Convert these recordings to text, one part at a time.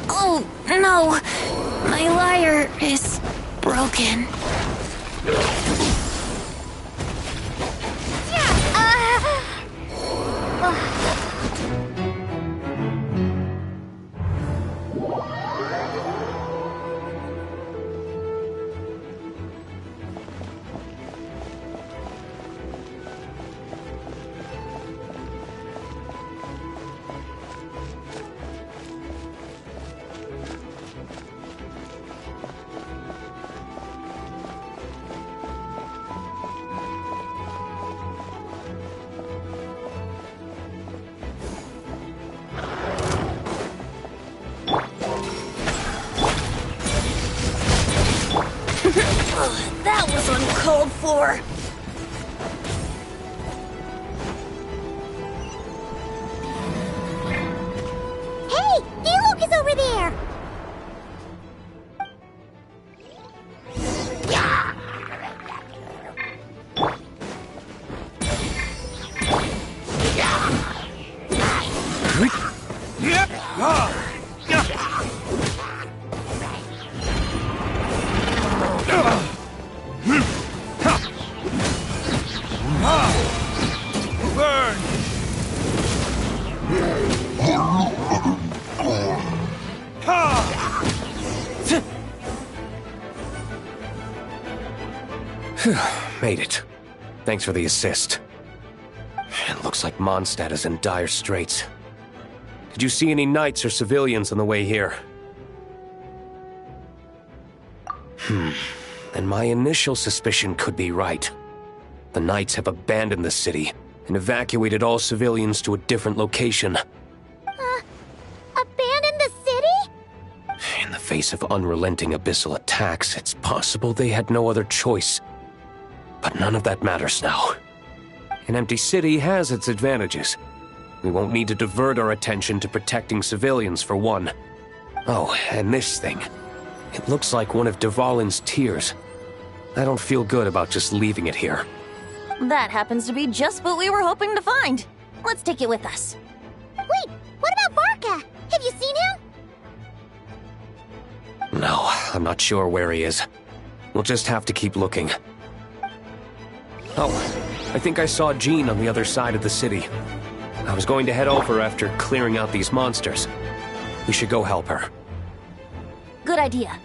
Oh, no. My lyre is broken. That was uncalled for. Hey, Diluc is over there. Made it. Thanks for the assist. It looks like Mondstadt is in dire straits. Did you see any knights or civilians on the way here? And my initial suspicion could be right. The knights have abandoned the city and evacuated all civilians to a different location. Abandon the city? In the face of unrelenting abyssal attacks, it's possible they had no other choice. But none of that matters now. An empty city has its advantages. We won't need to divert our attention to protecting civilians, for one. Oh, and this thing. It looks like one of Dvalin's tears. I don't feel good about just leaving it here. That happens to be just what we were hoping to find. Let's take it with us. Wait, what about Barca? Have you seen him? No, I'm not sure where he is. We'll just have to keep looking. Oh, I think I saw Jean on the other side of the city. I was going to head over after clearing out these monsters. We should go help her. Good idea.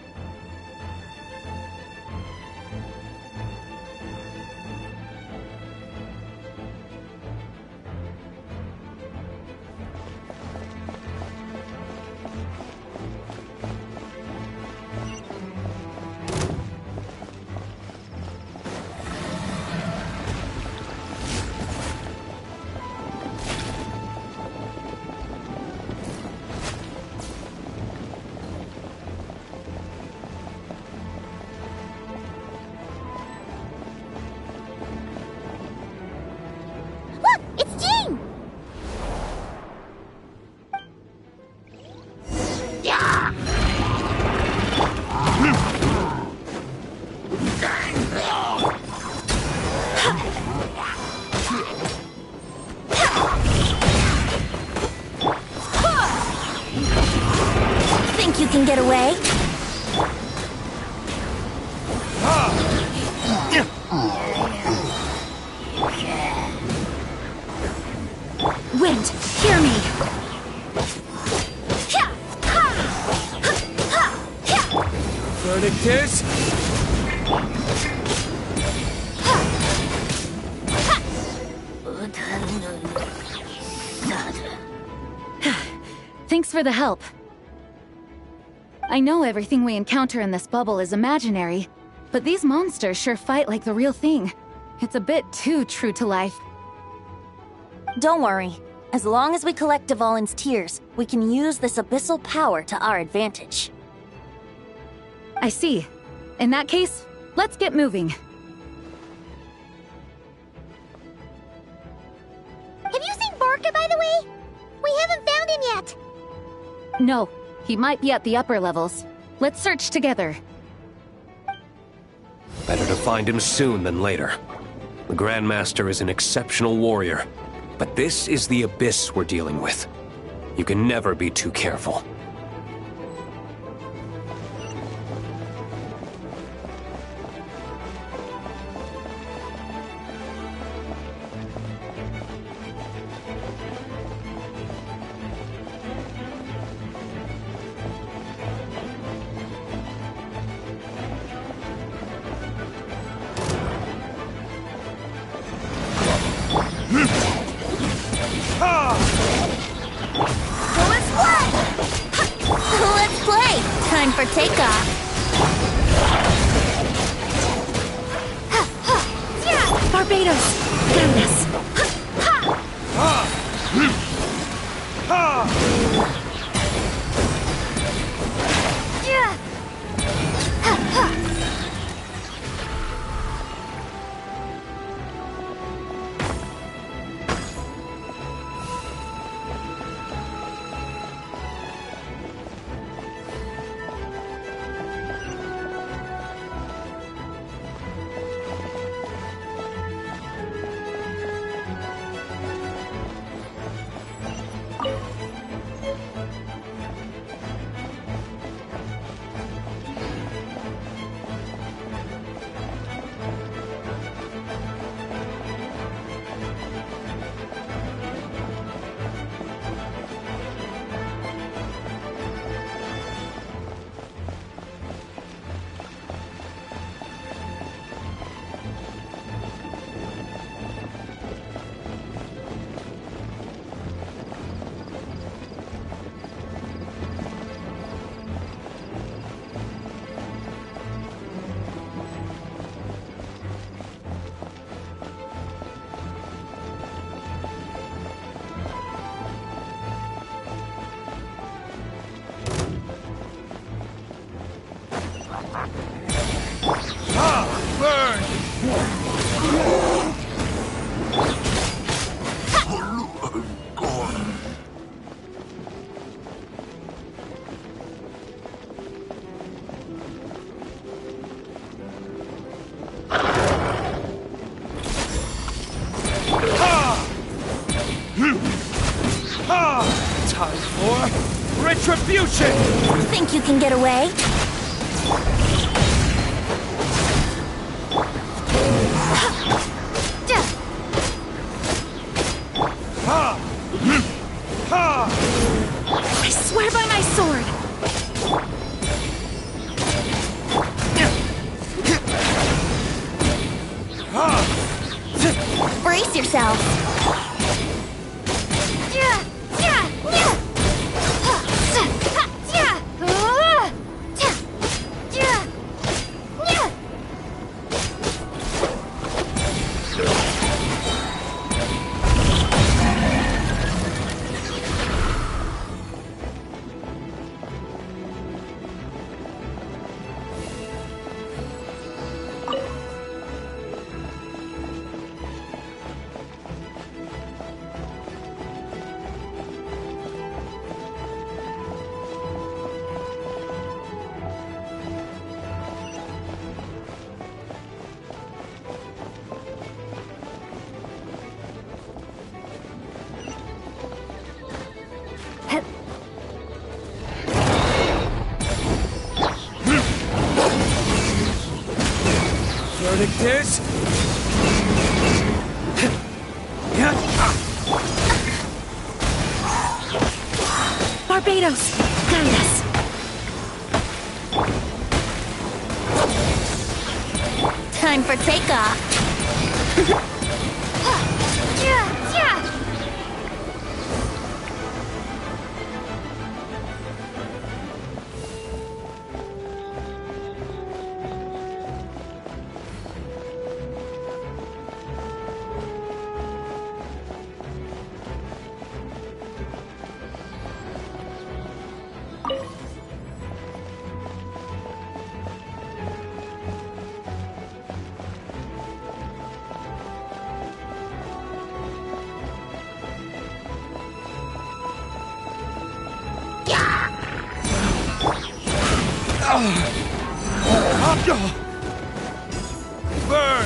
You can get away? Wind, hear me! Verdict is... Thanks for the help. I know everything we encounter in this bubble is imaginary, but these monsters sure fight like the real thing. It's a bit too true to life. Don't worry. As long as we collect Dvalin's tears, we can use this abyssal power to our advantage. I see. In that case, let's get moving. Have you seen Barca, by the way? We haven't found him yet. No, he might be at the upper levels. Let's search together. Better to find him soon than later. The Grandmaster is an exceptional warrior, but this is the Abyss we're dealing with. You can never be too careful. Let's play! Time for takeoff. Barbados! Guide us! Time for retribution! Think you can get away? I swear by my sword! Brace yourselves. Verdict is... Barbados! Guide us! Time for takeoff. Burn!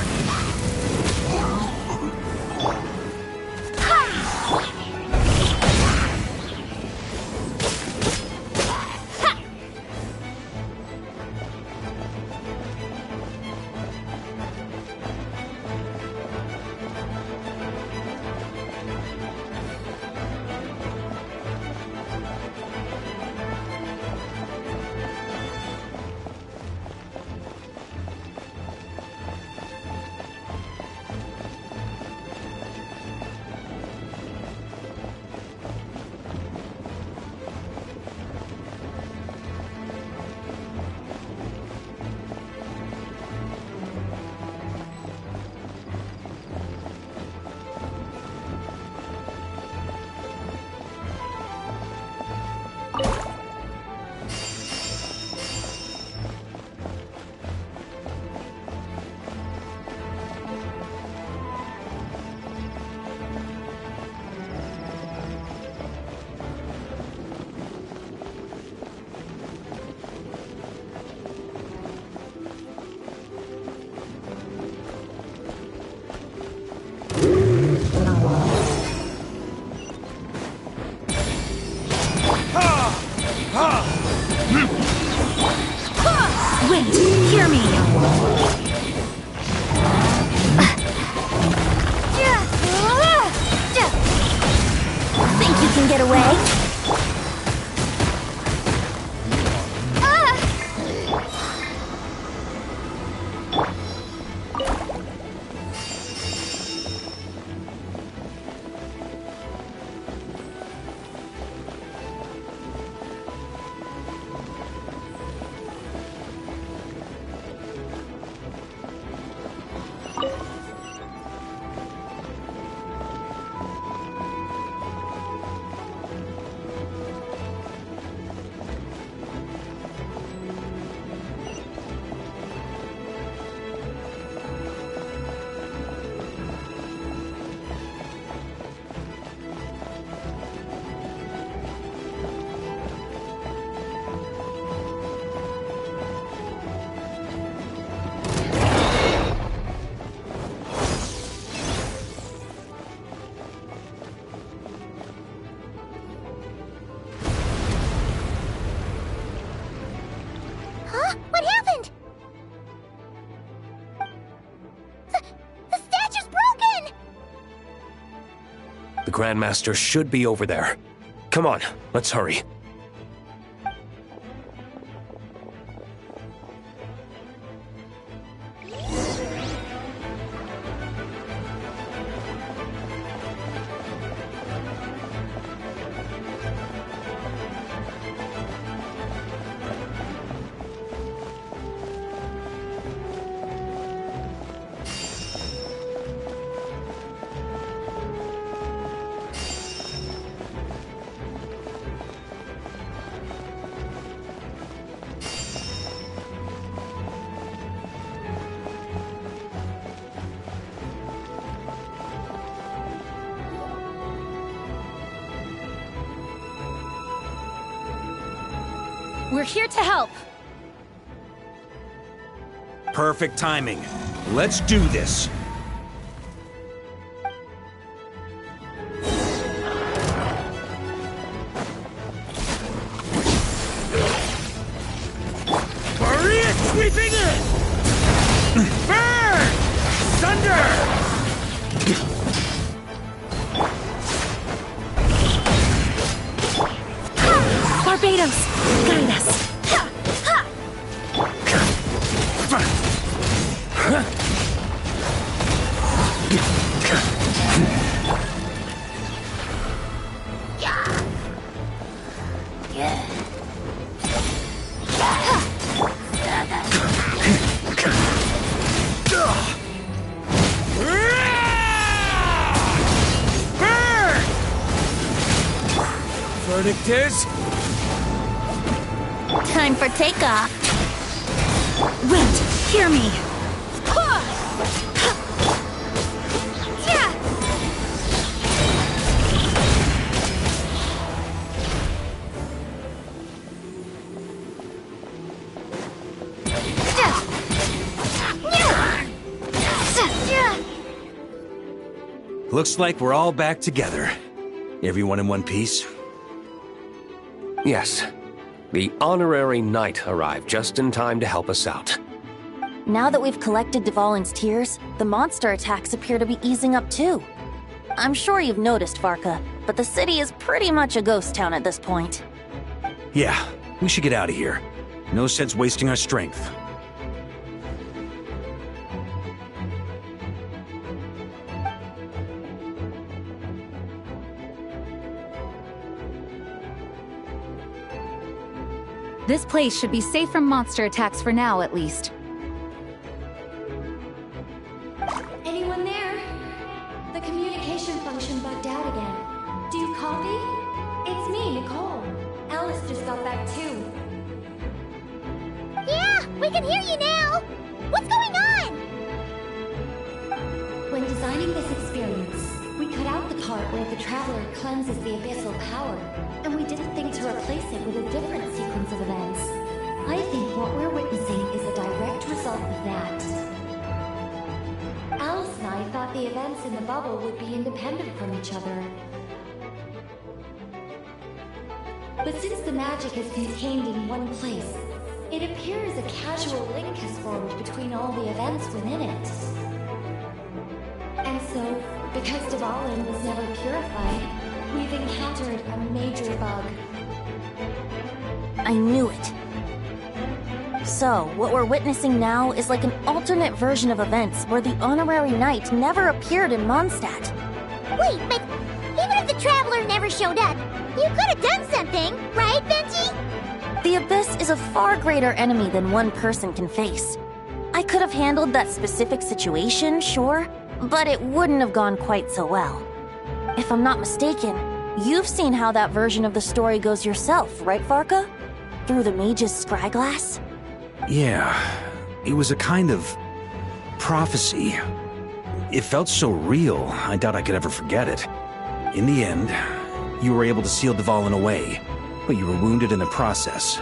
The Grandmaster should be over there. Come on, let's hurry. We're here to help. Perfect timing. Let's do this. Maria sweeping in! Burn! Thunder! Barbados, guide us. Burn! Verdict is... Time for takeoff. Wait, hear me. Looks like we're all back together. Everyone in one piece? Yes. The honorary knight arrived just in time to help us out. Now that we've collected Dvalin's tears, the monster attacks appear to be easing up too. I'm sure you've noticed, Varka, but the city is pretty much a ghost town at this point. Yeah, we should get out of here. No sense wasting our strength. This place should be safe from monster attacks for now, at least. Anyone there? The communication function bugged out again. Do you copy? It's me, Nicole. Alice just got that too. Yeah, we can hear you now! What's going on? When designing this experience, we cut out the part where the Traveler cleanses the abyssal power, and we didn't think to replace it with a different sequence of events. I think what we're witnessing is a direct result of that. Alice and I thought the events in the bubble would be independent from each other. But since the magic is contained in one place, it appears a casual link has formed between all the events within it. And so, because Dvalin was never purified, we've encountered a major bug. I knew it. So, what we're witnessing now is like an alternate version of events where the honorary knight never appeared in Mondstadt. Wait, but even if the Traveler never showed up, you could have done something, right, Benji? The Abyss is a far greater enemy than one person can face. I could have handled that specific situation, sure, but it wouldn't have gone quite so well. If I'm not mistaken, you've seen how that version of the story goes yourself, right, Varka? Through the mage's scryglass? Yeah, it was a kind of prophecy. It felt so real, I doubt I could ever forget it. In the end, you were able to seal Dvalin away, but you were wounded in the process.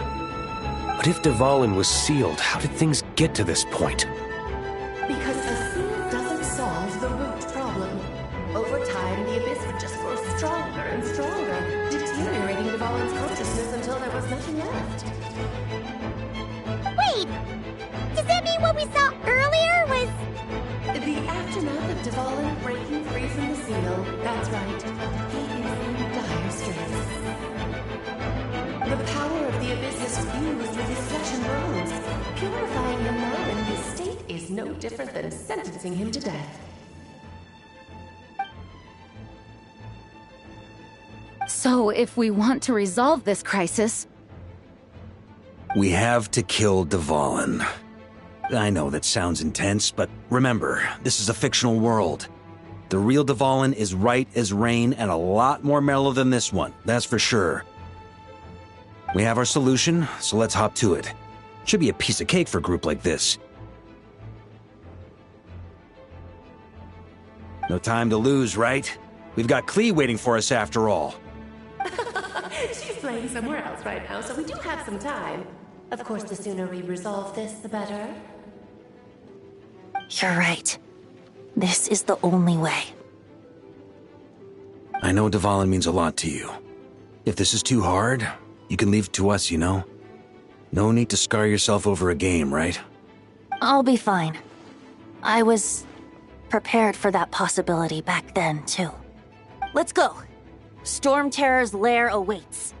But if Dvalin was sealed, how did things get to this point? Because a seal doesn't solve the root problem. Over time, the Abyss would just grow stronger and stronger, deteriorating Dvalin's consciousness until there was nothing left. Wait! Does that mean what we saw earlier was... The aftermath of Dvalin breaking free from the seal. That's right. He is in dire straits. The power of the abyss has fused with his flesh and bones, purifying him now, and his state is no different than sentencing him to death. So, if we want to resolve this crisis... We have to kill Dvalin. I know that sounds intense, but remember, this is a fictional world. The real Dvalin is right as rain and a lot more mellow than this one, that's for sure. We have our solution, so let's hop to it. Should be a piece of cake for a group like this. No time to lose, right? We've got Klee waiting for us after all. She's playing somewhere else right now, so we do have some time. Of course, the sooner we resolve this, the better. You're right. This is the only way. I know Dvalin means a lot to you. If this is too hard, you can leave it to us, you know? No need to scar yourself over a game, right? I'll be fine. I was prepared for that possibility back then, too. Let's go. Storm Terror's lair awaits.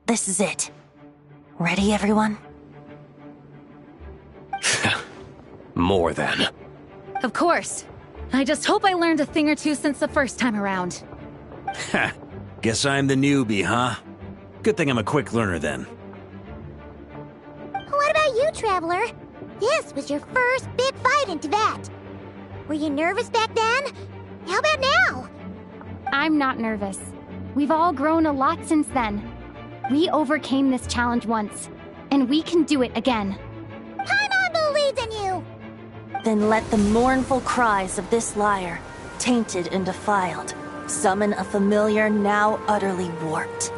This is it. Ready, everyone? More than. Of course. I just hope I learned a thing or two since the first time around. Ha! Guess I'm the newbie, huh? Good thing I'm a quick learner then. What about you, Traveler? This was your first big fight in Tibet. Were you nervous back then? How about now? I'm not nervous. We've all grown a lot since then. We overcame this challenge once, and we can do it again. Paimon believes in you! Then let the mournful cries of this lyre, tainted and defiled, summon a familiar now utterly warped.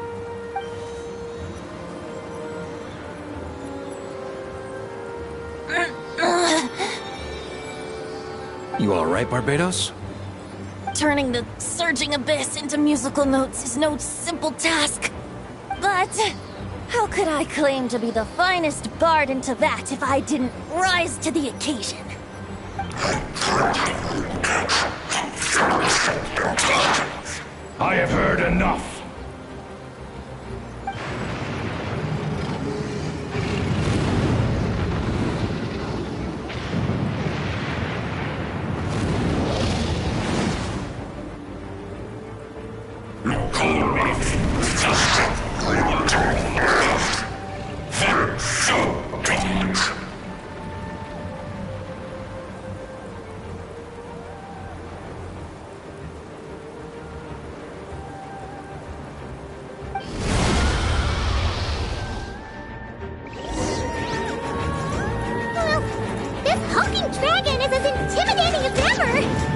You alright, Barbados? Turning the surging abyss into musical notes is no simple task. But how could I claim to be the finest bard in Tibet if I didn't rise to the occasion? I have heard enough.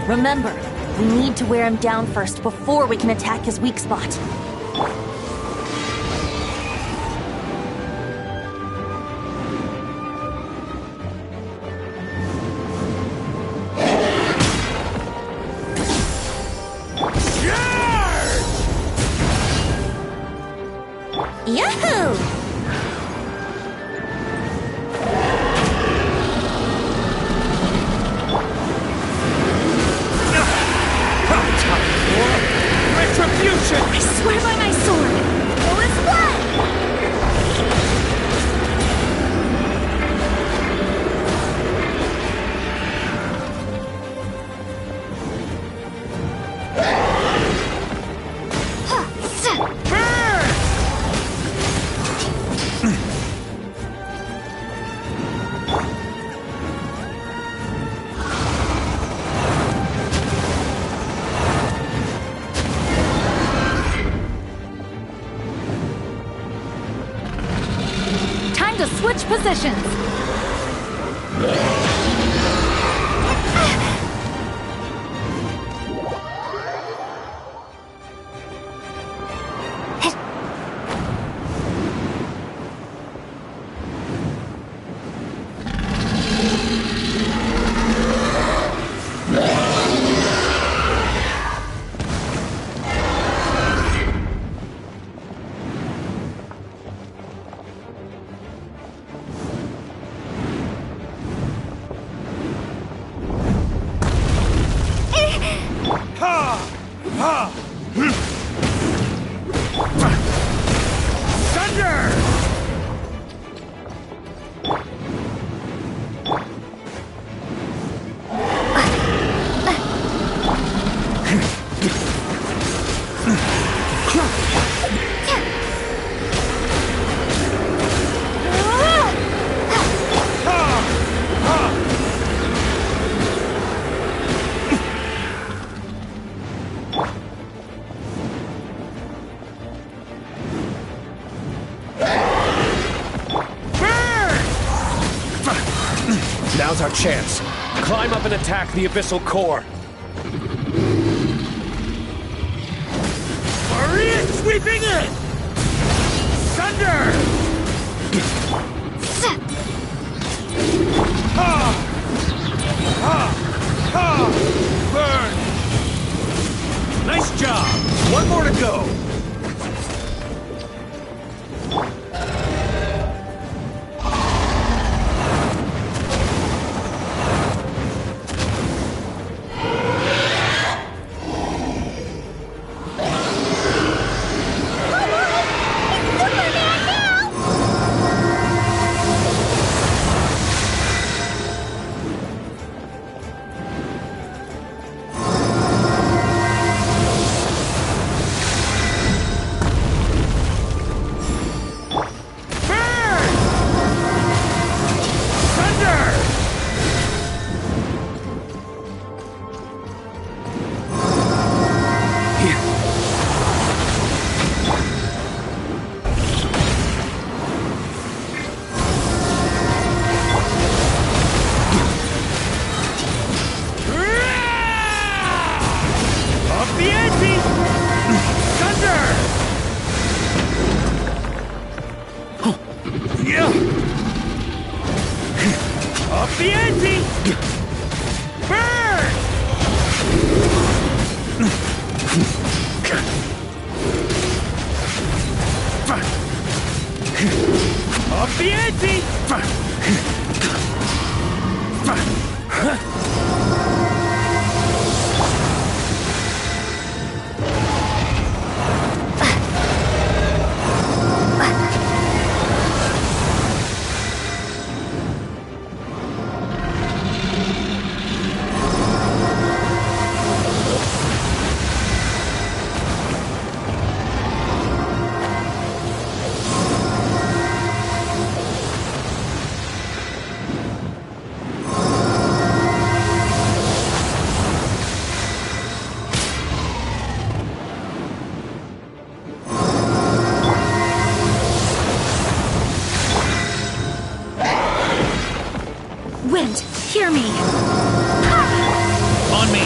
Remember, we need to wear him down first before we can attack his weak spot. Yahoo! I swear by my sword! Go and fly! Time to switch positions! Now's our chance. Climb up and attack the abyssal core. Maria sweeping in! Thunder! Ha! Ha! Ha! Burn! Nice job! One more to go! Wind, hear me! On me!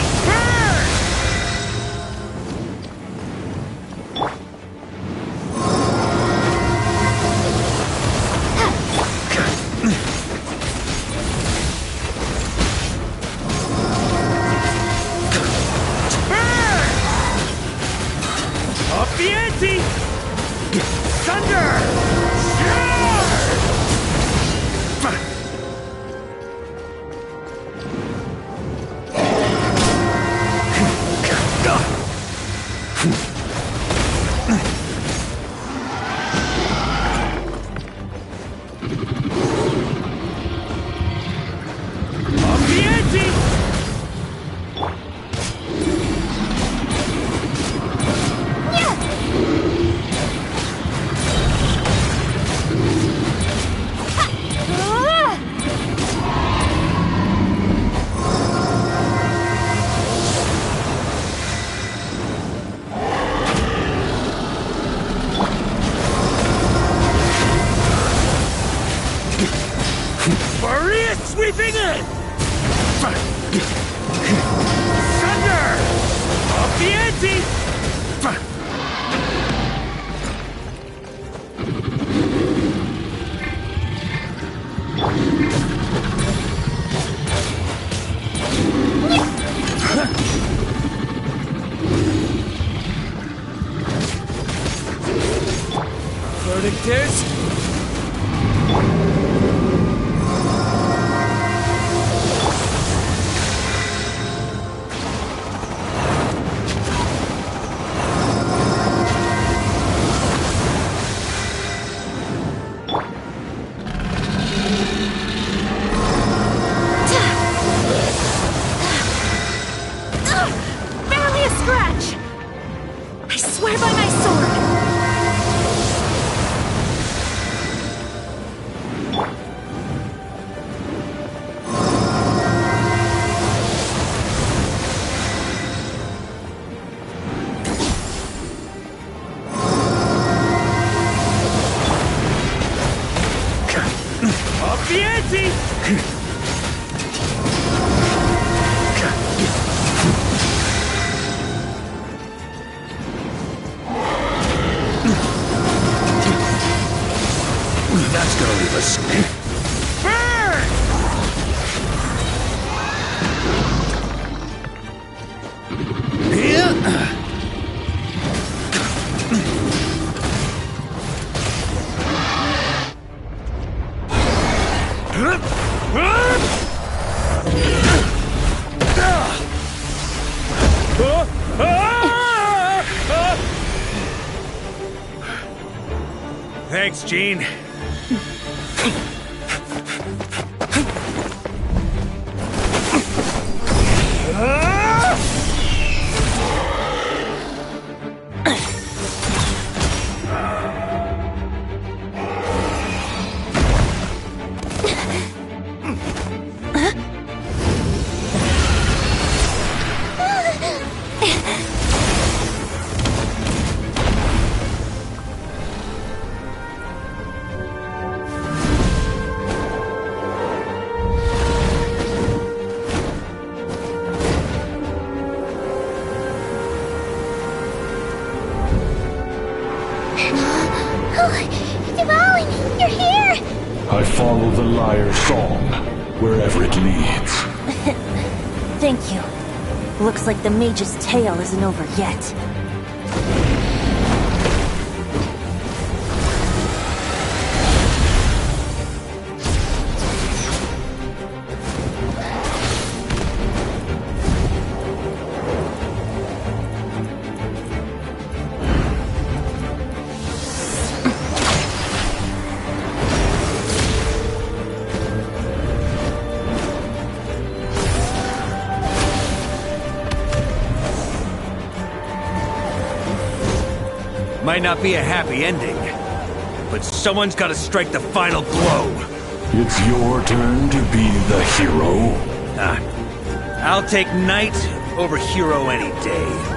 Up the ante! Thunder! Maria sweeping in! Thunder! Up the ante! Verdict is... Barely a scratch! I swear by my sword! Up the ante! That's gonna leave us. Thanks, Gene. Devouling, you're here! I follow the lyre's song, wherever it leads. Thank you. Looks like the mage's tale isn't over yet. Might not be a happy ending, but someone's gotta strike the final blow. It's your turn to be the hero. I'll take knight over hero any day.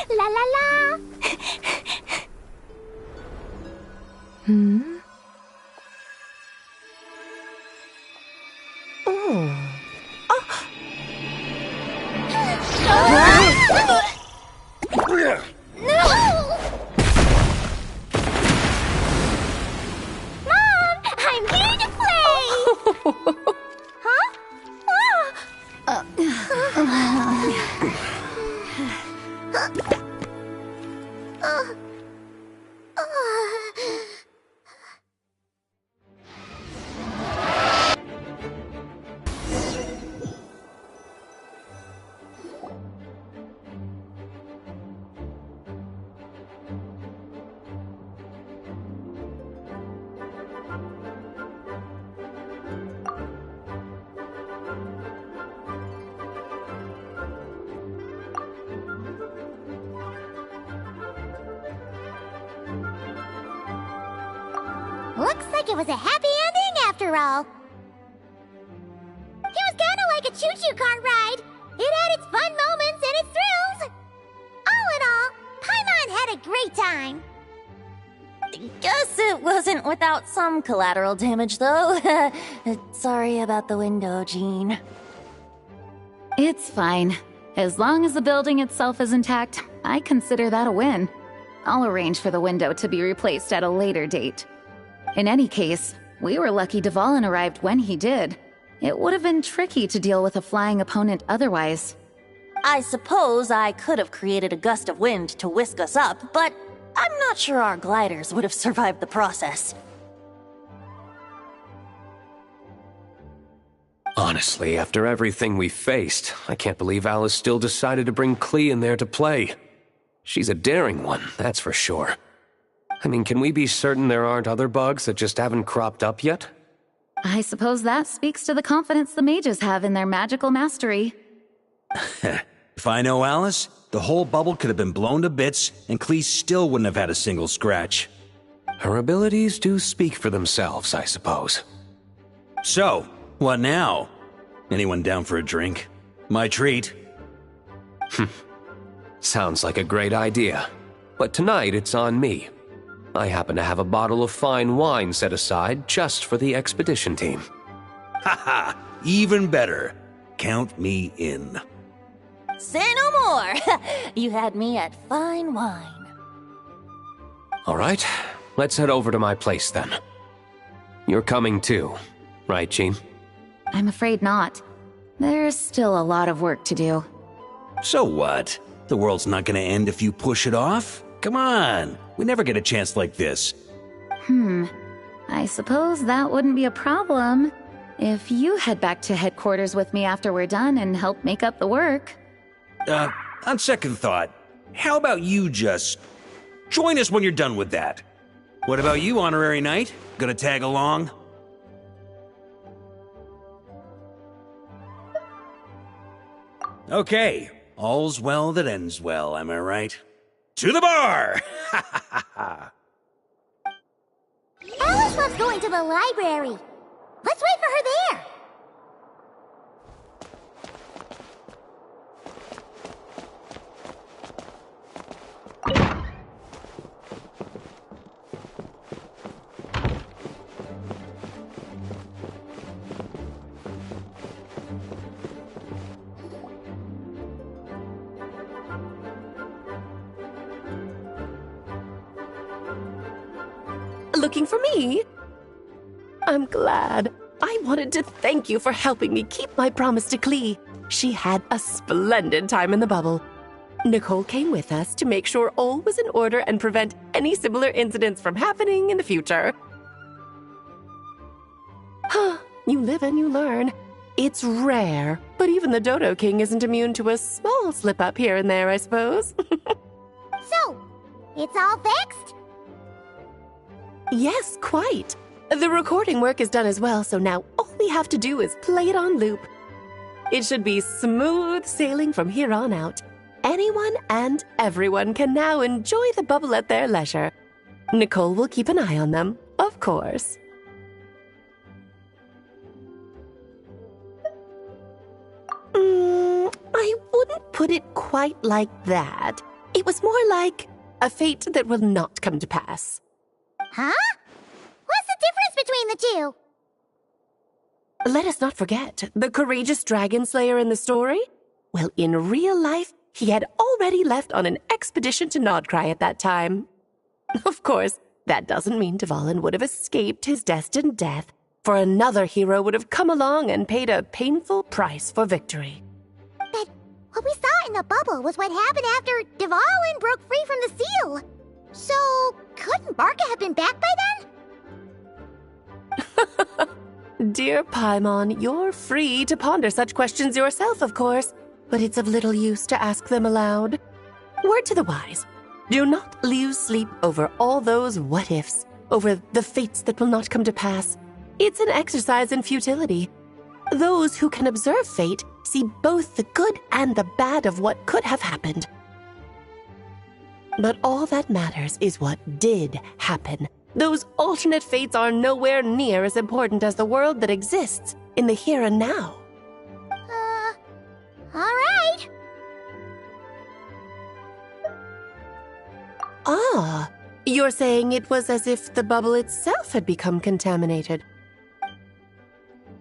La la la! Looks like it was a happy ending after all. It was kinda like a choo-choo cart ride. It had its fun moments and its thrills. All in all, Paimon had a great time. Guess it wasn't without some collateral damage, though. Sorry about the window, Jean. It's fine. As long as the building itself is intact, I consider that a win. I'll arrange for the window to be replaced at a later date. In any case, we were lucky Dvalin arrived when he did. It would have been tricky to deal with a flying opponent otherwise. I suppose I could have created a gust of wind to whisk us up, but I'm not sure our gliders would have survived the process. Honestly, after everything we faced, I can't believe Alice still decided to bring Klee in there to play. She's a daring one, that's for sure. I mean, can we be certain there aren't other bugs that just haven't cropped up yet? I suppose that speaks to the confidence the mages have in their magical mastery. If I know Alice, the whole bubble could have been blown to bits, and Klee still wouldn't have had a single scratch. Her abilities do speak for themselves, I suppose. So, what now? Anyone down for a drink? My treat. Sounds like a great idea. But tonight it's on me. I happen to have a bottle of fine wine set aside just for the expedition team. Haha, even better. Count me in. Say no more! You had me at fine wine. All right, let's head over to my place then. You're coming too, right, Jean? I'm afraid not. There's still a lot of work to do. So what? The world's not gonna end if you push it off? Come on, we never get a chance like this. I suppose that wouldn't be a problem if you head back to headquarters with me after we're done and help make up the work. On second thought, how about you just join us when you're done with that? What about you, Honorary Knight? Gonna tag along? Okay, all's well that ends well, am I right? To the bar! Alice loves going to the library. Let's wait for her there. Looking for me? I'm glad. I wanted to thank you for helping me keep my promise to Klee. She had a splendid time in the bubble. Nicole came with us to make sure all was in order and prevent any similar incidents from happening in the future. You live and you learn. It's rare, but even the Dodo King isn't immune to a small slip-up here and there, I suppose. So, it's all fixed? Yes, quite. The recording work is done as well, so now all we have to do is play it on loop. It should be smooth sailing from here on out. Anyone and everyone can now enjoy the bubble at their leisure. Nicole will keep an eye on them, of course. I wouldn't put it quite like that. It was more like a fate that will not come to pass. Huh? What's the difference between the two? Let us not forget the courageous dragon slayer in the story. Well, in real life, he had already left on an expedition to Nodcry at that time. Of course, that doesn't mean Dvalin would have escaped his destined death, for another hero would have come along and paid a painful price for victory. But what we saw in the bubble was what happened after Dvalin broke free from the seal. So, couldn't Barca have been back by then? Dear Paimon, you're free to ponder such questions yourself, of course, but it's of little use to ask them aloud. Word to the wise, do not lose sleep over all those what-ifs, over the fates that will not come to pass. It's an exercise in futility. Those who can observe fate see both the good and the bad of what could have happened. But all that matters is what did happen. Those alternate fates are nowhere near as important as the world that exists in the here and now. Alright. Ah, you're saying it was as if the bubble itself had become contaminated.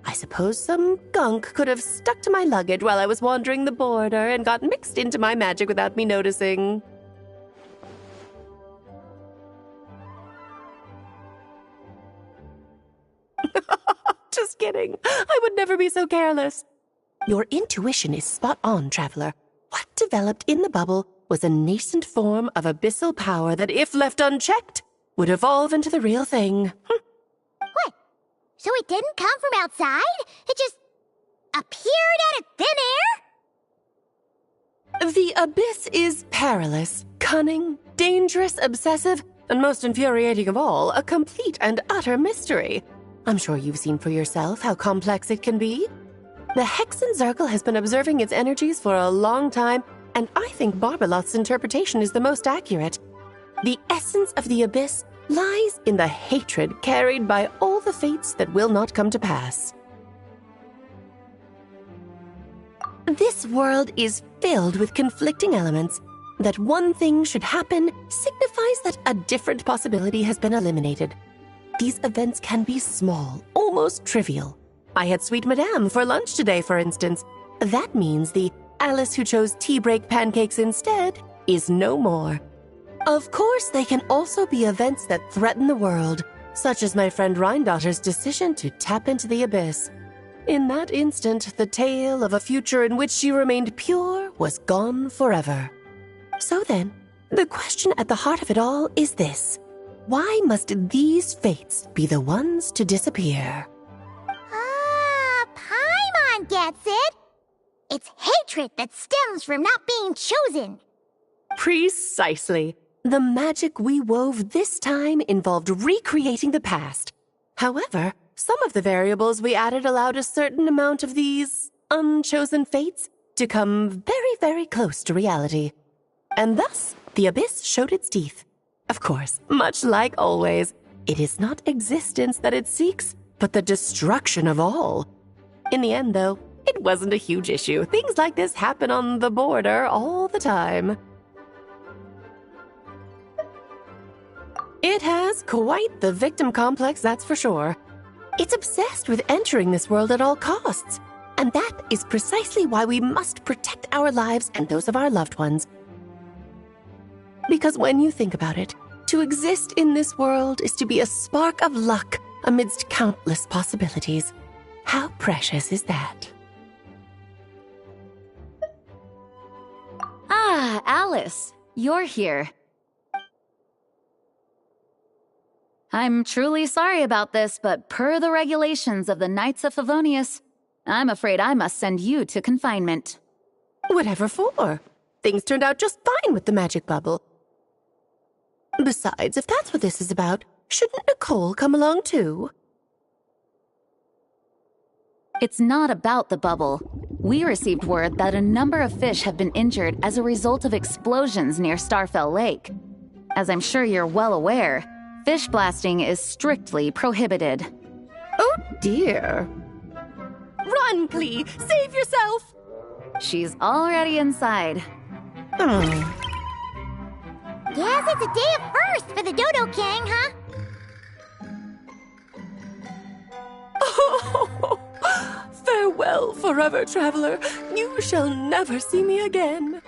I suppose some gunk could have stuck to my luggage while I was wandering the border and got mixed into my magic without me noticing. Just kidding. I would never be so careless. Your intuition is spot on, Traveler. What developed in the bubble was a nascent form of abyssal power that, if left unchecked, would evolve into the real thing. What? So it didn't come from outside? It just appeared out of thin air? The Abyss is perilous, cunning, dangerous, obsessive, and most infuriating of all, a complete and utter mystery. I'm sure you've seen for yourself how complex it can be. The Hexenzirkel has been observing its energies for a long time, and I think Barbalot's interpretation is the most accurate. The essence of the Abyss lies in the hatred carried by all the fates that will not come to pass. This world is filled with conflicting elements. That one thing should happen signifies that a different possibility has been eliminated. These events can be small, almost trivial. I had Sweet Madame for lunch today, for instance. That means the Alice who chose tea break pancakes instead is no more. Of course, they can also be events that threaten the world, such as my friend Rhindotter's decision to tap into the Abyss. In that instant, the tale of a future in which she remained pure was gone forever. So then, the question at the heart of it all is this. Why must these fates be the ones to disappear? Ah, Paimon gets it! It's hatred that stems from not being chosen. Precisely. The magic we wove this time involved recreating the past. However, some of the variables we added allowed a certain amount of these unchosen fates to come very, very close to reality. And thus, the Abyss showed its teeth. Of course, much like always, it is not existence that it seeks, but the destruction of all. In the end, though, it wasn't a huge issue. Things like this happen on the border all the time. It has quite the victim complex, that's for sure. It's obsessed with entering this world at all costs. And that is precisely why we must protect our lives and those of our loved ones. Because when you think about it, to exist in this world is to be a spark of luck amidst countless possibilities. How precious is that? Ah, Alice, you're here. I'm truly sorry about this, but per the regulations of the Knights of Favonius, I'm afraid I must send you to confinement. Whatever for? Things turned out just fine with the magic bubble. Besides, if that's what this is about, shouldn't Nicole come along too? It's not about the bubble. We received word that a number of fish have been injured as a result of explosions near Starfell Lake. As I'm sure you're well aware, fish blasting is strictly prohibited. Oh dear. Run, Klee! Save yourself! She's already inside. Guess it's a day of first for the Dodo King, huh? Oh, farewell, forever traveler. You shall never see me again.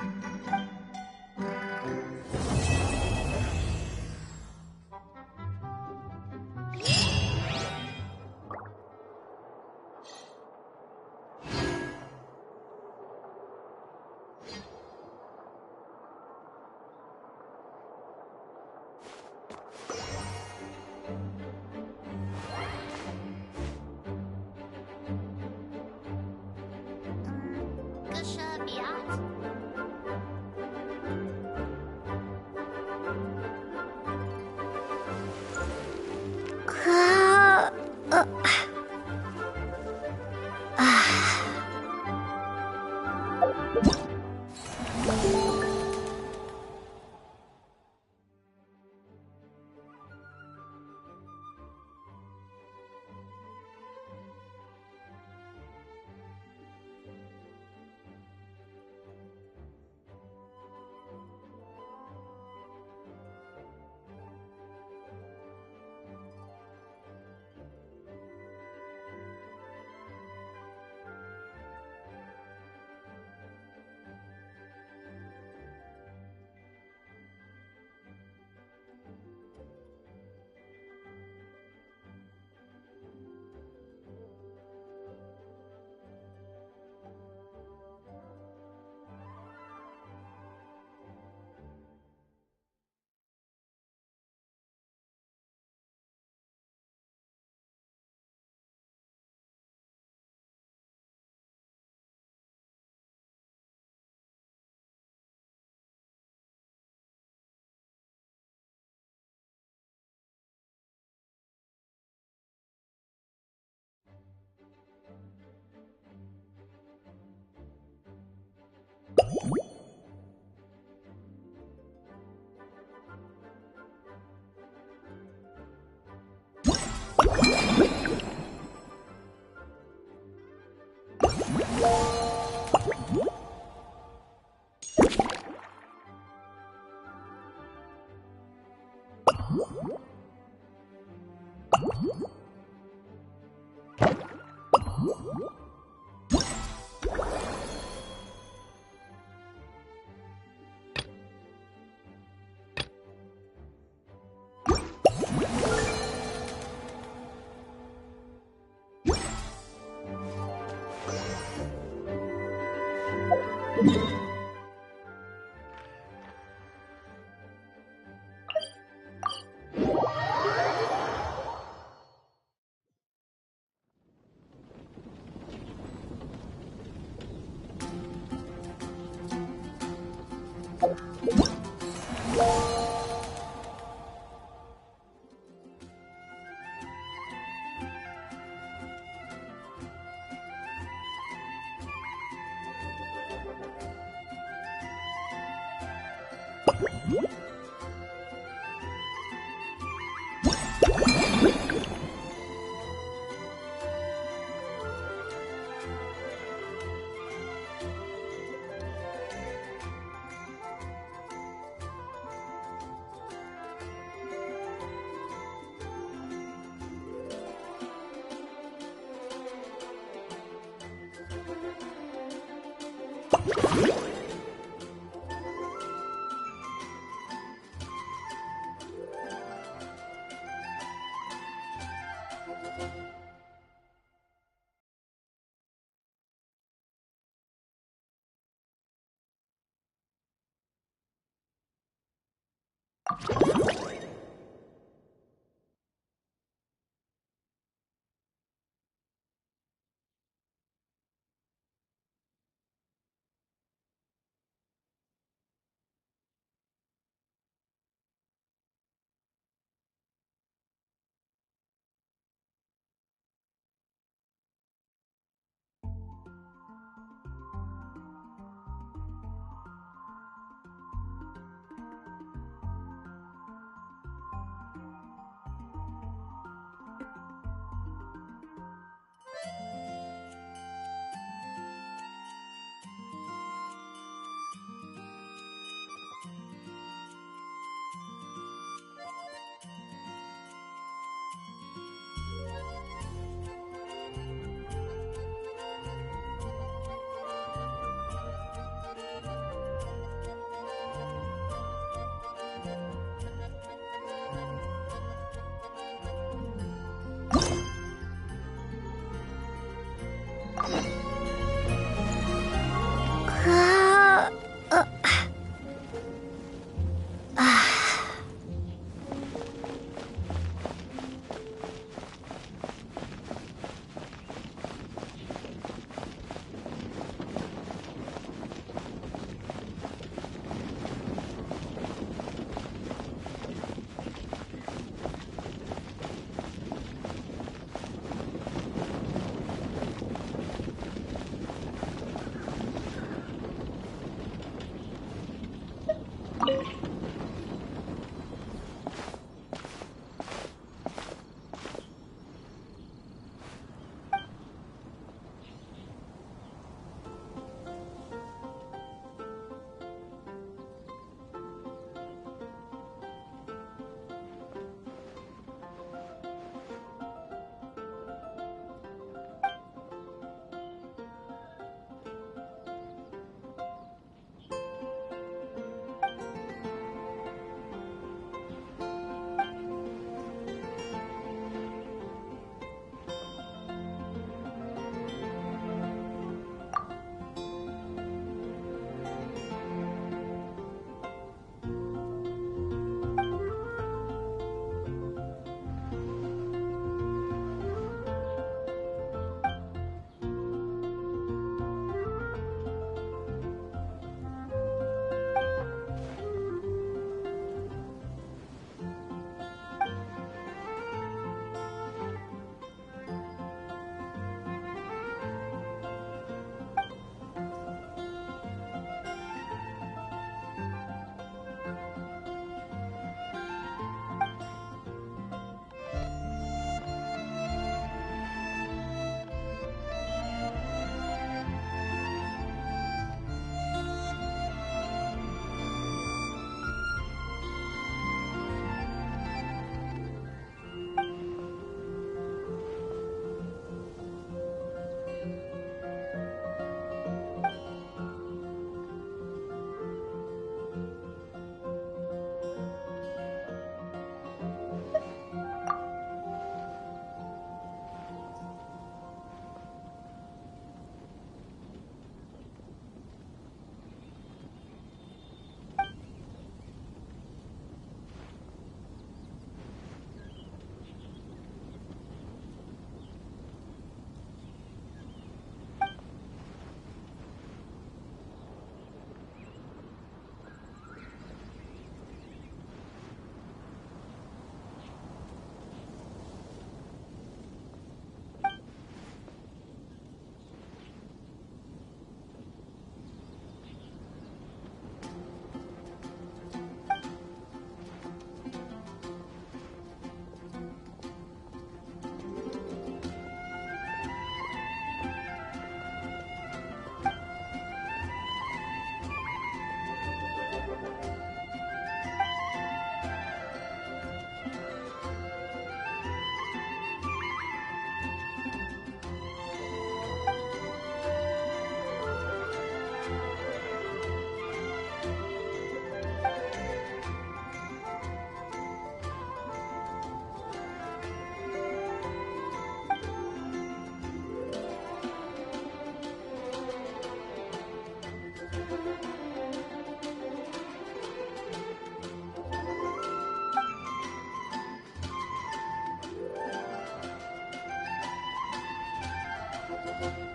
You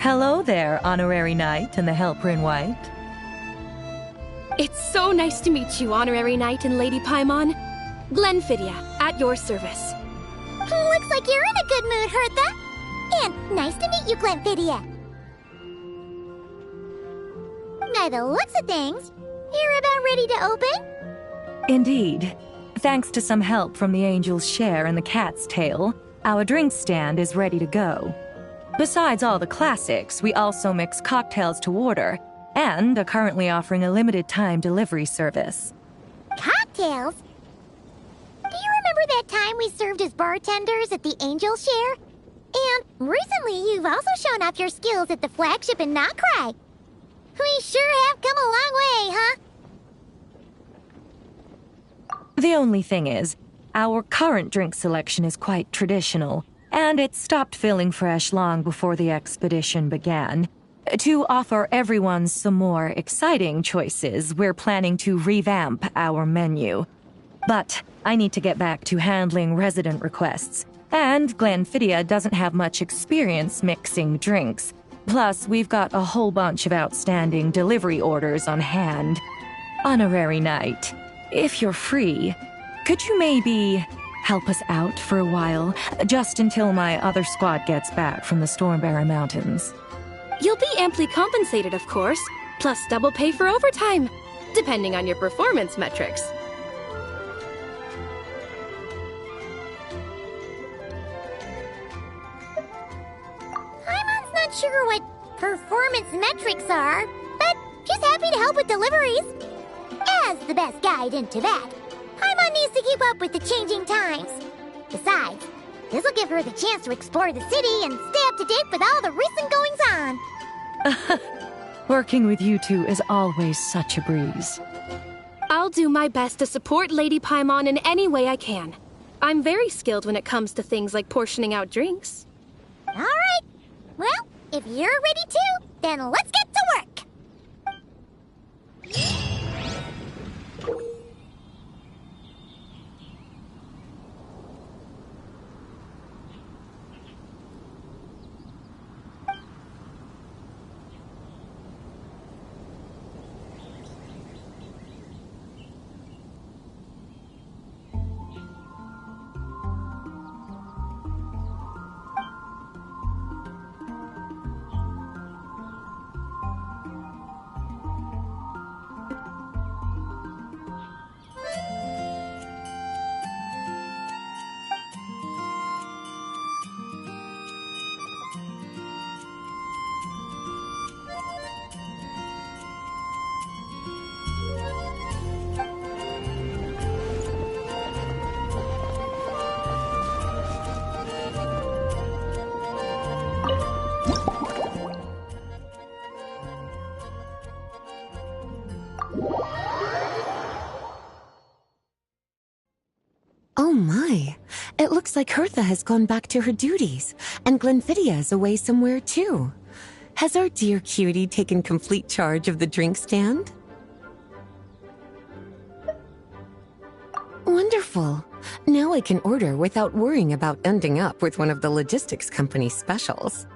Hello there, Honorary Knight and the Helper in White. It's so nice to meet you, Honorary Knight and Lady Paimon. Glenfidia, at your service. Looks like you're in a good mood, Hertha. And nice to meet you, Glenfidia. By the looks of things, you're about ready to open? Indeed. Thanks to some help from the Angel's Share and the Cat's Tail, our drink stand is ready to go. Besides all the classics, we also mix cocktails to order, and are currently offering a limited-time delivery service. Cocktails? Do you remember that time we served as bartenders at the Angel's Share? And recently, you've also shown off your skills at the flagship in Nocrai. We sure have come a long way, huh? The only thing is, our current drink selection is quite traditional, and it stopped feeling fresh long before the expedition began. To offer everyone some more exciting choices, we're planning to revamp our menu. But I need to get back to handling resident requests, and Glenfidia doesn't have much experience mixing drinks. Plus, we've got a whole bunch of outstanding delivery orders on hand. Honorary Knight, if you're free, could you maybe help us out for a while, just until my other squad gets back from the Stormbearer Mountains? You'll be amply compensated, of course, plus double pay for overtime, depending on your performance metrics. Paimon's not sure what performance metrics are, but she's happy to help with deliveries. As the best guide into that, Paimon needs to keep up with the changing times. Besides, this'll give her the chance to explore the city and stay up to date with all the recent goings-on. Working with you two is always such a breeze. I'll do my best to support Lady Paimon in any way I can. I'm very skilled when it comes to things like portioning out drinks. All right. Well, if you're ready too, then let's get to work. Oh my, it looks like Hertha has gone back to her duties, and Glenfidia is away somewhere too. Has our dear cutie taken complete charge of the drink stand? Wonderful. Now I can order without worrying about ending up with one of the logistics company's specials.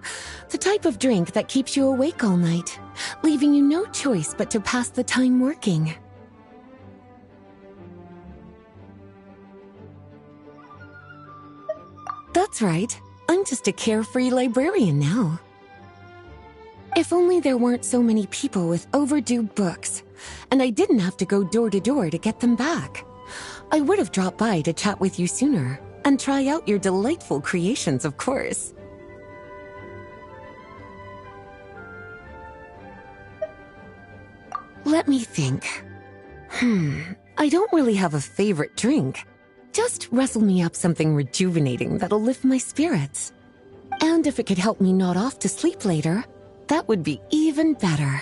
The type of drink that keeps you awake all night, leaving you no choice but to pass the time working. That's right. I'm just a carefree librarian now. If only there weren't so many people with overdue books, and I didn't have to go door to door to get them back. I would have dropped by to chat with you sooner, and try out your delightful creations, of course. Let me think. I don't really have a favorite drink. Just wrestle me up something rejuvenating that'll lift my spirits. And if it could help me nod off to sleep later, that would be even better.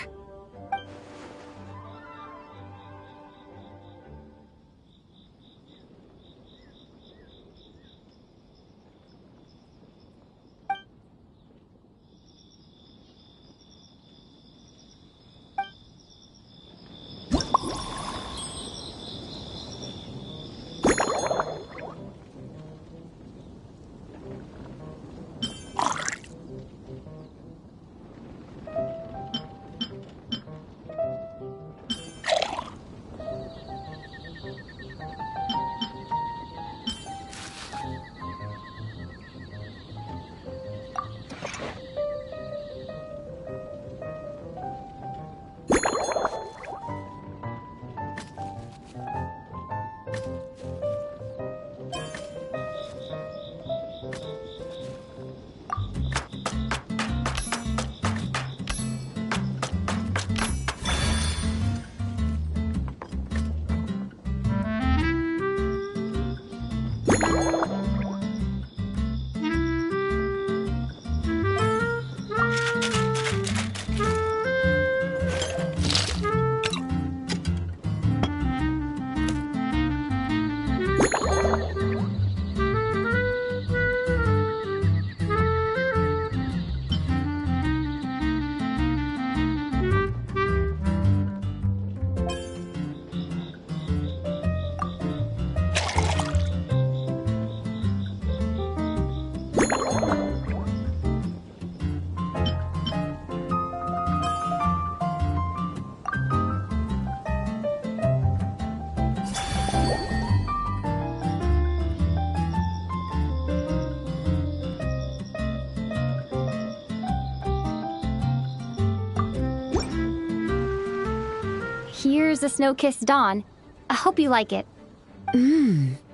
Here's a snow-kissed dawn. I hope you like it.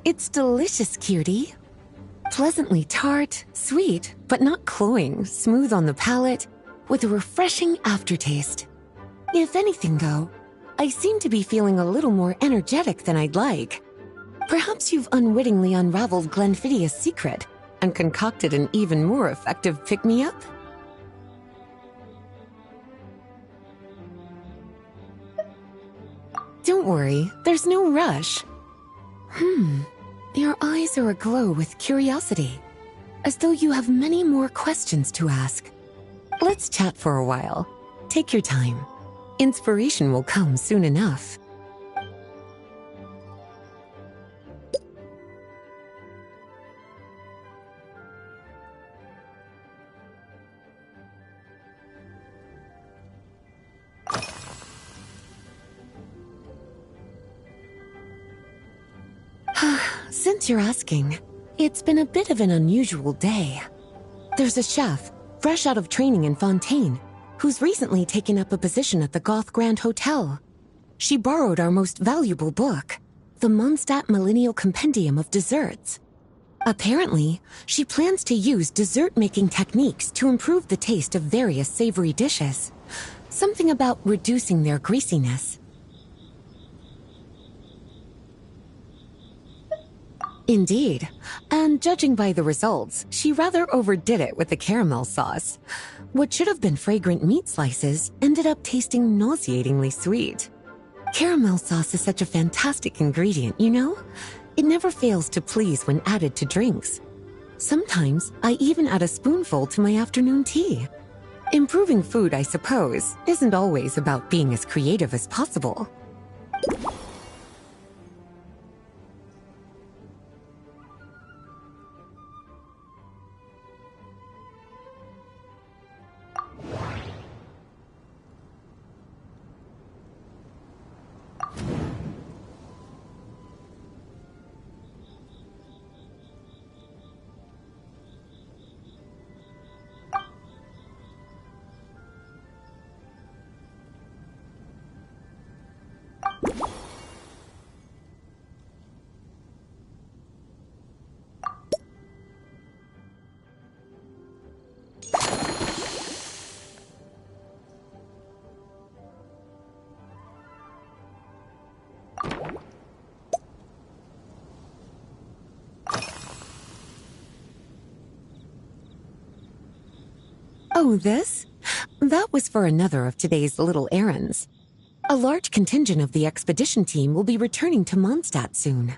It's delicious, cutie. Pleasantly tart, sweet, but not cloying, smooth on the palate, with a refreshing aftertaste. If anything, though, I seem to be feeling a little more energetic than I'd like. Perhaps you've unwittingly unraveled Glenfiddia's secret and concocted an even more effective pick-me-up? Don't worry, there's no rush. Your eyes are aglow with curiosity, as though you have many more questions to ask. Let's chat for a while. Take your time. Inspiration will come soon enough. Since you're asking, it's been a bit of an unusual day. There's a chef, fresh out of training in Fontaine, who's recently taken up a position at the Goth Grand Hotel. She borrowed our most valuable book, the Mondstadt Millennial Compendium of Desserts. Apparently, she plans to use dessert-making techniques to improve the taste of various savory dishes. Something about reducing their greasiness. Indeed, and judging by the results, she rather overdid it with the caramel sauce. What should have been fragrant meat slices ended up tasting nauseatingly sweet. Caramel sauce is such a fantastic ingredient, you know? It never fails to please when added to drinks. Sometimes, I even add a spoonful to my afternoon tea. Improving food, I suppose, isn't always about being as creative as possible. Oh, this? That was for another of today's little errands. A large contingent of the expedition team will be returning to Mondstadt soon.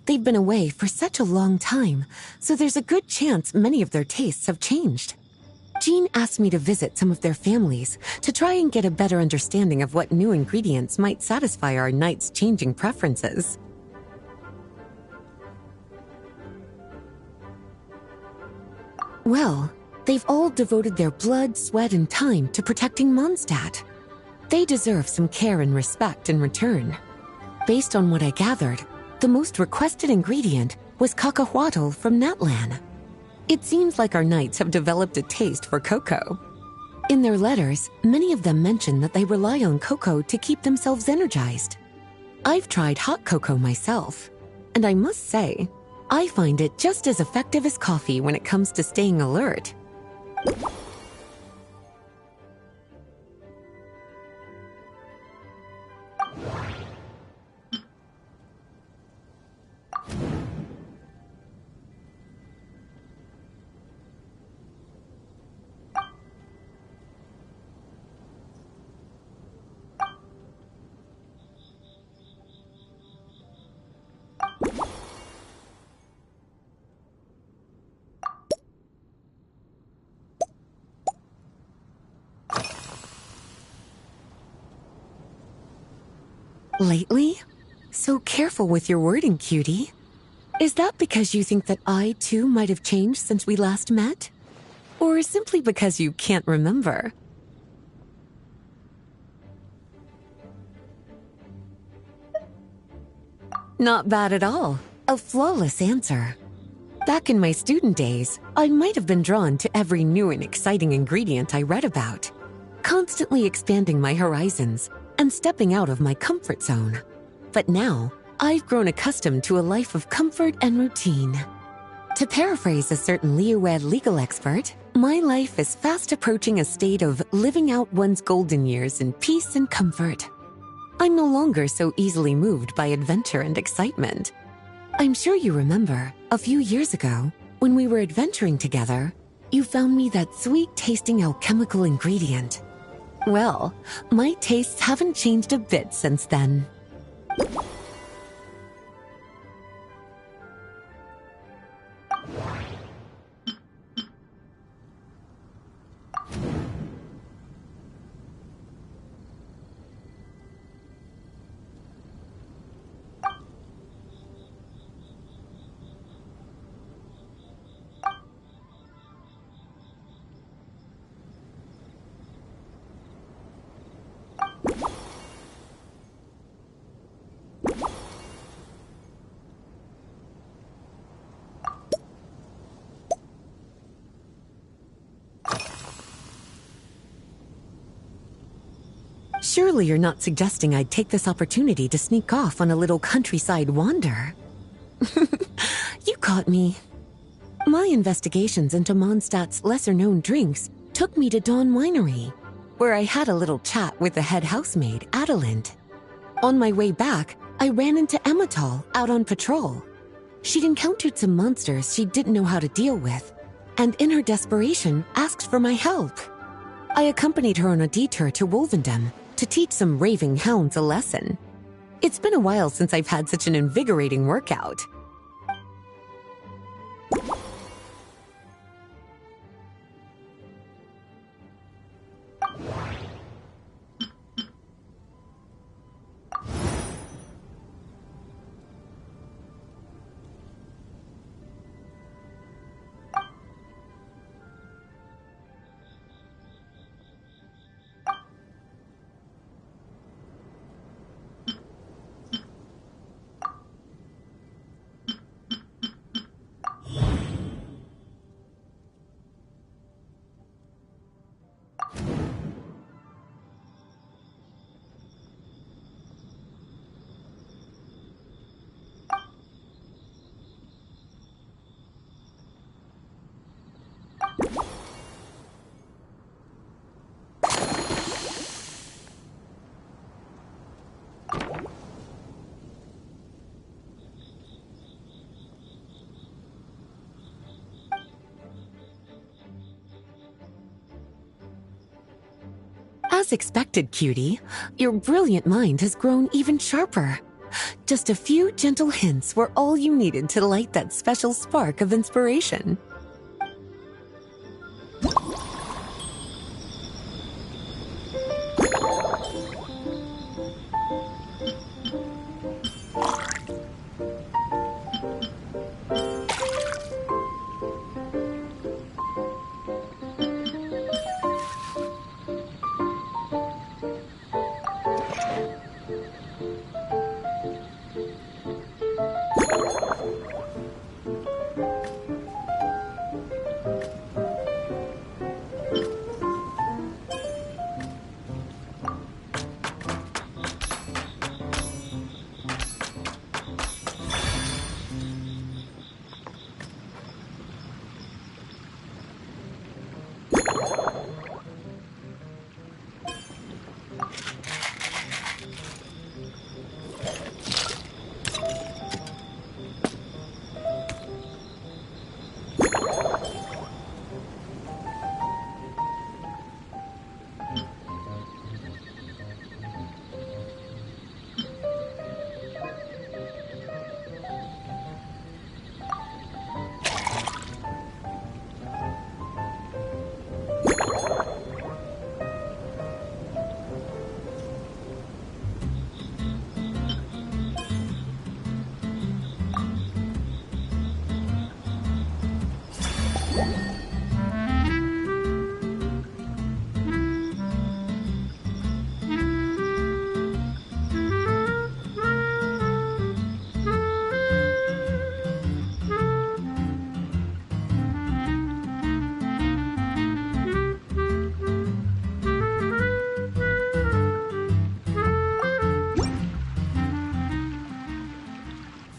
They've been away for such a long time, so there's a good chance many of their tastes have changed. Jean asked me to visit some of their families to try and get a better understanding of what new ingredients might satisfy our knights' changing preferences. Well, they've all devoted their blood, sweat, and time to protecting Mondstadt. They deserve some care and respect in return. Based on what I gathered, the most requested ingredient was cacahuatl from Natlan. It seems like our knights have developed a taste for cocoa. In their letters, many of them mention that they rely on cocoa to keep themselves energized. I've tried hot cocoa myself, and I must say, I find it just as effective as coffee when it comes to staying alert. Lately? So careful with your wording, cutie. Is that because you think that I, too, might have changed since we last met? Or simply because you can't remember? Not bad at all. A flawless answer. Back in my student days, I might have been drawn to every new and exciting ingredient I read about, constantly expanding my horizons and stepping out of my comfort zone. But now, I've grown accustomed to a life of comfort and routine. To paraphrase a certain Liyue legal expert, my life is fast approaching a state of living out one's golden years in peace and comfort. I'm no longer so easily moved by adventure and excitement. I'm sure you remember, a few years ago, when we were adventuring together, you found me that sweet-tasting alchemical ingredient. Well, my tastes haven't changed a bit since then. Surely you're not suggesting I'd take this opportunity to sneak off on a little countryside wander? You caught me. My investigations into Mondstadt's lesser-known drinks took me to Dawn Winery, where I had a little chat with the head housemaid, Adelind. On my way back, I ran into Emmetal out on patrol. She'd encountered some monsters she didn't know how to deal with, and in her desperation, asked for my help. I accompanied her on a detour to Wolvendom to teach some raving hounds a lesson. It's been a while since I've had such an invigorating workout. As expected, cutie, your brilliant mind has grown even sharper. Just a few gentle hints were all you needed to light that special spark of inspiration.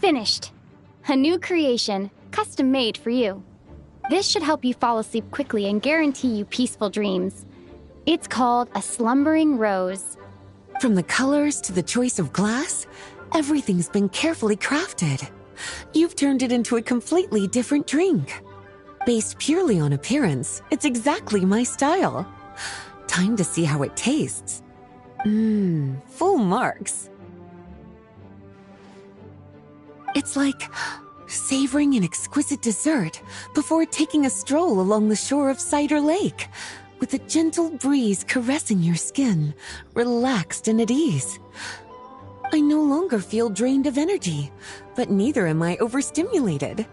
Finished. A new creation, custom made for you. This should help you fall asleep quickly and guarantee you peaceful dreams. It's called a slumbering rose. From the colors to the choice of glass, everything's been carefully crafted. You've turned it into a completely different drink. Based purely on appearance, it's exactly my style. Time to see how it tastes. Full marks. It's like savoring an exquisite dessert before taking a stroll along the shore of Cider Lake, with a gentle breeze caressing your skin, relaxed and at ease. I no longer feel drained of energy, but neither am I overstimulated.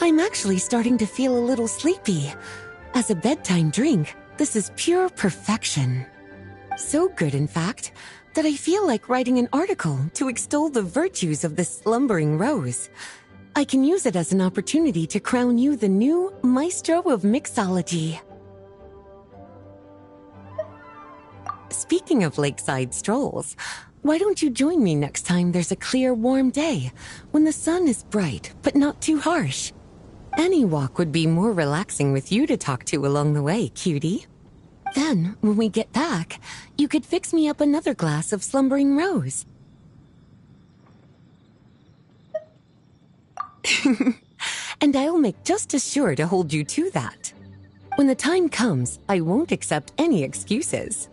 I'm actually starting to feel a little sleepy. As a bedtime drink, this is pure perfection. So good, in fact, that I feel like writing an article to extol the virtues of this slumbering rose. I can use it as an opportunity to crown you the new maestro of mixology. Speaking of lakeside strolls, why don't you join me next time there's a clear, warm day, when the sun is bright but not too harsh? Any walk would be more relaxing with you to talk to along the way, cutie. Then, when we get back, you could fix me up another glass of slumbering rose. And I'll make just as sure to hold you to that. When the time comes, I won't accept any excuses.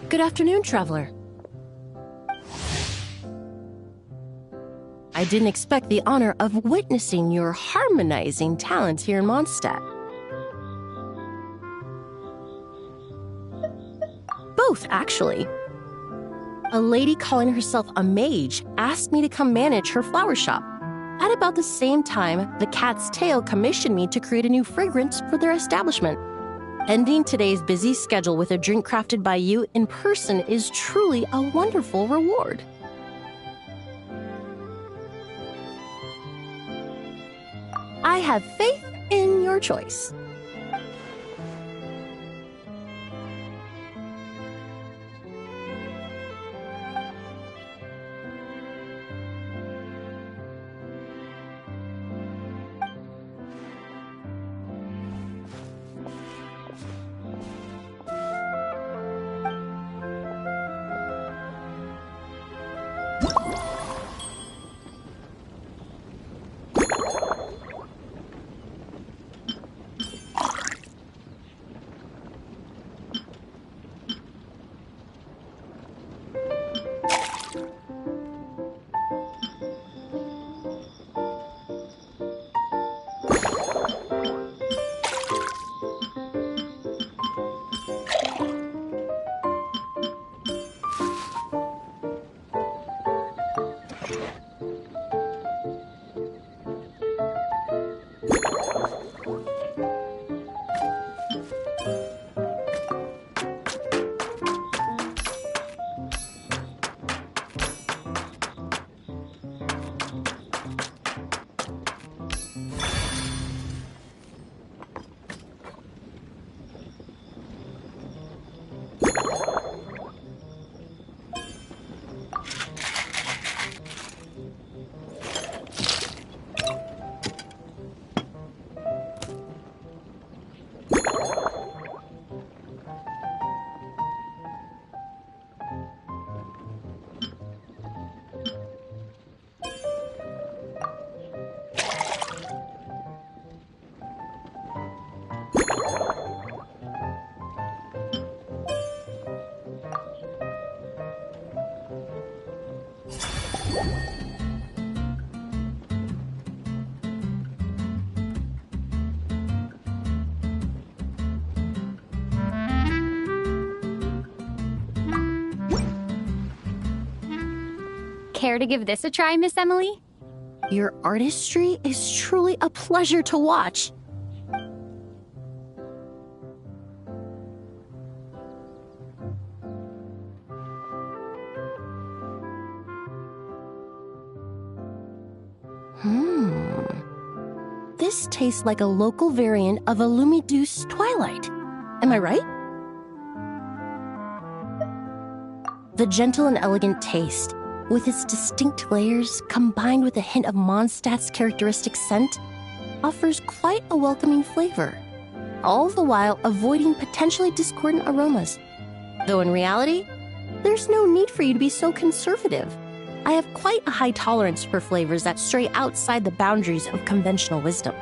Good afternoon, traveler. I didn't expect the honor of witnessing your harmonizing talents here in Mondstadt. both, actually. A lady calling herself a mage asked me to come manage her flower shop. At about the same time, the Cat's Tail commissioned me to create a new fragrance for their establishment. Ending today's busy schedule with a drink crafted by you in person is truly a wonderful reward. I have faith in your choice. Care to give this a try, Miss Emily? Your artistry is truly a pleasure to watch. This tastes like a local variant of a Lumideuse Twilight. Am I right? The gentle and elegant taste, with its distinct layers combined with a hint of Mondstadt's characteristic scent, offers quite a welcoming flavor, all the while avoiding potentially discordant aromas. Though in reality, there's no need for you to be so conservative. I have quite a high tolerance for flavors that stray outside the boundaries of conventional wisdom.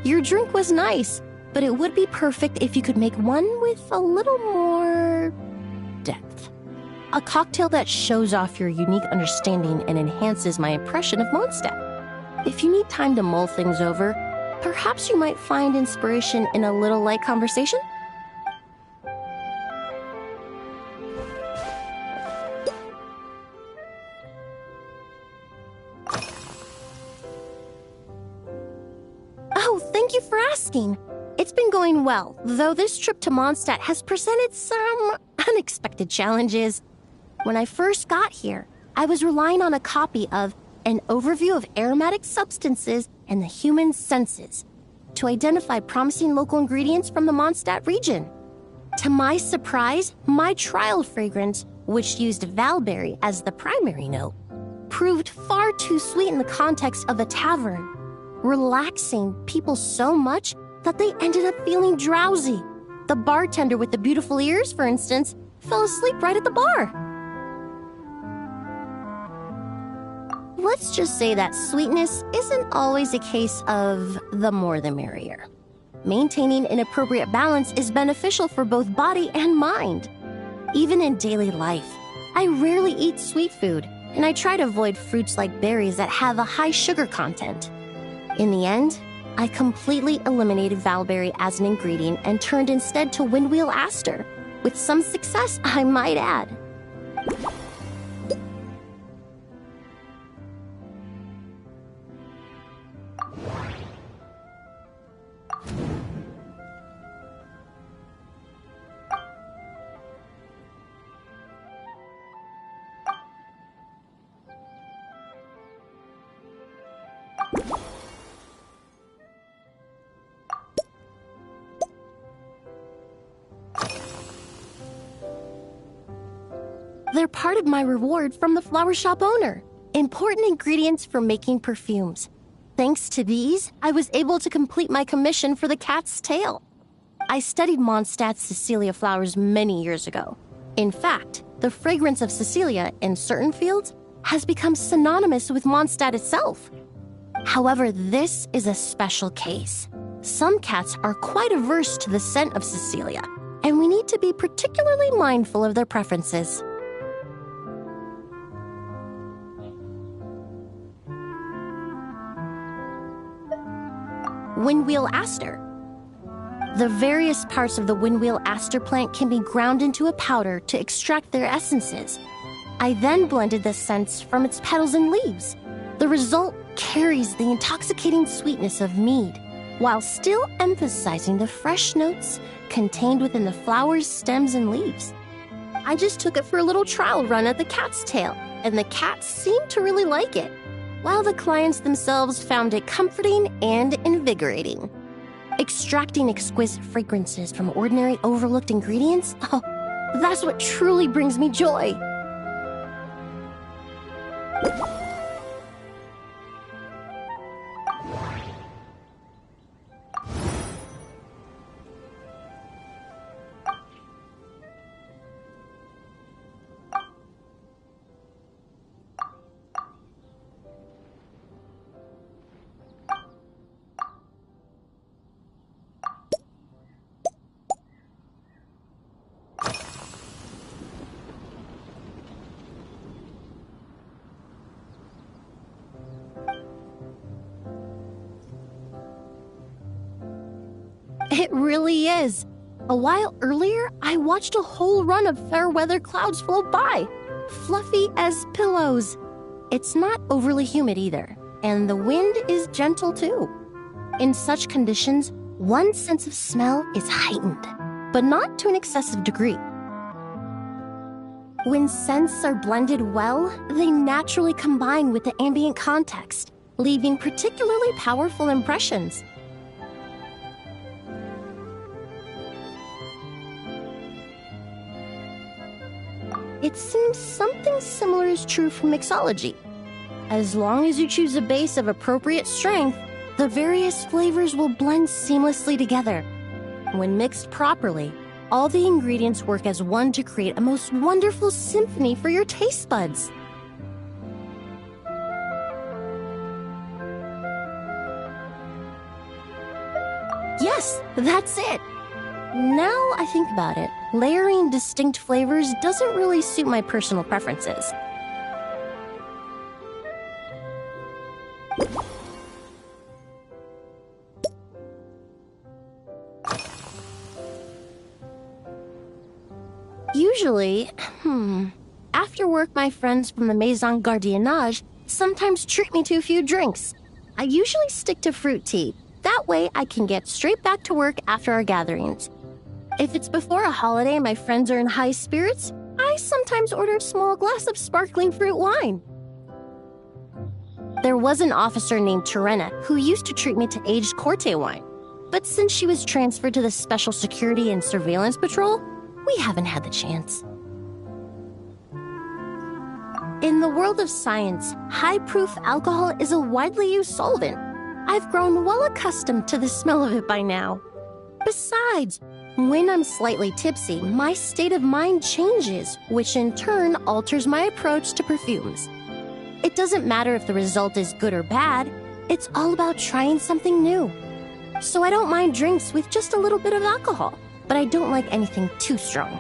Your drink was nice, but it would be perfect if you could make one with a little more depth. A cocktail that shows off your unique understanding and enhances my impression of Mondstadt. If you need time to mull things over, perhaps you might find inspiration in a little light conversation? Oh, thank you for asking. It's been going well, though this trip to Mondstadt has presented some unexpected challenges. When I first got here, I was relying on a copy of An Overview of Aromatic Substances and the Human Senses to identify promising local ingredients from the Mondstadt region. To my surprise, my trial fragrance, which used Valberry as the primary note, proved far too sweet in the context of a tavern, relaxing people so much that they ended up feeling drowsy. The bartender with the beautiful ears, for instance, fell asleep right at the bar. Let's just say that sweetness isn't always a case of the more the merrier. Maintaining an appropriate balance is beneficial for both body and mind. Even in daily life, I rarely eat sweet food, and I try to avoid fruits like berries that have a high sugar content. In the end, I completely eliminated Valberry as an ingredient and turned instead to Windwheel Aster. With some success, I might add. They're part of my reward from the flower shop owner. Important ingredients for making perfumes. Thanks to these, I was able to complete my commission for the cat's tail. I studied Mondstadt's Cecilia flowers many years ago. In fact, the fragrance of Cecilia in certain fields has become synonymous with Mondstadt itself. However, this is a special case. Some cats are quite averse to the scent of Cecilia, and we need to be particularly mindful of their preferences. Windwheel Aster. The various parts of the Windwheel Aster plant can be ground into a powder to extract their essences. I then blended the scents from its petals and leaves. The result carries the intoxicating sweetness of mead, while still emphasizing the fresh notes contained within the flowers, stems, and leaves. I just took it for a little trial run at the cat's tail, and the cats seemed to really like it, while the clients themselves found it comforting and invigorating. Extracting exquisite fragrances from ordinary overlooked ingredients? Oh, that's what truly brings me joy. It really is. A while earlier, I watched a whole run of fair weather clouds float by, fluffy as pillows. It's not overly humid either, and the wind is gentle too. In such conditions, one's sense of smell is heightened, but not to an excessive degree. When scents are blended well, they naturally combine with the ambient context, leaving particularly powerful impressions. It seems something similar is true for mixology. As long as you choose a base of appropriate strength, the various flavors will blend seamlessly together. When mixed properly, all the ingredients work as one to create a most wonderful symphony for your taste buds. Yes, that's it. Now I think about it, layering distinct flavors doesn't really suit my personal preferences. Usually, after work my friends from the Maison Gardiennage sometimes treat me to a few drinks. I usually stick to fruit tea. That way I can get straight back to work after our gatherings. If it's before a holiday and my friends are in high spirits, I sometimes order a small glass of sparkling fruit wine. There was an officer named Terena who used to treat me to aged Corte wine. But since she was transferred to the Special Security and Surveillance Patrol, we haven't had the chance. In the world of science, high-proof alcohol is a widely used solvent. I've grown well accustomed to the smell of it by now. Besides, when I'm slightly tipsy, my state of mind changes, which in turn alters my approach to perfumes. It doesn't matter if the result is good or bad, it's all about trying something new. So I don't mind drinks with just a little bit of alcohol, but I don't like anything too strong.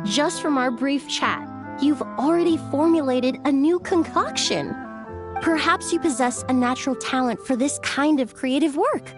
Just from our brief chat, you've already formulated a new concoction. Perhaps you possess a natural talent for this kind of creative work.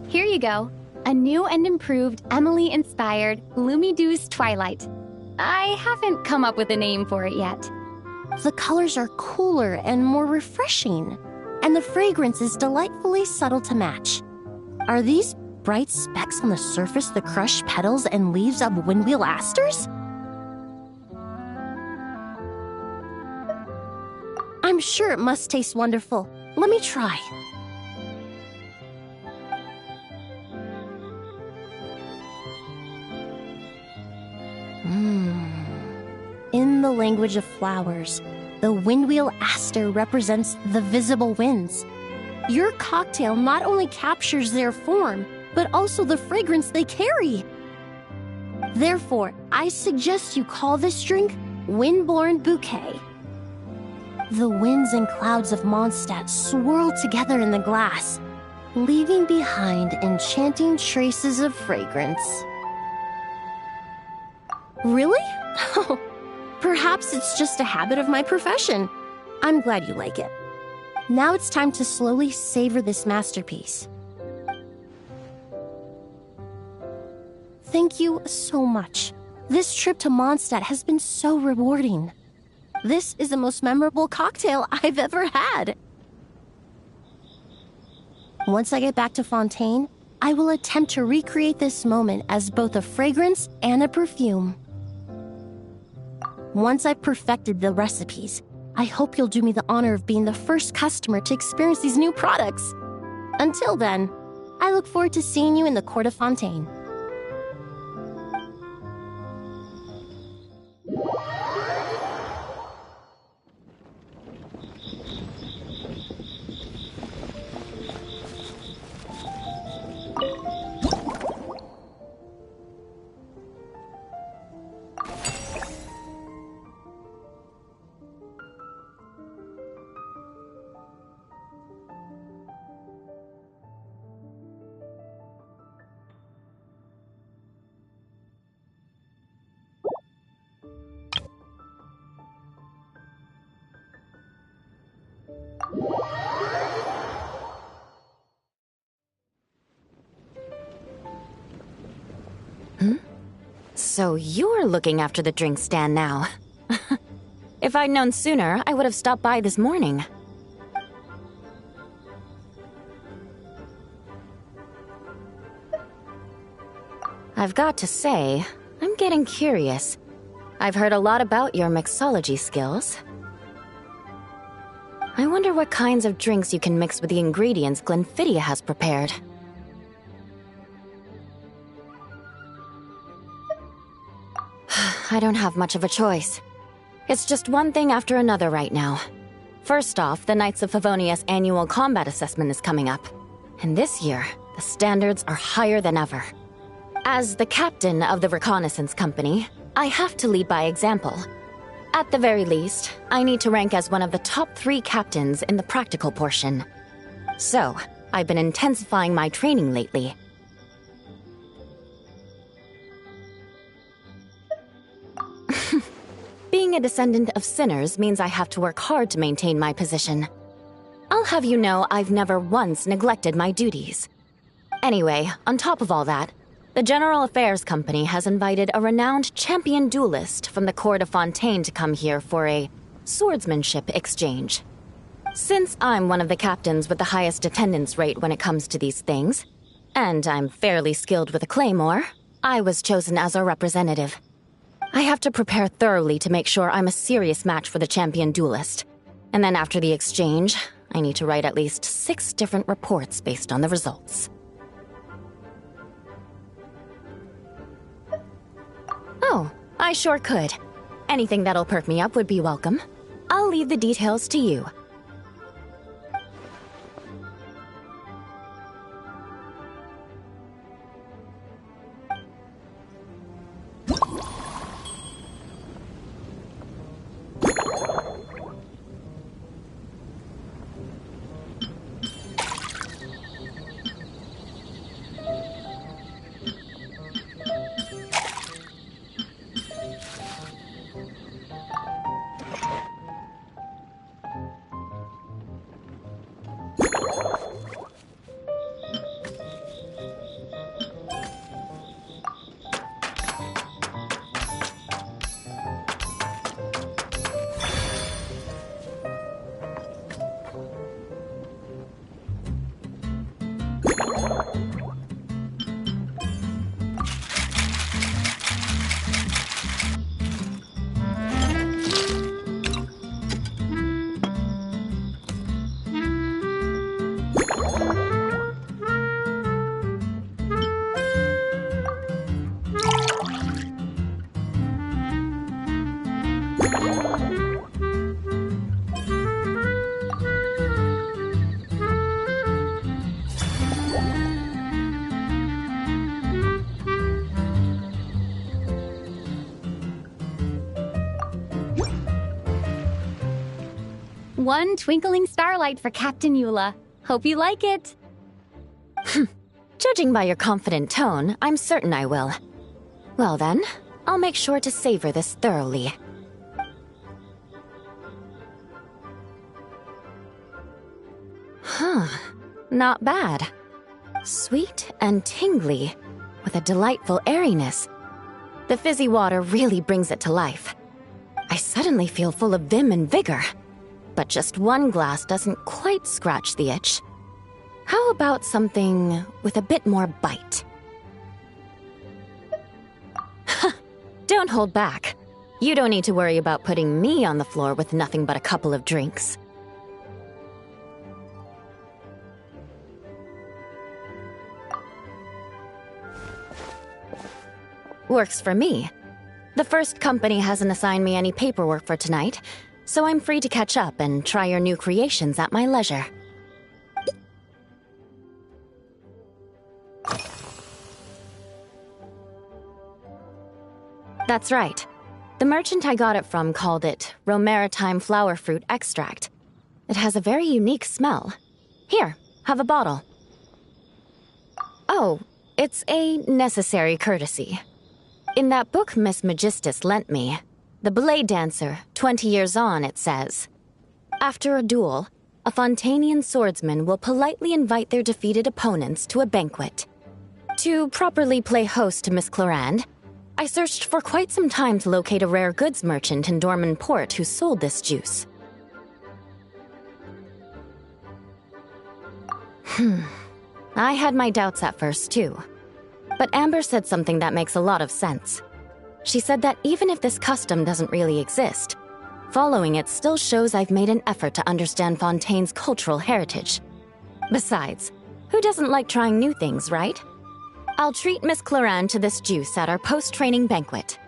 Here you go. A new and improved Emily-inspired Lumideuse Twilight. I haven't come up with a name for it yet. The colors are cooler and more refreshing, and the fragrance is delightfully subtle to match. Are these bright specks on the surface the crushed petals and leaves of windwheel asters? I'm sure it must taste wonderful. Let me try. In the language of flowers, the windwheel aster represents the visible winds. Your cocktail not only captures their form, but also the fragrance they carry. Therefore, I suggest you call this drink Windborne Bouquet. The winds and clouds of Mondstadt swirl together in the glass, leaving behind enchanting traces of fragrance. Really? Perhaps it's just a habit of my profession. I'm glad you like it. Now it's time to slowly savor this masterpiece. Thank you so much. This trip to Mondstadt has been so rewarding. This is the most memorable cocktail I've ever had. Once I get back to Fontaine, I will attempt to recreate this moment as both a fragrance and a perfume. Once I've perfected the recipes, I hope you'll do me the honor of being the first customer to experience these new products. Until then, I look forward to seeing you in the Court of Fontaine. So you're looking after the drink stand now. If I'd known sooner, I would have stopped by this morning. I've got to say, I'm getting curious. I've heard a lot about your mixology skills. I wonder what kinds of drinks you can mix with the ingredients Glenfiddia has prepared. I don't have much of a choice. It's just one thing after another right now. First off, the Knights of Favonia's annual combat assessment is coming up. And this year, the standards are higher than ever. As the captain of the reconnaissance company, I have to lead by example. At the very least, I need to rank as one of the top 3 captains in the practical portion. So, I've been intensifying my training lately. Being a descendant of sinners means I have to work hard to maintain my position. I'll have you know I've never once neglected my duties. Anyway, on top of all that, the General Affairs Company has invited a renowned champion duelist from the court of Fontaine to come here for a swordsmanship exchange. Since I'm one of the captains with the highest attendance rate when it comes to these things, and I'm fairly skilled with a claymore, I was chosen as a representative. I have to prepare thoroughly to make sure I'm a serious match for the champion duelist. And then after the exchange, I need to write at least 6 different reports based on the results. Oh, I sure could. Anything that'll perk me up would be welcome. I'll leave the details to you. One twinkling starlight for Captain Eula. Hope you like it. Judging by your confident tone, I'm certain I will. Well then, I'll make sure to savor this thoroughly. Huh, not bad. Sweet and tingly, with a delightful airiness. The fizzy water really brings it to life. I suddenly feel full of vim and vigor. But just one glass doesn't quite scratch the itch. How about something with a bit more bite? Don't hold back. You don't need to worry about putting me on the floor with nothing but a couple of drinks. Works for me. The first company hasn't assigned me any paperwork for tonight, so I'm free to catch up and try your new creations at my leisure. That's right. The merchant I got it from called it Romaritime Flower Fruit Extract. It has a very unique smell. Here, have a bottle. Oh, it's a necessary courtesy. In that book Miss Magistus lent me, The Blade Dancer, 20 Years On, it says, after a duel, a Fontanian swordsman will politely invite their defeated opponents to a banquet. To properly play host to Miss Clorand, I searched for quite some time to locate a rare goods merchant in Dorman Port who sold this juice. I had my doubts at first, too. But Amber said something that makes a lot of sense. She said that even if this custom doesn't really exist, following it still shows I've made an effort to understand Fontaine's cultural heritage. Besides, who doesn't like trying new things, right? I'll treat Miss Cloran to this juice at our post-training banquet.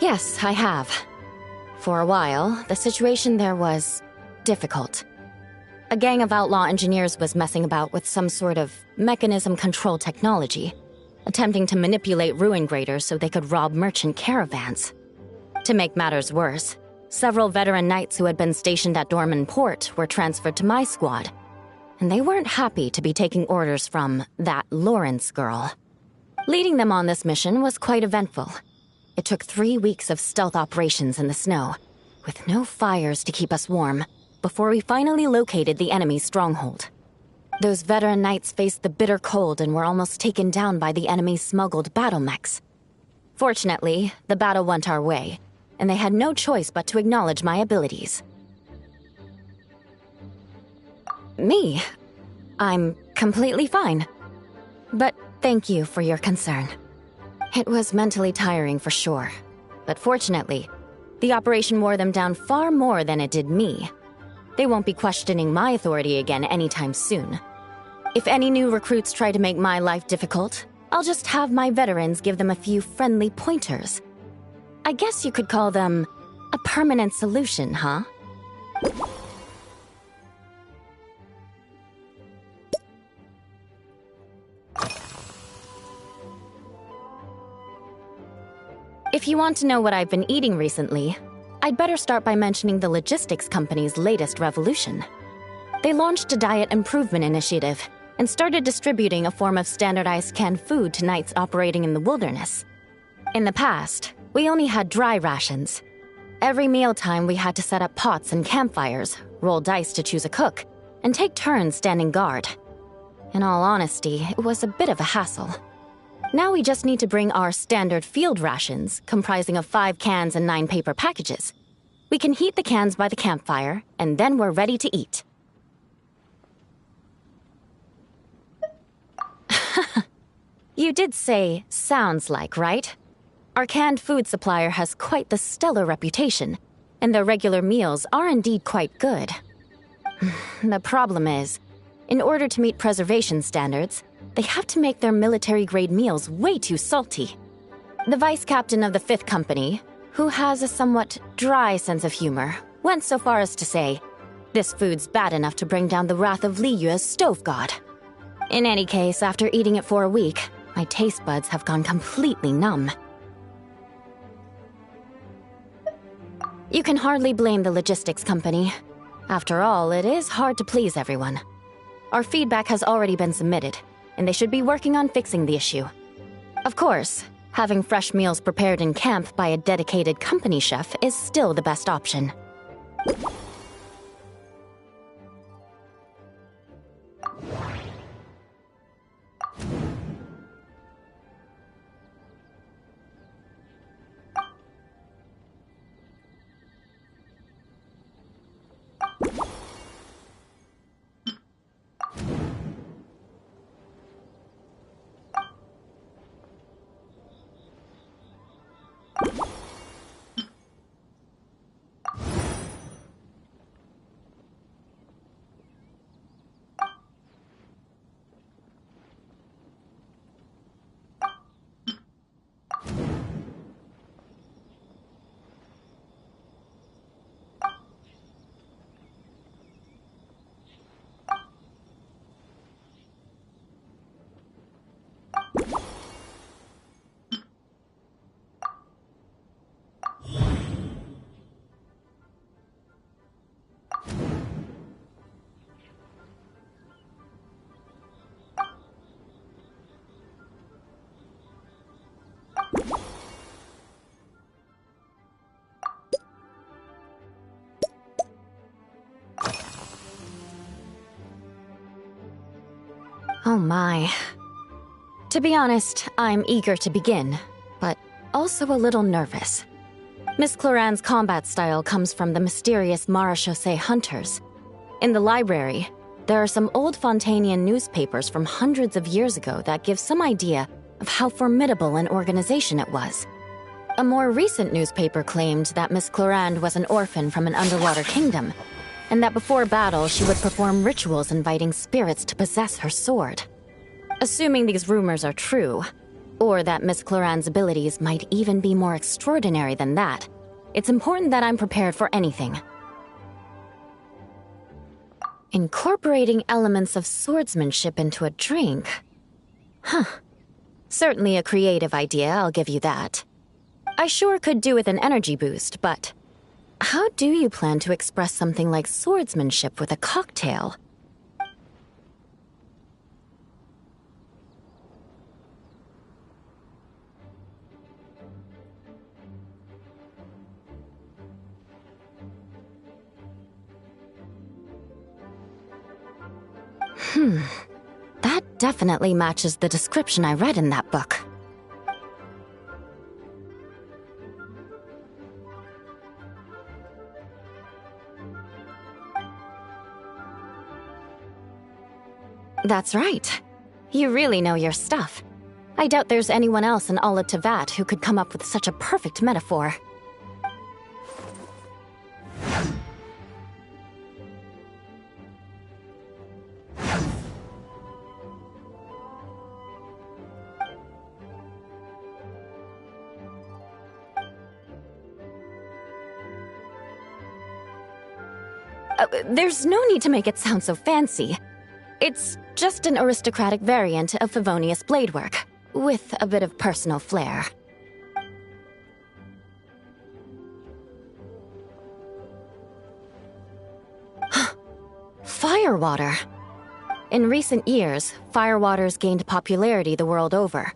Yes, I have. For a while, the situation there was difficult. A gang of outlaw engineers was messing about with some sort of mechanism control technology, attempting to manipulate ruin graders so they could rob merchant caravans. To make matters worse, several veteran knights who had been stationed at Dorman Port were transferred to my squad, and they weren't happy to be taking orders from that Lawrence girl. Leading them on this mission was quite eventful. It took 3 weeks of stealth operations in the snow, with no fires to keep us warm, before we finally located the enemy's stronghold. Those veteran knights faced the bitter cold and were almost taken down by the enemy's smuggled battle mechs. Fortunately, the battle went our way, and they had no choice but to acknowledge my abilities. Me? I'm completely fine. But thank you for your concern. It was mentally tiring for sure, but fortunately, the operation wore them down far more than it did me. They won't be questioning my authority again anytime soon. If any new recruits try to make my life difficult, I'll just have my veterans give them a few friendly pointers. I guess you could call them a permanent solution, huh? If you want to know what I've been eating recently, I'd better start by mentioning the logistics company's latest revolution. They launched a diet improvement initiative and started distributing a form of standardized canned food to knights operating in the wilderness. In the past, we only had dry rations. Every mealtime we had to set up pots and campfires, roll dice to choose a cook, and take turns standing guard. In all honesty, it was a bit of a hassle. Now we just need to bring our standard field rations, comprising of 5 cans and 9 paper packages. We can heat the cans by the campfire, and then we're ready to eat. You did say, sounds like, right? Our canned food supplier has quite the stellar reputation, and their regular meals are indeed quite good. The problem is, in order to meet preservation standards, they have to make their military-grade meals way too salty. The vice captain of the 5th Company, who has a somewhat dry sense of humor, went so far as to say, this food's bad enough to bring down the wrath of Liyue's stove god. In any case, after eating it for a week, my taste buds have gone completely numb. You can hardly blame the logistics company. After all, it is hard to please everyone. Our feedback has already been submitted, and they should be working on fixing the issue. Of course, having fresh meals prepared in camp by a dedicated company chef is still the best option. Oh my. To be honest, I'm eager to begin, but also a little nervous. Miss Cloran's combat style comes from the mysterious Marechaussee hunters. In the library, there are some old Fontanian newspapers from hundreds of years ago that give some idea of how formidable an organization it was. A more recent newspaper claimed that Miss Cloran was an orphan from an underwater kingdom, and that before battle she would perform rituals inviting spirits to possess her sword. Assuming these rumors are true, or that Miss Cloran's abilities might even be more extraordinary than that, it's important that I'm prepared for anything. Incorporating elements of swordsmanship into a drink? Huh. Certainly a creative idea, I'll give you that. I sure could do with an energy boost, but how do you plan to express something like swordsmanship with a cocktail? That definitely matches the description I read in that book. That's right. You really know your stuff. I doubt there's anyone else in all of Tevat who could come up with such a perfect metaphor. There's no need to make it sound so fancy. It's just an aristocratic variant of Favonius bladework, with a bit of personal flair. Firewater. In recent years, firewaters gained popularity the world over,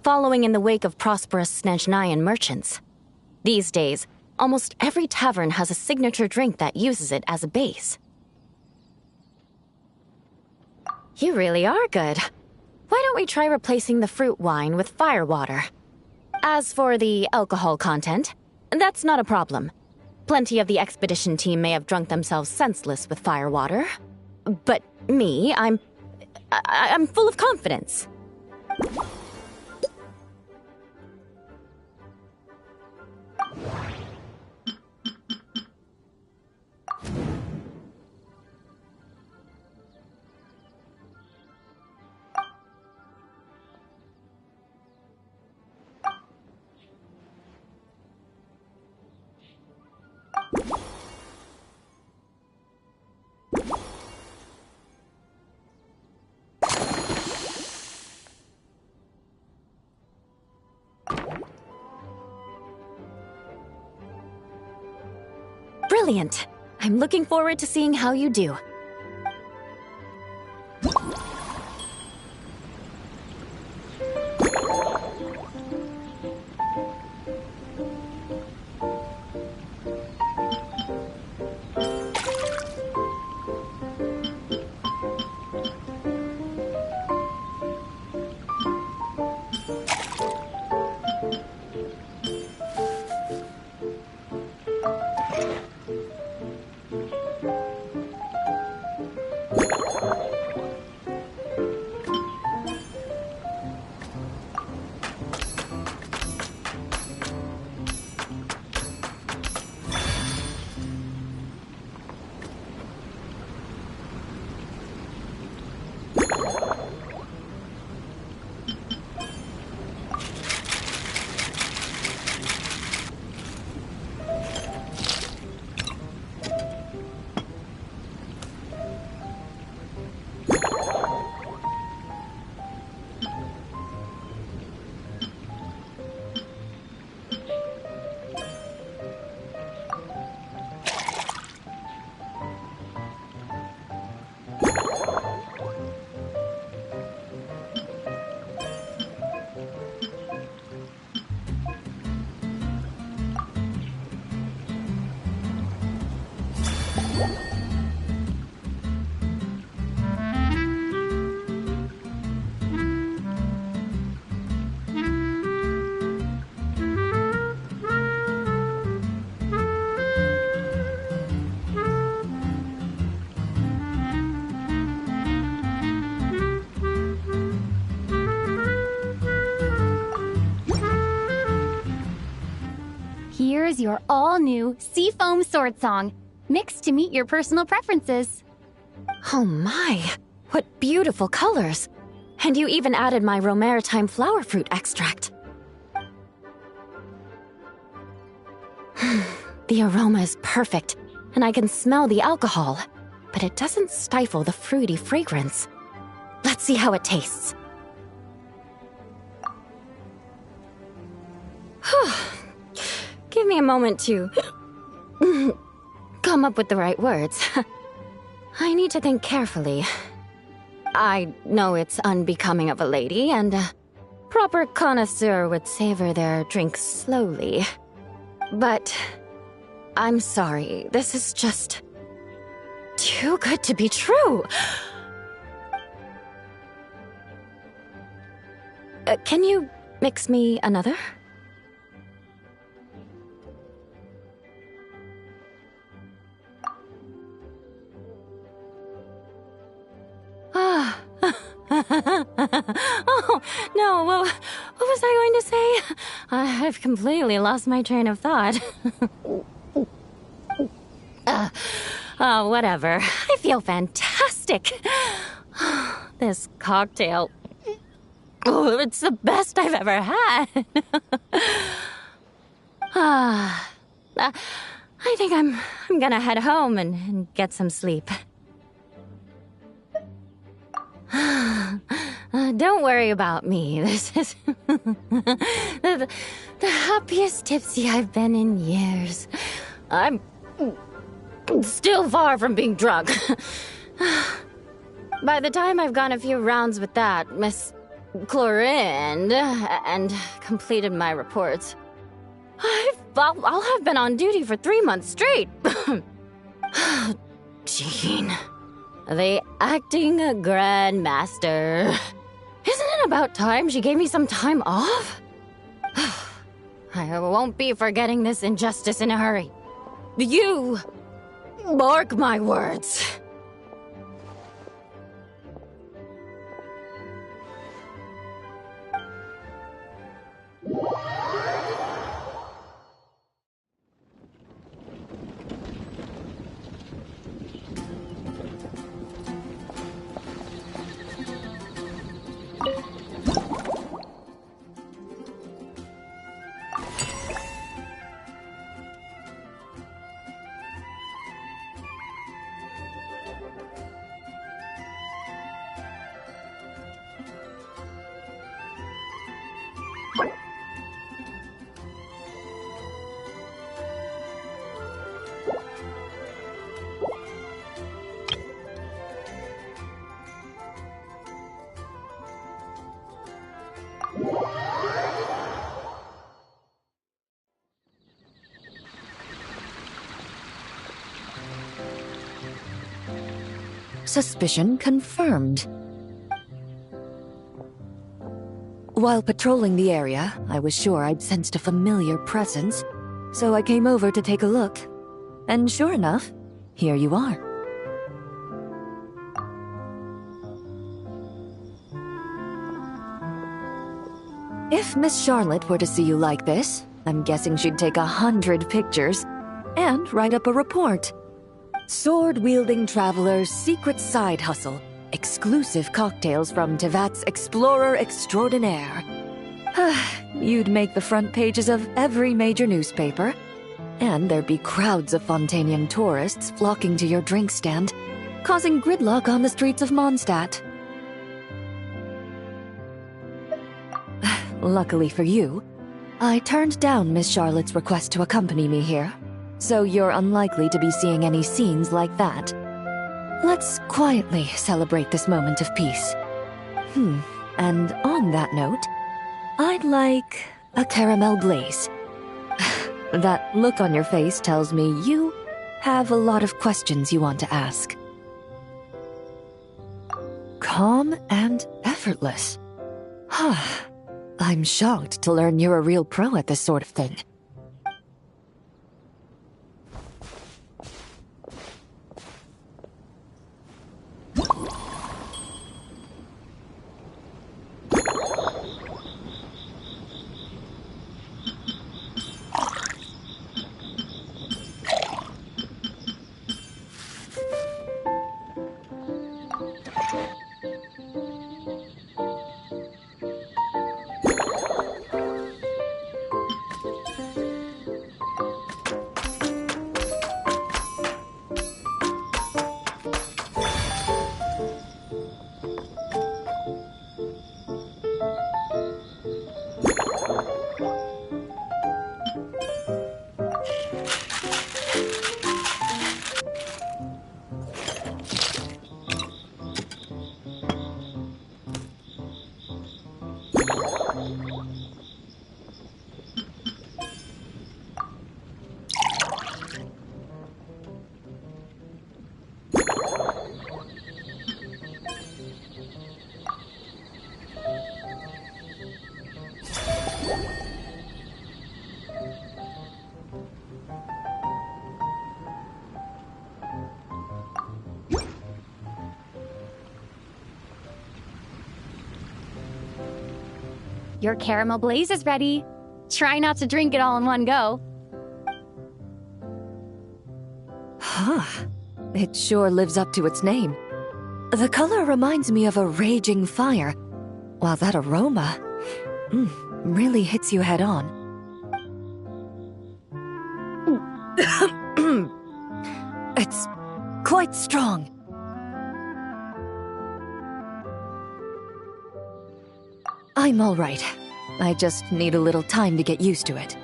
following in the wake of prosperous Snezhnayan merchants. These days, almost every tavern has a signature drink that uses it as a base. You really are good. Why don't we try replacing the fruit wine with firewater? As for the alcohol content, that's not a problem. Plenty of the expedition team may have drunk themselves senseless with firewater. But me, I'm full of confidence. Brilliant! I'm looking forward to seeing how you do. Here's your all-new Seafoam Sword Song, mixed to meet your personal preferences. Oh my, what beautiful colors! And you even added my romaritime flower fruit extract. The aroma is perfect, and I can smell the alcohol, but it doesn't stifle the fruity fragrance. Let's see how it tastes. Give me a moment to come up with the right words. I need to think carefully. I know it's unbecoming of a lady, and a proper connoisseur would savor their drinks slowly. But I'm sorry, this is just too good to be true. Can you mix me another? Oh, no, what was I going to say? I've completely lost my train of thought. Whatever. I feel fantastic. This cocktail... Oh, it's the best I've ever had. I think I'm gonna head home and get some sleep. Don't worry about me. This is the happiest tipsy I've been in years. I'm still far from being drunk. By the time I've gone a few rounds with that, Miss Chlorine, and completed my reports, I'll have been on duty for 3 months straight. Jean. The acting grandmaster. Isn't it about time she gave me some time off? I won't be forgetting this injustice in a hurry. You mark my words. Suspicion confirmed. While patrolling the area, I was sure I'd sensed a familiar presence, so I came over to take a look. And sure enough, here you are. If Miss Charlotte were to see you like this, I'm guessing she'd take 100 pictures and write up a report. Sword-wielding traveler's secret side hustle. Exclusive cocktails from Tevat's Explorer Extraordinaire. You'd make the front pages of every major newspaper. And there'd be crowds of Fontanian tourists flocking to your drink stand, causing gridlock on the streets of Mondstadt. Luckily for you, I turned down Miss Charlotte's request to accompany me here. So you're unlikely to be seeing any scenes like that. Let's quietly celebrate this moment of peace. And on that note, I'd like a caramel glaze. That look on your face tells me you have a lot of questions you want to ask. Calm and effortless. I'm shocked to learn you're a real pro at this sort of thing. Your caramel blaze is ready. Try not to drink it all in one go. Huh. It sure lives up to its name. The color reminds me of a raging fire, while that aroma really hits you head on. It's quite strong. I'm all right. I just need a little time to get used to it.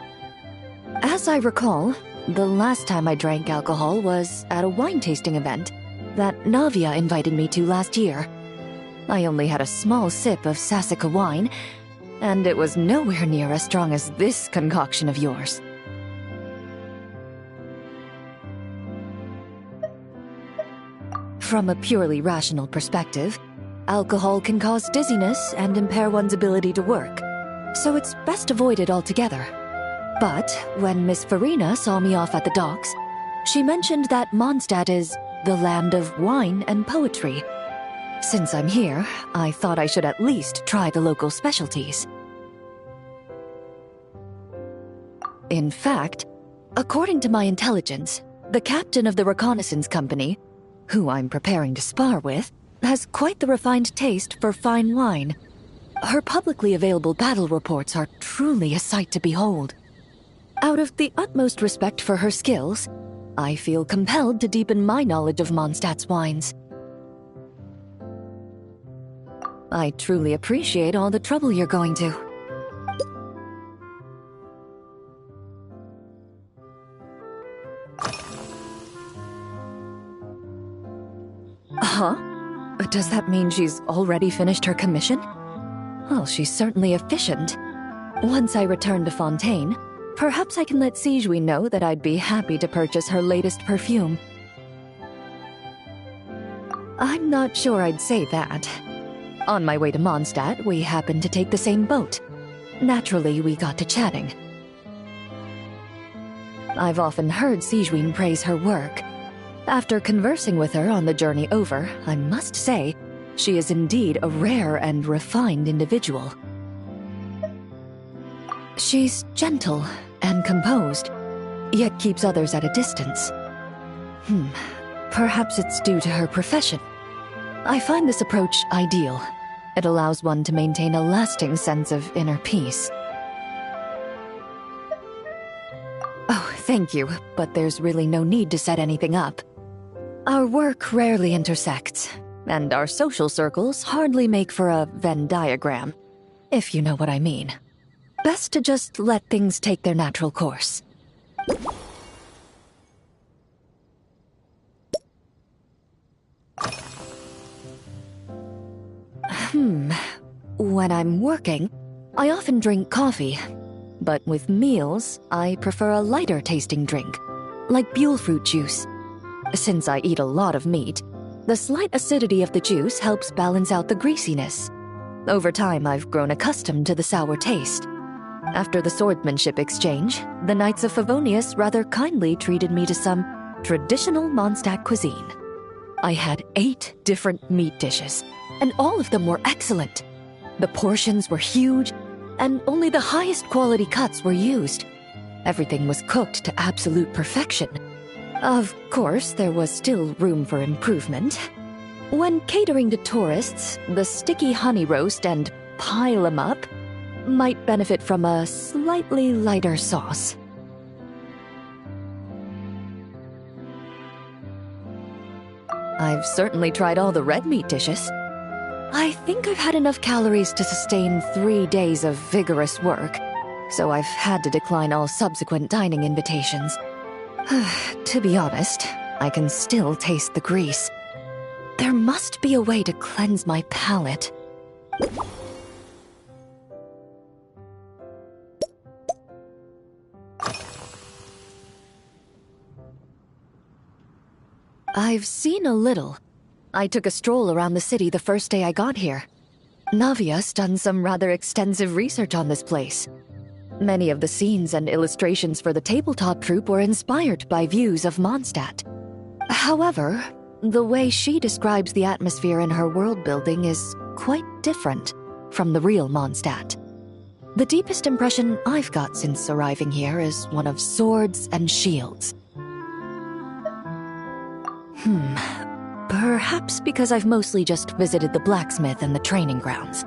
As I recall, the last time I drank alcohol was at a wine tasting event that Navia invited me to last year. I only had a small sip of Sassica wine, and it was nowhere near as strong as this concoction of yours. From a purely rational perspective, alcohol can cause dizziness and impair one's ability to work, so it's best avoided altogether. But when Miss Farina saw me off at the docks, she mentioned that Mondstadt is the land of wine and poetry. Since I'm here, I thought I should at least try the local specialties. In fact, according to my intelligence, the captain of the reconnaissance company, who I'm preparing to spar with, has quite the refined taste for fine wine. Her publicly available battle reports are truly a sight to behold. Out of the utmost respect for her skills, I feel compelled to deepen my knowledge of Mondstadt's wines. I truly appreciate all the trouble you're going to. Huh? Does that mean she's already finished her commission? Well, she's certainly efficient. Once I return to Fontaine, perhaps I can let Celui know that I'd be happy to purchase her latest perfume. I'm not sure I'd say that. On my way to Mondstadt, we happened to take the same boat. Naturally, we got to chatting. I've often heard Celui praise her work. After conversing with her on the journey over, I must say, she is indeed a rare and refined individual. She's gentle and composed, yet keeps others at a distance. Perhaps it's due to her profession. I find this approach ideal. It allows one to maintain a lasting sense of inner peace. Oh, thank you, but there's really no need to set anything up. Our work rarely intersects, and our social circles hardly make for a Venn diagram, if you know what I mean. Best to just let things take their natural course. When I'm working, I often drink coffee, but with meals, I prefer a lighter tasting drink, like Buell fruit juice. Since I eat a lot of meat, the slight acidity of the juice helps balance out the greasiness. Over time, I've grown accustomed to the sour taste. After the swordsmanship exchange, the Knights of Favonius rather kindly treated me to some traditional Mondstadt cuisine. I had 8 different meat dishes, and all of them were excellent. The portions were huge, and only the highest quality cuts were used. Everything was cooked to absolute perfection. Of course, there was still room for improvement. When catering to tourists, the sticky honey roast and pile 'em up might benefit from a slightly lighter sauce. I've certainly tried all the red meat dishes. I think I've had enough calories to sustain 3 days of vigorous work, so I've had to decline all subsequent dining invitations. To be honest, I can still taste the grease. There must be a way to cleanse my palate. I've seen a little. I took a stroll around the city the first day I got here. Navia's done some rather extensive research on this place. Many of the scenes and illustrations for the tabletop troupe were inspired by views of Mondstadt. However, the way she describes the atmosphere in her world building is quite different from the real Mondstadt. The deepest impression I've got since arriving here is one of swords and shields. Perhaps because I've mostly just visited the blacksmith and the training grounds.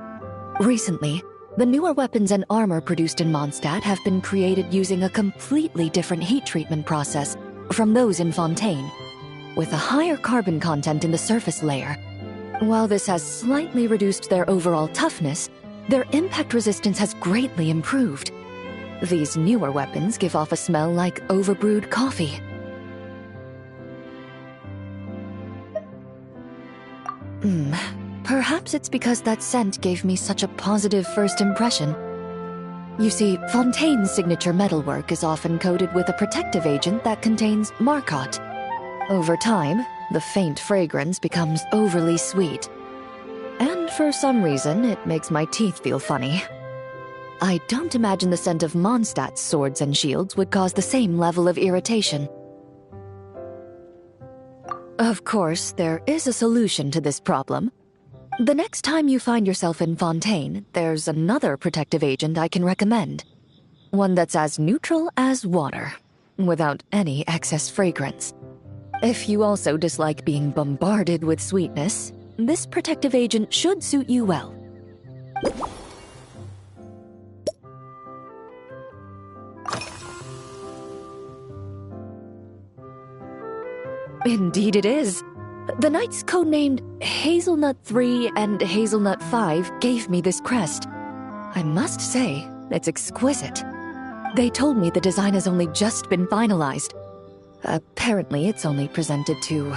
Recently, the newer weapons and armor produced in Mondstadt have been created using a completely different heat treatment process from those in Fontaine, with a higher carbon content in the surface layer. While this has slightly reduced their overall toughness, their impact resistance has greatly improved. These newer weapons give off a smell like overbrewed coffee. Perhaps it's because that scent gave me such a positive first impression. You see, Fontaine's signature metalwork is often coated with a protective agent that contains Marcotte. Over time, the faint fragrance becomes overly sweet. And for some reason, it makes my teeth feel funny. I don't imagine the scent of Mondstadt's swords and shields would cause the same level of irritation. Of course, there is a solution to this problem. The next time you find yourself in Fontaine, there's another protective agent I can recommend. One that's as neutral as water, without any excess fragrance. If you also dislike being bombarded with sweetness, this protective agent should suit you well. Indeed it is. The knights codenamed Hazelnut 3 and Hazelnut 5 gave me this crest. I must say, it's exquisite. They told me the design has only just been finalized. Apparently, it's only presented to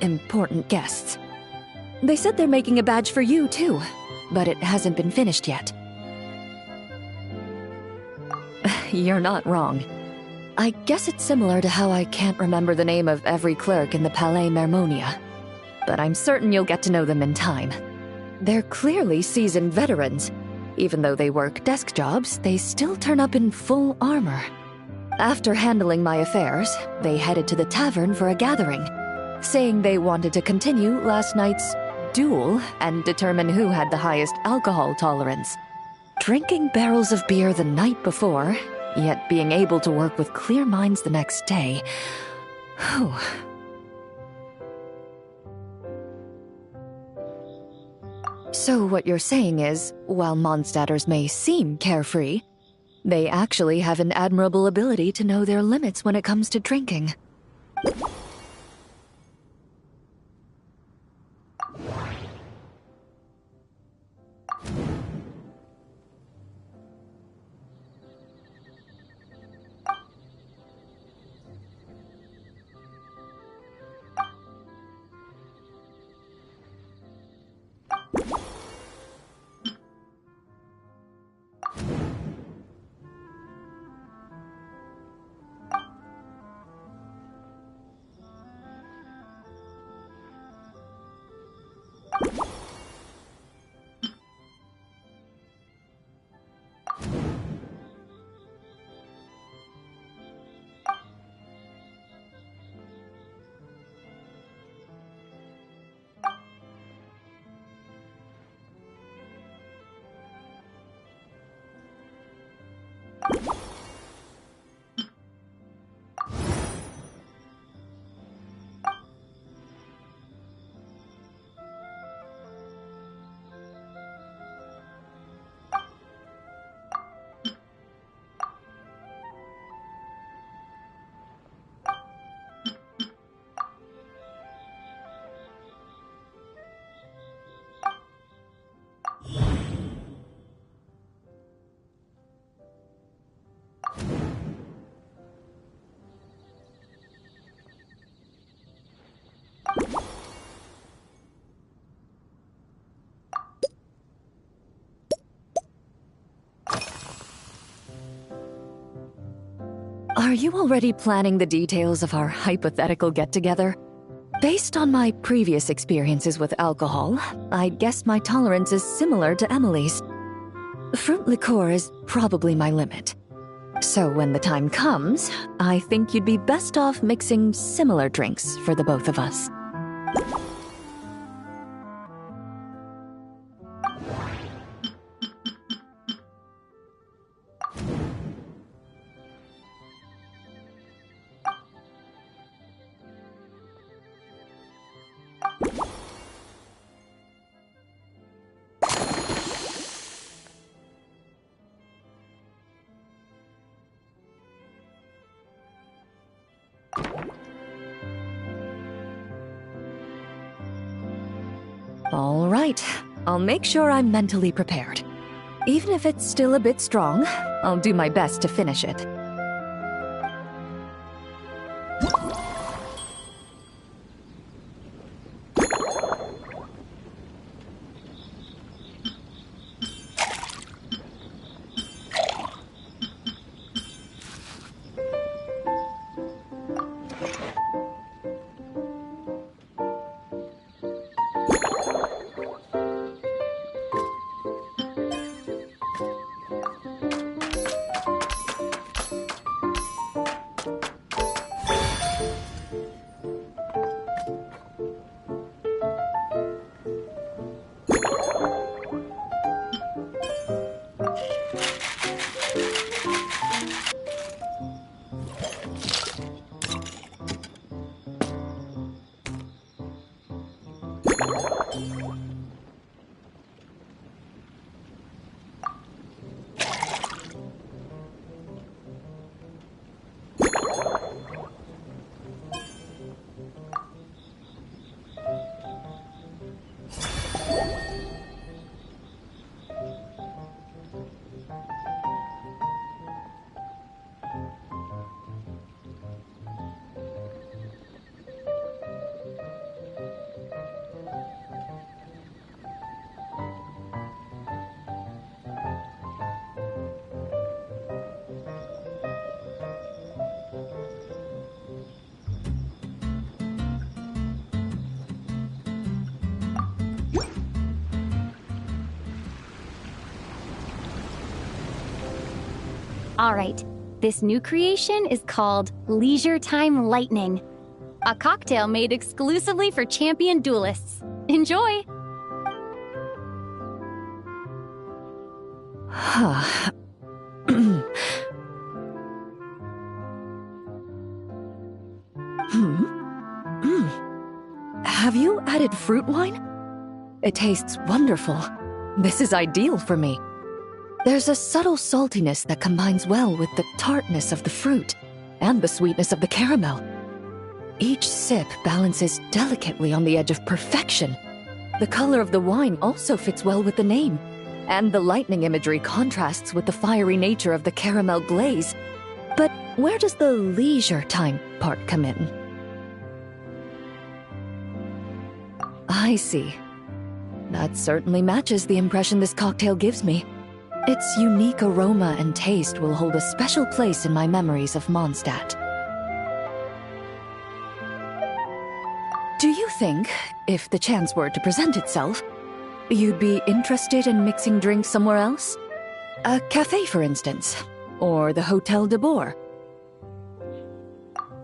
important guests. They said they're making a badge for you, too, but it hasn't been finished yet. You're not wrong. I guess it's similar to how I can't remember the name of every clerk in the Palais Mermonia. But I'm certain you'll get to know them in time. They're clearly seasoned veterans. Even though they work desk jobs, they still turn up in full armor. After handling my affairs, they headed to the tavern for a gathering, saying they wanted to continue last night's duel and determine who had the highest alcohol tolerance. Drinking barrels of beer the night before, yet being able to work with clear minds the next day. Whew. So what you're saying is, while Mondstadters may seem carefree, they actually have an admirable ability to know their limits when it comes to drinking. Are you already planning the details of our hypothetical get-together? Based on my previous experiences with alcohol, I'd guess my tolerance is similar to Emily's. Fruit liqueur is probably my limit. So when the time comes, I think you'd be best off mixing similar drinks for the both of us. All right, I'll make sure I'm mentally prepared. Even if it's still a bit strong, I'll do my best to finish it. Alright, this new creation is called Leisure Time Lightning. A cocktail made exclusively for champion duelists. Enjoy! Have you added fruit wine? It tastes wonderful. This is ideal for me. There's a subtle saltiness that combines well with the tartness of the fruit and the sweetness of the caramel. Each sip balances delicately on the edge of perfection. The color of the wine also fits well with the name, and the lightning imagery contrasts with the fiery nature of the caramel glaze. But where does the leisure time part come in? I see. That certainly matches the impression this cocktail gives me. Its unique aroma and taste will hold a special place in my memories of Mondstadt. Do you think, if the chance were to present itself, you'd be interested in mixing drinks somewhere else? A cafe, for instance, or the Hotel de Boer?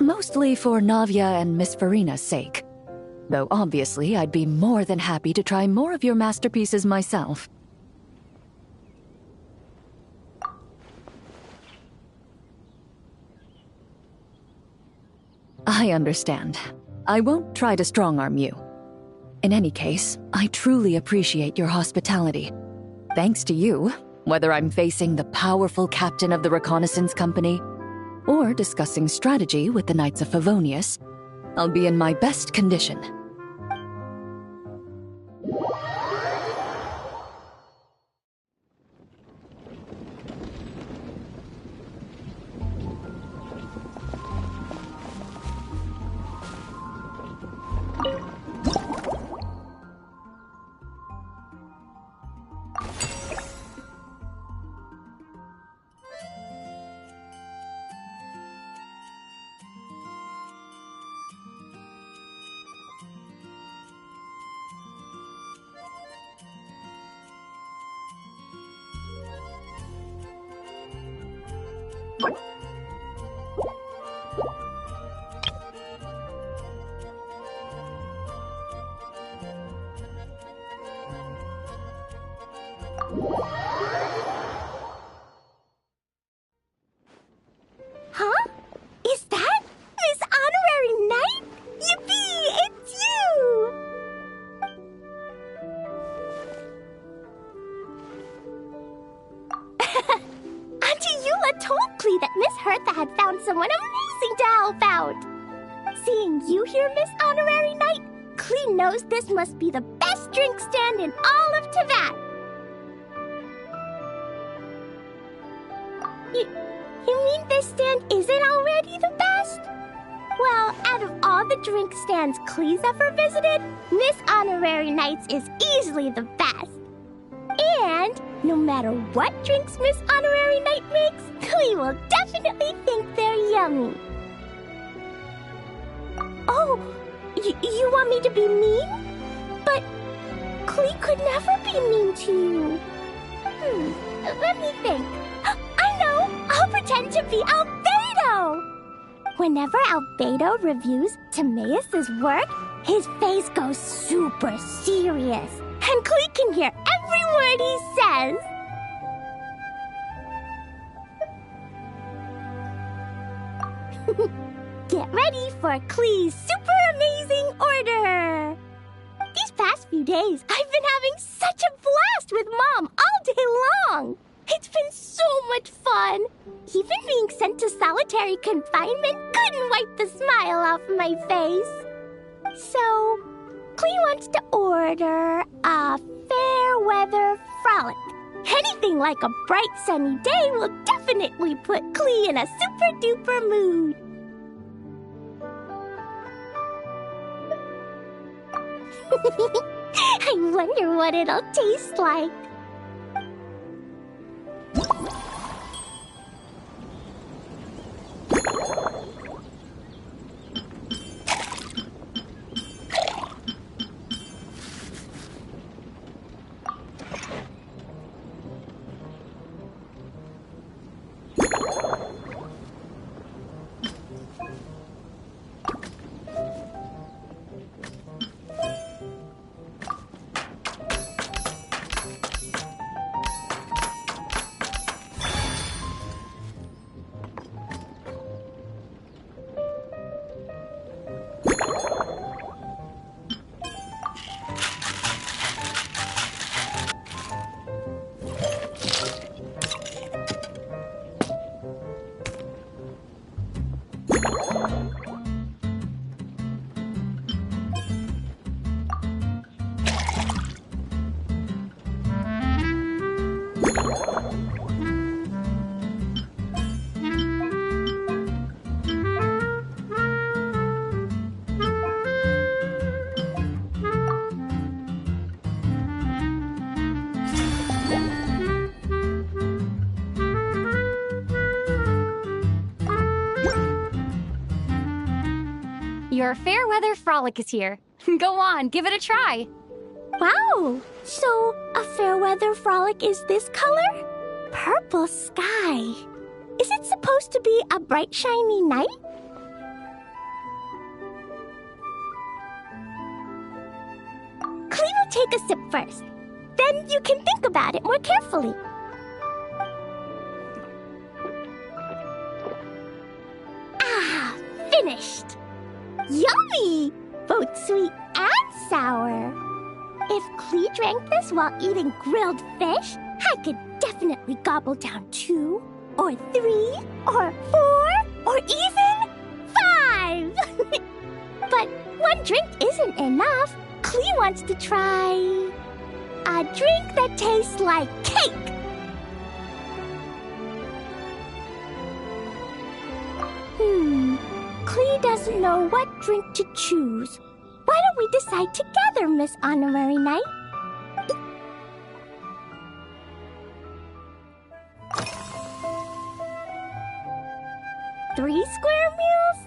Mostly for Navia and Miss Farina's sake. Though obviously I'd be more than happy to try more of your masterpieces myself. I understand. I won't try to strong-arm you. In any case, I truly appreciate your hospitality. Thanks to you, whether I'm facing the powerful captain of the reconnaissance company or discussing strategy with the Knights of Favonius, I'll be in my best condition. Huh? Is that Miss Honorary Knight? Yippee! It's you! Auntie Eula told Klee that Miss Hertha had found someone amazing to help out. Seeing you here, Miss Honorary Knight, Klee knows this must be the best drink stand in all of Teyvat. You mean this stand isn't already the best? Well, out of all the drink stands Klee's ever visited, Miss Honorary Knight's is easily the best. And no matter what drinks Miss Honorary Knight makes, Klee will definitely think they're yummy. Oh, you want me to be mean? But Klee could never be mean to you. Let me think. I know! I'll pretend to be Albedo! Whenever Albedo reviews Timaeus' work, his face goes super serious, and Klee can hear every word he says. Get ready for Klee's super amazing order! These past few days, I've been having such a blast with Mom all day long! It's been so much fun! Even being sent to solitary confinement couldn't wipe the smile off my face. So, Klee wants to order a fair weather frolic. Anything like a bright sunny day will definitely put Klee in a super duper mood. I wonder what it'll taste like. Your fair weather frolic is here. Go on, give it a try. Wow! So, a fair weather frolic is this color? Purple sky. Is it supposed to be a bright, shiny night? Klee will take a sip first. Then you can think about it more carefully. Ah, finished! Yummy! Both sweet and sour. If Klee drank this while eating grilled fish, I could definitely gobble down 2, or 3, or 4, or even 5! But one drink isn't enough. Klee wants to try a drink that tastes like cake. Klee doesn't know what drink to choose. Why don't we decide together, Miss Honorary Knight? Three square meals?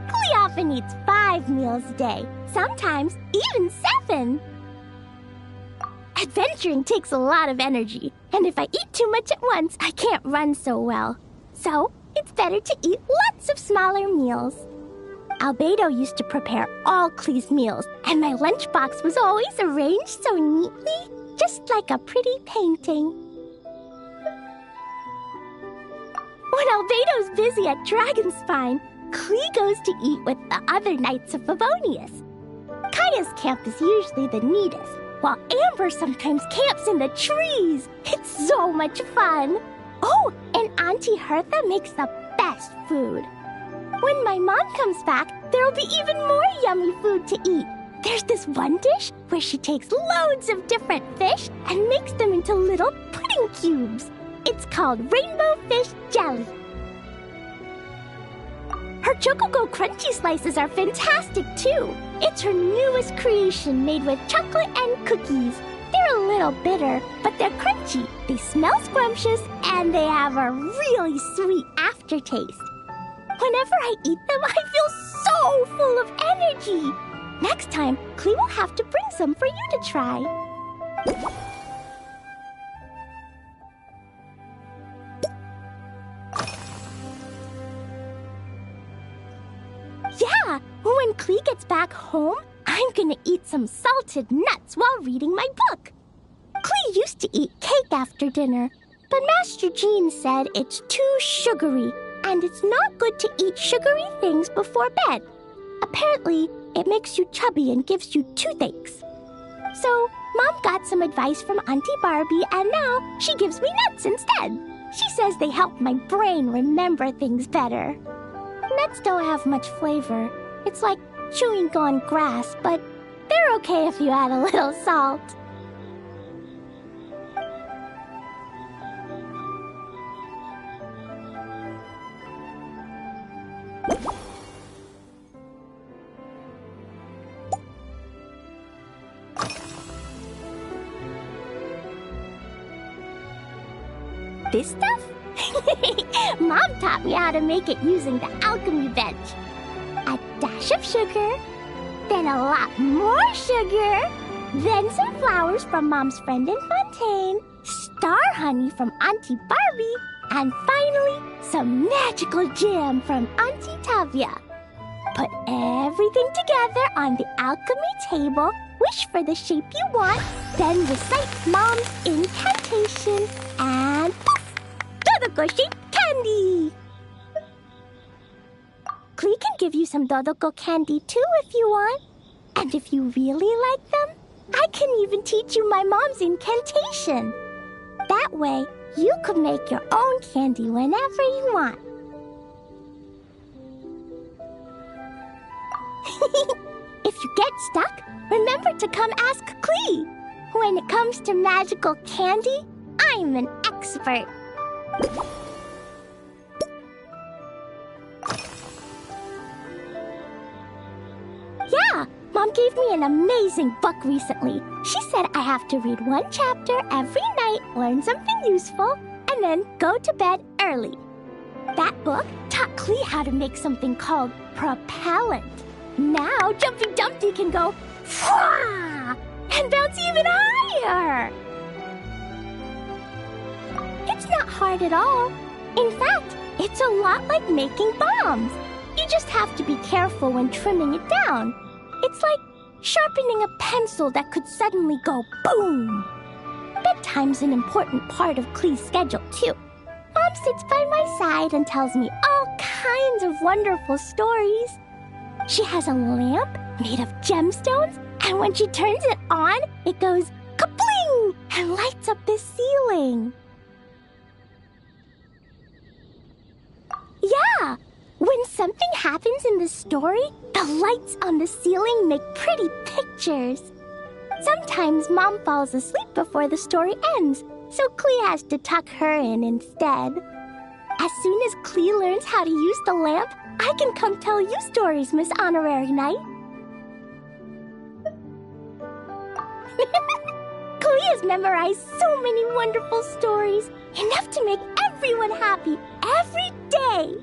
Klee often eats 5 meals a day, sometimes even 7. Adventuring takes a lot of energy, and if I eat too much at once, I can't run so well. So, it's better to eat lots of smaller meals. Albedo used to prepare all Klee's meals, and my lunchbox was always arranged so neatly, just like a pretty painting. When Albedo's busy at Dragonspine, Klee goes to eat with the other Knights of Favonius. Kaya's camp is usually the neatest, while Amber sometimes camps in the trees. It's so much fun. Oh, and Auntie Hertha makes the best food. When my mom comes back, there'll be even more yummy food to eat. There's this one dish where she takes loads of different fish and makes them into little pudding cubes. It's called rainbow fish jelly. Her Chocogo Crunchy Slices are fantastic too. It's her newest creation made with chocolate and cookies. They're a little bitter, but they're crunchy. They smell scrumptious, and they have a really sweet aftertaste. Whenever I eat them, I feel so full of energy. Next time, Klee will have to bring some for you to try. Yeah, when Klee gets back home, I'm gonna eat some salted nuts while reading my book. Klee used to eat cake after dinner, but Master Jean said it's too sugary, and it's not good to eat sugary things before bed. Apparently, it makes you chubby and gives you toothaches. So, Mom got some advice from Auntie Barbie, and now she gives me nuts instead. She says they help my brain remember things better. Nuts don't have much flavor. It's like chewing gone grass, but they're okay if you add a little salt. This stuff? Mom taught me how to make it using the alchemy bench. A dash of sugar, then a lot more sugar, then some flowers from Mom's friend in Fontaine, star honey from Auntie Barbie, and finally, some magical jam from Auntie Tavia. Put everything together on the alchemy table, wish for the shape you want, then recite Mom's incantation, and poof! Dodoko-shaped candy! Klee can give you some Dodoko candy too if you want. And if you really like them, I can even teach you my mom's incantation. That way, you could make your own candy whenever you want. If you get stuck, remember to come ask Klee. When it comes to magical candy, I'm an expert. Yeah, Mom gave me an amazing book recently. She said I have to read one chapter every night, learn something useful, and then go to bed early. That book taught Klee how to make something called propellant. Now Jumpy Dumpty can go Fwah! And bounce even higher. It's not hard at all. In fact, it's a lot like making bombs. You just have to be careful when trimming it down. It's like sharpening a pencil that could suddenly go boom. Bedtime's an important part of Klee's schedule, too. Mom sits by my side and tells me all kinds of wonderful stories. She has a lamp made of gemstones, and when she turns it on, it goes kabling and lights up the ceiling. Yeah! When something happens in the story, the lights on the ceiling make pretty pictures. Sometimes Mom falls asleep before the story ends, so Klee has to tuck her in instead. As soon as Klee learns how to use the lamp, I can come tell you stories, Miss Honorary Knight. Klee has memorized so many wonderful stories, enough to make everyone happy every day.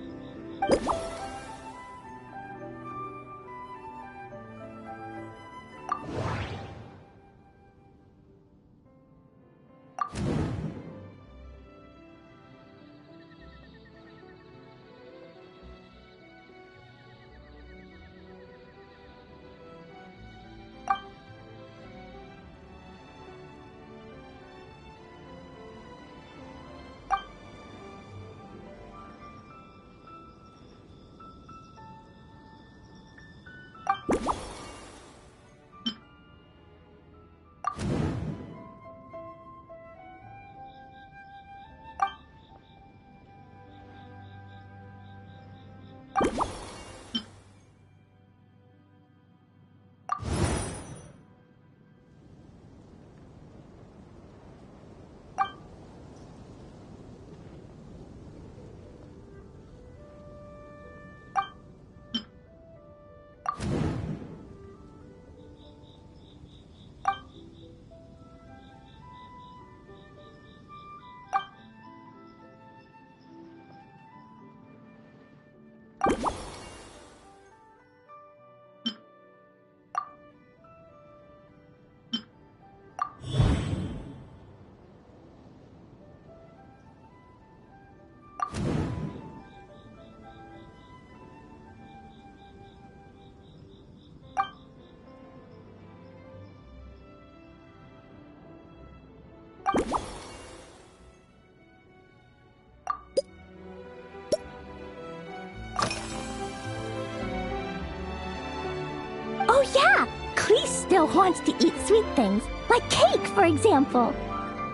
Oh yeah! Klee still wants to eat sweet things, like cake, for example.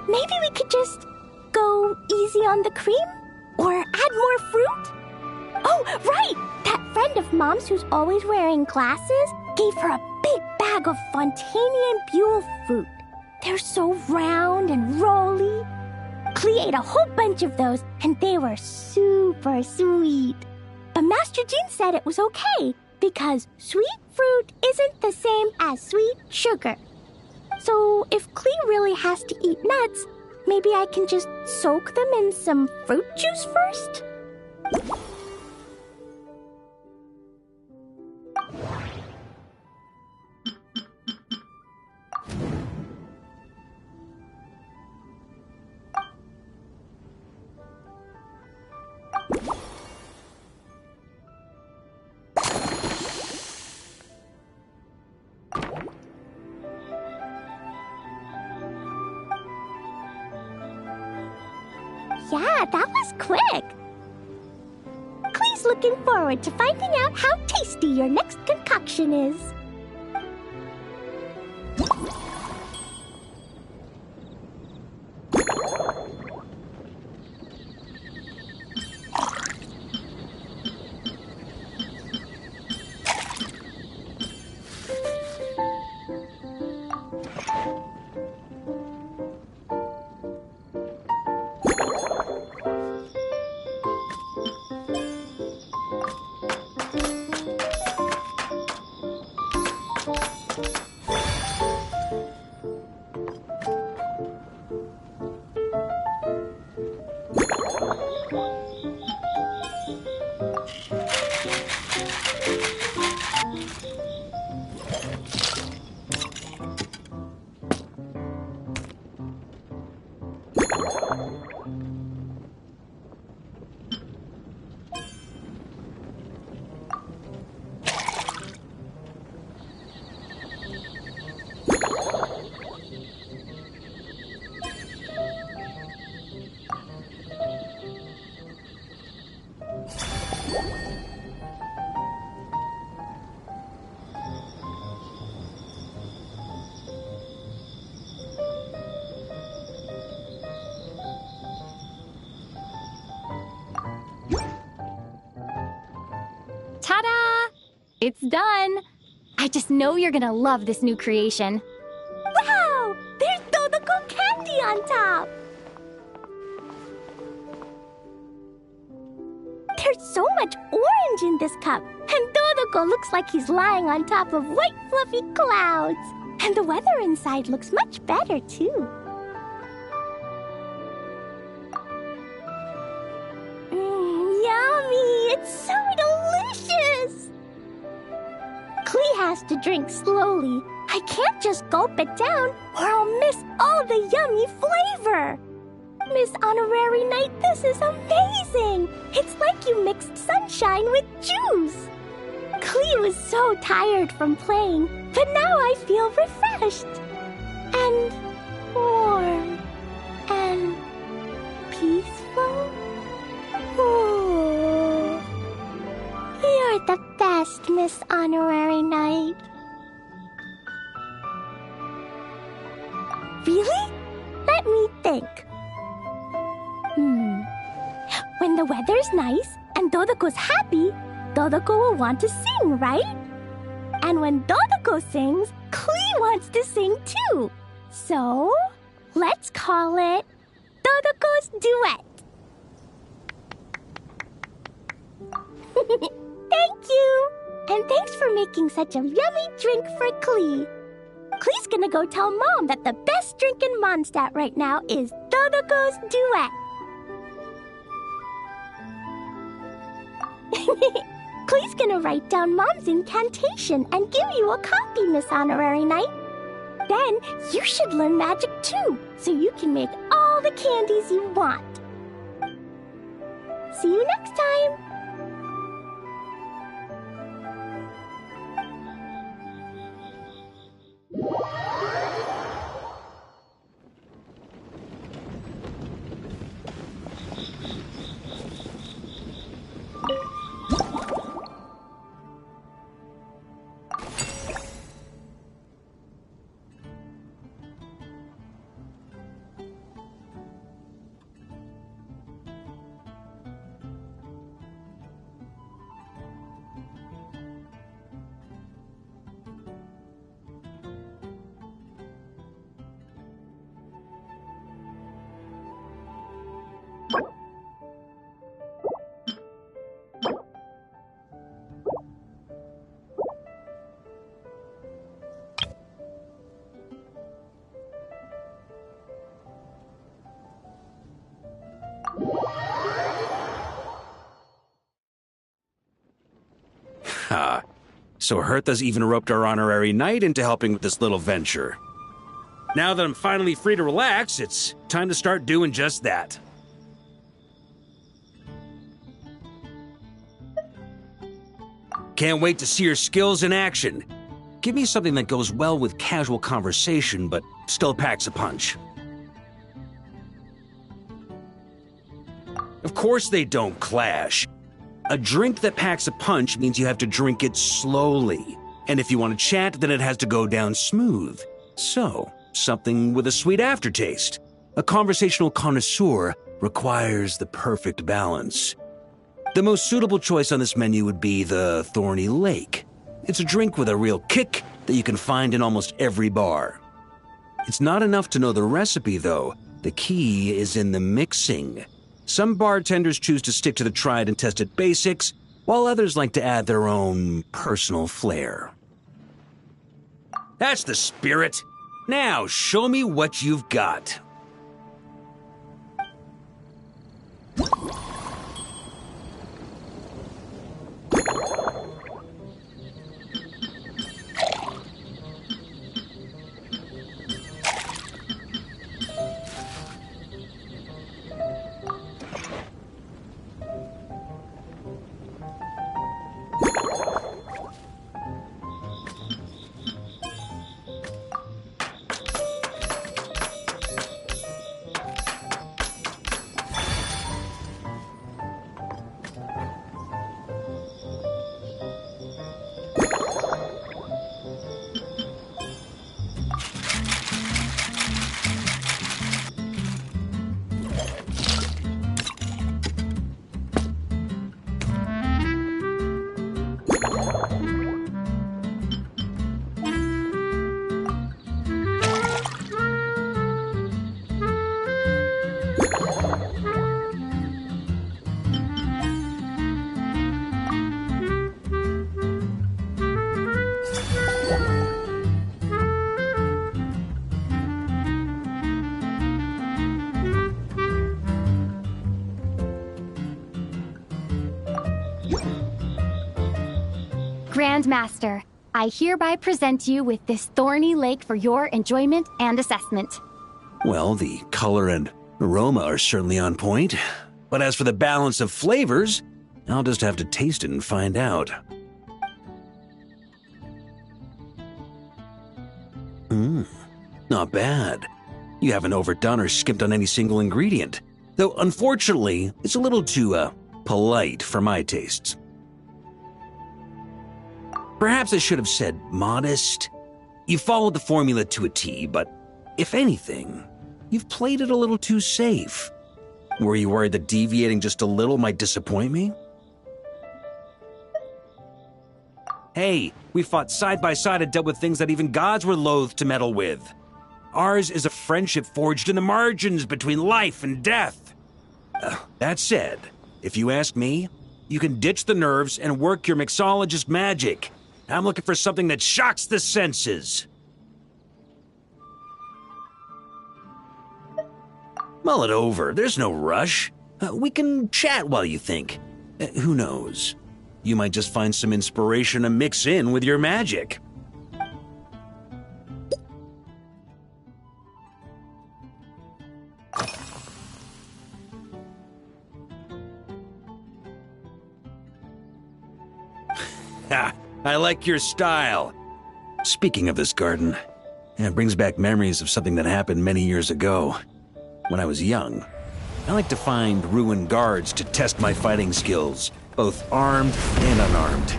Maybe we could just go easy on the cream? Or add more fruit? Oh, right! That friend of Mom's who's always wearing glasses gave her a big bag of Fontanian Buell fruit. They're so round and rolly. Klee ate a whole bunch of those, and they were super sweet. But Master Jean said it was okay, because sweet fruit isn't the same as sweet sugar. So if Klee really has to eat nuts, maybe I can just soak them in some fruit juice first? Yeah, that was quick. Klee's looking forward to finding out how tasty your next concoction is. Ta-da! It's done! I just know you're gonna love this new creation. Wow! There's Dodoko candy on top! There's so much orange in this cup, and Dodoko looks like he's lying on top of white fluffy clouds. And the weather inside looks much better, too. Yummy! It's so delicious! Klee has to drink slowly. I can't just gulp it down, or I'll miss all the yummy flavor. Miss Honorary Knight, this is amazing! It's like you mixed sunshine with juice. Klee was so tired from playing, but now I feel refreshed. And warm. And peaceful. Oh, you're the best, Miss Honorary Knight. Really? Let me think. When the weather's nice and Dodoko's happy, Dodoko will want to sing, right? And when Dodoko sings, Klee wants to sing too. So, let's call it Dodoko's Duet. Thank you! And thanks for making such a yummy drink for Klee. Klee's gonna go tell Mom that the best drink in Mondstadt right now is Dodoko's Duet. Klee's gonna write down Mom's incantation and give you a copy, Miss Honorary Knight. Then you should learn magic too, so you can make all the candies you want. See you next time! Ha. So Hertha's even roped our honorary knight into helping with this little venture. Now that I'm finally free to relax, it's time to start doing just that. Can't wait to see your skills in action. Give me something that goes well with casual conversation, but still packs a punch. Of course they don't clash. A drink that packs a punch means you have to drink it slowly. And if you want to chat, then it has to go down smooth. So, something with a sweet aftertaste. A conversational connoisseur requires the perfect balance. The most suitable choice on this menu would be the Thorny Lake. It's a drink with a real kick that you can find in almost every bar. It's not enough to know the recipe, though. The key is in the mixing. Some bartenders choose to stick to the tried and tested basics, while others like to add their own personal flair. That's the spirit. Now, show me what you've got. Grandmaster, I hereby present you with this Thorny Lake for your enjoyment and assessment. Well, the color and aroma are certainly on point. But as for the balance of flavors, I'll just have to taste it and find out. Not bad. You haven't overdone or skimped on any single ingredient. Though, unfortunately, it's a little too, polite for my tastes. Perhaps I should have said modest. You followed the formula to a T, but if anything, you've played it a little too safe. Were you worried that deviating just a little might disappoint me? Hey, we fought side by side and dealt with things that even gods were loath to meddle with. Ours is a friendship forged in the margins between life and death. That said, if you ask me, you can ditch the nerves and work your mixologist magic. I'm looking for something that shocks the senses. Mull it over. There's no rush. We can chat while you think. Who knows? You might just find some inspiration to mix in with your magic. Ha! I like your style. Speaking of this garden, it brings back memories of something that happened many years ago. When I was young, I like to find ruined guards to test my fighting skills, both armed and unarmed.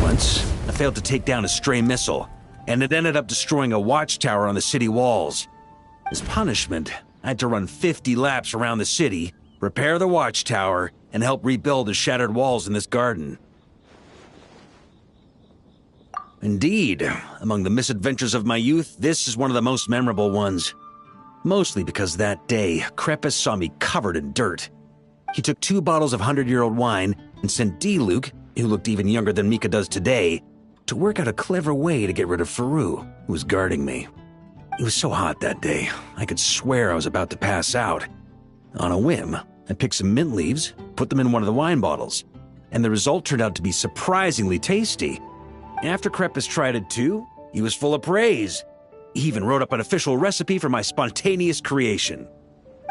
Once, I failed to take down a stray missile, and it ended up destroying a watchtower on the city walls. As punishment, I had to run 50 laps around the city, repair the watchtower, and help rebuild the shattered walls in this garden. Indeed, among the misadventures of my youth, this is one of the most memorable ones. Mostly because that day, Crepus saw me covered in dirt. He took 2 bottles of 100-year-old wine and sent D-Luke, who looked even younger than Mika does today, to work out a clever way to get rid of Faru, who was guarding me. It was so hot that day, I could swear I was about to pass out. On a whim, I picked some mint leaves, put them in one of the wine bottles. and the result turned out to be surprisingly tasty. After Krepis tried it too, he was full of praise. He even wrote up an official recipe for my spontaneous creation.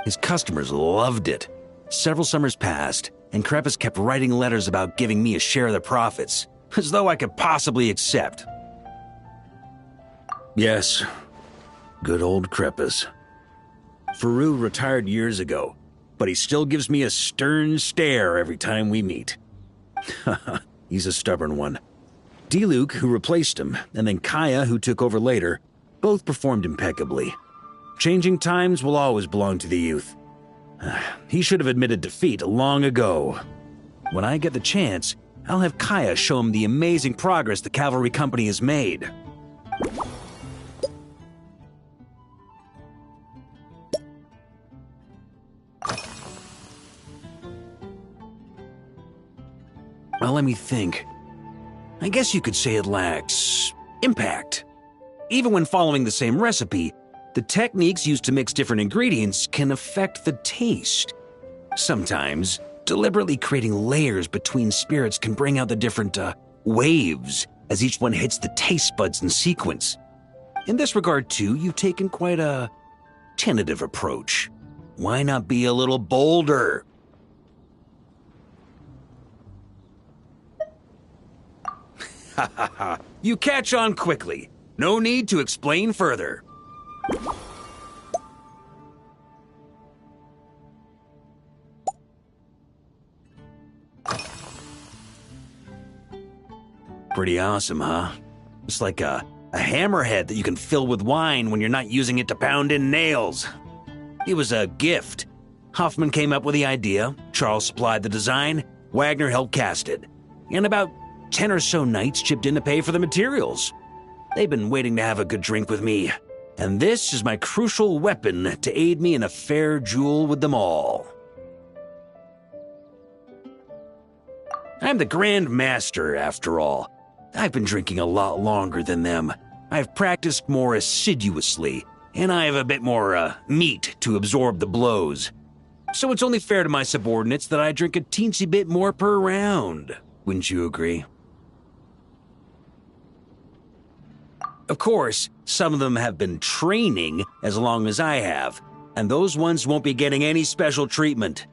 His customers loved it. Several summers passed, and Krepis kept writing letters about giving me a share of the profits, as though I could possibly accept. Yes, good old Krepis. Faru retired years ago, but he still gives me a stern stare every time we meet. He's a stubborn one. Diluc, who replaced him, and then Kaya, who took over later, both performed impeccably. Changing times will always belong to the youth. He should have admitted defeat long ago. When I get the chance, I'll have Kaya show him the amazing progress the Cavalry Company has made. Well, let me think. I guess you could say it lacks impact. Even when following the same recipe, the techniques used to mix different ingredients can affect the taste. Sometimes, deliberately creating layers between spirits can bring out the different waves as each one hits the taste buds in sequence. In this regard, too, you've taken quite a tentative approach. Why not be a little bolder? Ha ha ha. You catch on quickly. No need to explain further. Pretty awesome, huh? It's like a hammerhead that you can fill with wine when you're not using it to pound in nails. It was a gift. Hoffman came up with the idea, Charles supplied the design, Wagner helped cast it. And about 10 or so knights chipped in to pay for the materials. They've been waiting to have a good drink with me, and this is my crucial weapon to aid me in a fair duel with them all. I'm the Grand Master, after all. I've been drinking a lot longer than them. I've practiced more assiduously, and I have a bit more meat to absorb the blows. So it's only fair to my subordinates that I drink a teensy bit more per round. Wouldn't you agree? Of course, some of them have been training as long as I have, and those ones won't be getting any special treatment.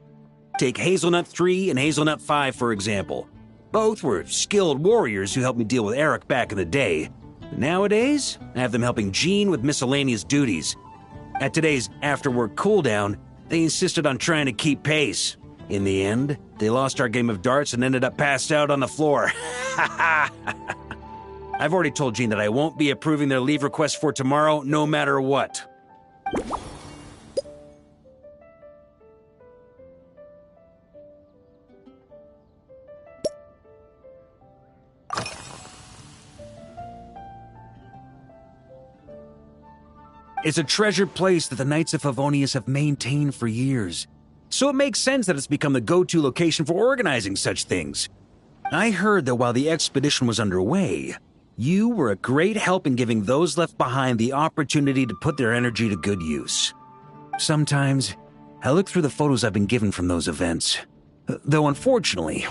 Take Hazelnut 3 and Hazelnut 5, for example. Both were skilled warriors who helped me deal with Eric back in the day. But nowadays, I have them helping Jean with miscellaneous duties. At today's after-work cooldown, they insisted on trying to keep pace. In the end, they lost our game of darts and ended up passed out on the floor. I've already told Jean that I won't be approving their leave request for tomorrow, no matter what. It's a treasured place that the Knights of Favonius have maintained for years. So it makes sense that it's become the go-to location for organizing such things. I heard that while the expedition was underway, you were a great help in giving those left behind the opportunity to put their energy to good use. Sometimes, I look through the photos I've been given from those events. Though unfortunately,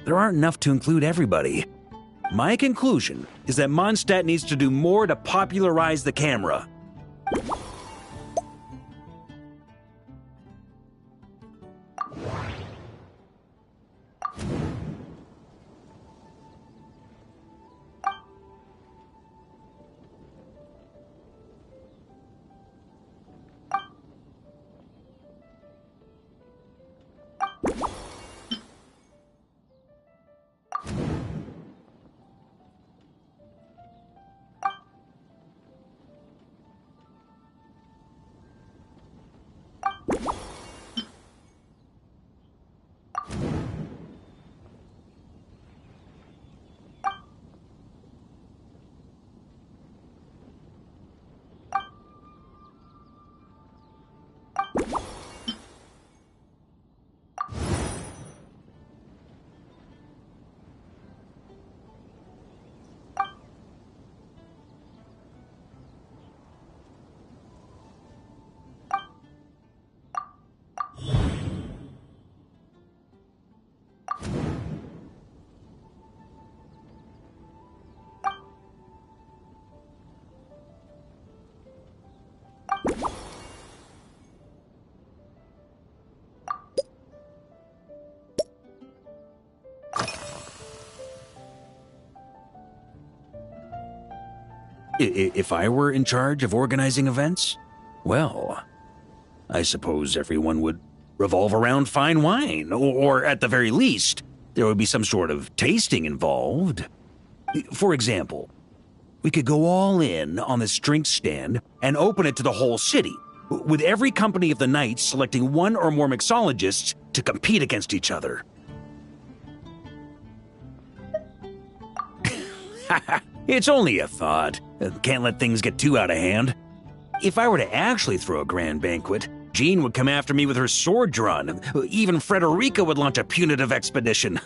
there aren't enough to include everybody. My conclusion is that Mondstadt needs to do more to popularize the camera. If I were in charge of organizing events? Well, I suppose everyone would revolve around fine wine, or at the very least, there would be some sort of tasting involved. For example, we could go all in on this drink stand and open it to the whole city, with every company of the night selecting one or more mixologists to compete against each other. It's only a thought. Can't let things get too out of hand. If I were to actually throw a grand banquet, Jean would come after me with her sword drawn. Even Frederica would launch a punitive expedition.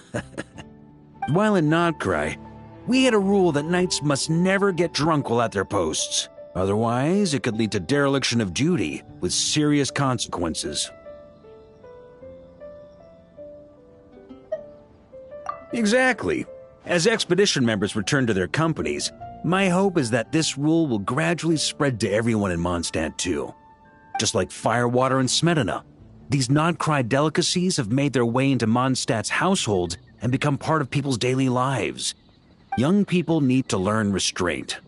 While in Notcry, we had a rule that knights must never get drunk while at their posts. Otherwise, it could lead to dereliction of duty with serious consequences. Exactly. As expedition members return to their companies, my hope is that this rule will gradually spread to everyone in Mondstadt too. Just like firewater and Smedina, these Notcry delicacies have made their way into Mondstadt's households and become part of people's daily lives. Young people need to learn restraint.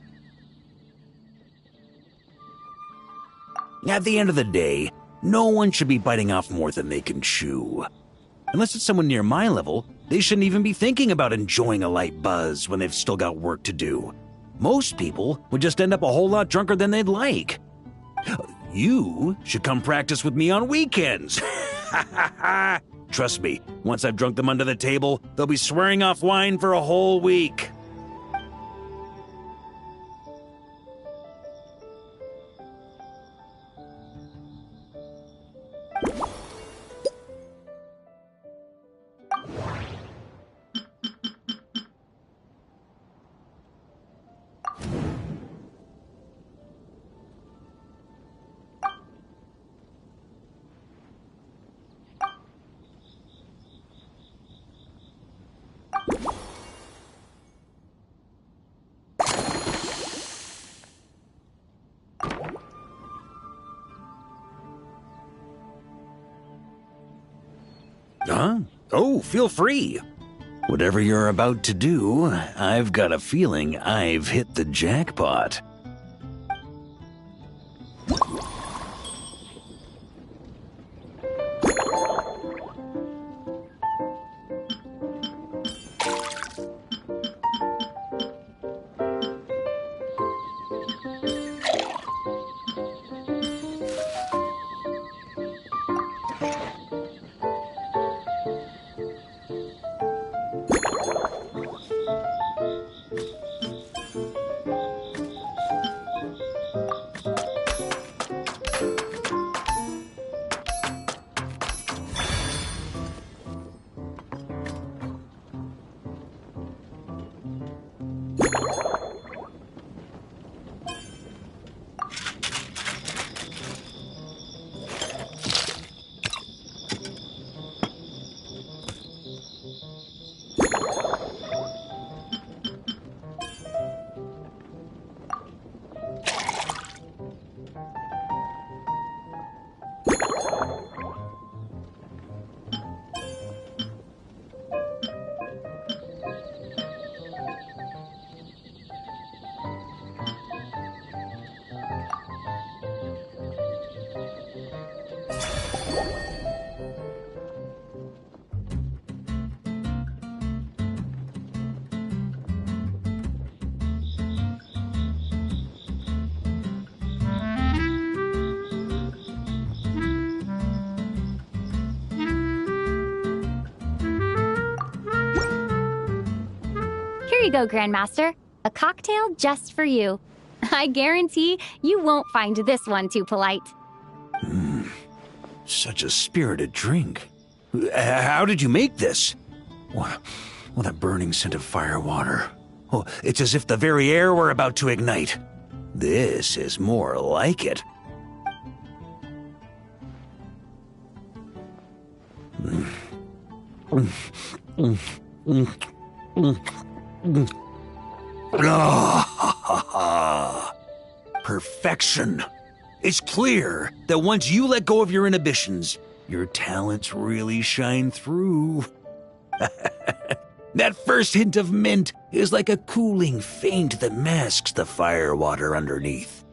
At the end of the day, no one should be biting off more than they can chew. Unless it's someone near my level, they shouldn't even be thinking about enjoying a light buzz when they've still got work to do. Most people would just end up a whole lot drunker than they'd like. You should come practice with me on weekends. Trust me, once I've drunk them under the table, they'll be swearing off wine for a whole week. Huh? Oh, feel free. Whatever you're about to do, I've got a feeling I've hit the jackpot. Here you go, Grandmaster. A cocktail just for you. I guarantee you won't find this one too polite. Such a spirited drink. How did you make this? Well, that burning scent of firewater. Oh, it's as if the very air were about to ignite. This is more like it. Perfection. It's clear that once you let go of your inhibitions, your talents really shine through. That first hint of mint is like a cooling feint that masks the firewater underneath.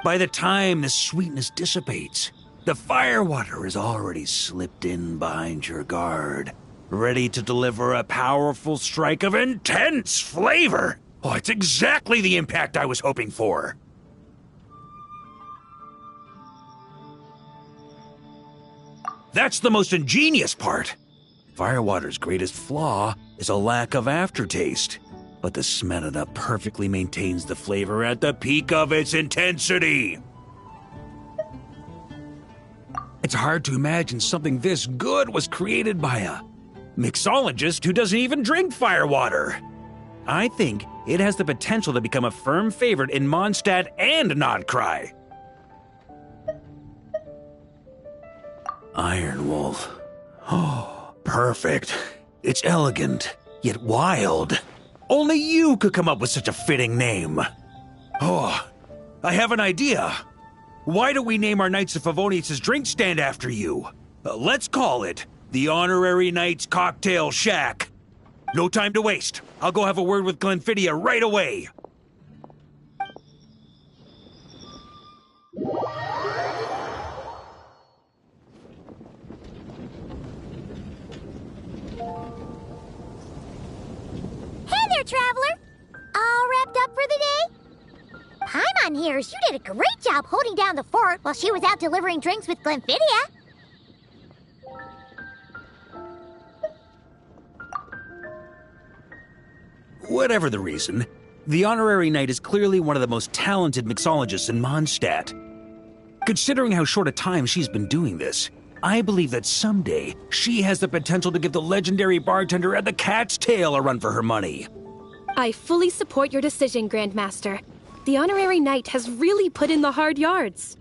By the time the sweetness dissipates, the firewater is already slipped in behind your guard, ready to deliver a powerful strike of intense flavor. Oh, it's exactly the impact I was hoping for. That's the most ingenious part. Firewater's greatest flaw is a lack of aftertaste, but the Smetana perfectly maintains the flavor at the peak of its intensity. It's hard to imagine something this good was created by a mixologist who doesn't even drink firewater. I think it has the potential to become a firm favorite in Mondstadt and Nodcry. Iron Wolf. Oh, perfect. It's elegant, yet wild. Only you could come up with such a fitting name. Oh, I have an idea. Why don't we name our Knights of Favonius' drink stand after you? Let's call it the Honorary Knights Cocktail Shack. No time to waste. I'll go have a word with Glenfiddia right away. Hey there, Traveler! All wrapped up for the day? Paimon hears you did a great job holding down the fort while she was out delivering drinks with Glenfiddia. Whatever the reason, the Honorary Knight is clearly one of the most talented mixologists in Mondstadt. Considering how short a time she's been doing this, I believe that someday she has the potential to give the legendary bartender at the Cat's Tail a run for her money. I fully support your decision, Grandmaster. The Honorary Knight has really put in the hard yards.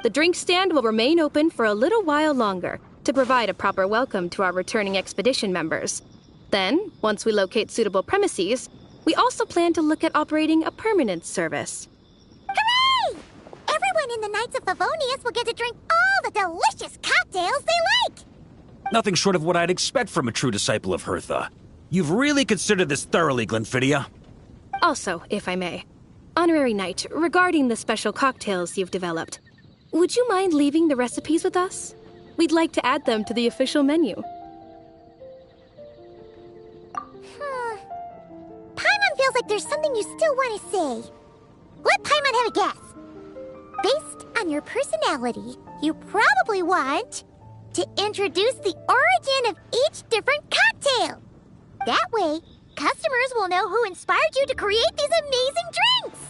The drink stand will remain open for a little while longer to provide a proper welcome to our returning expedition members. Then, once we locate suitable premises, we also plan to look at operating a permanent service. Hooray! Everyone in the Knights of Favonius will get to drink all the delicious cocktails they like! Nothing short of what I'd expect from a true disciple of Hertha. You've really considered this thoroughly, Glenfiddia. Also, if I may, Honorary Knight, regarding the special cocktails you've developed, would you mind leaving the recipes with us? We'd like to add them to the official menu. Paimon feels like there's something you still want to say. Let Paimon have a guess. Based on your personality, you probably want to introduce the origin of each different cocktail. That way, customers will know who inspired you to create these amazing drinks.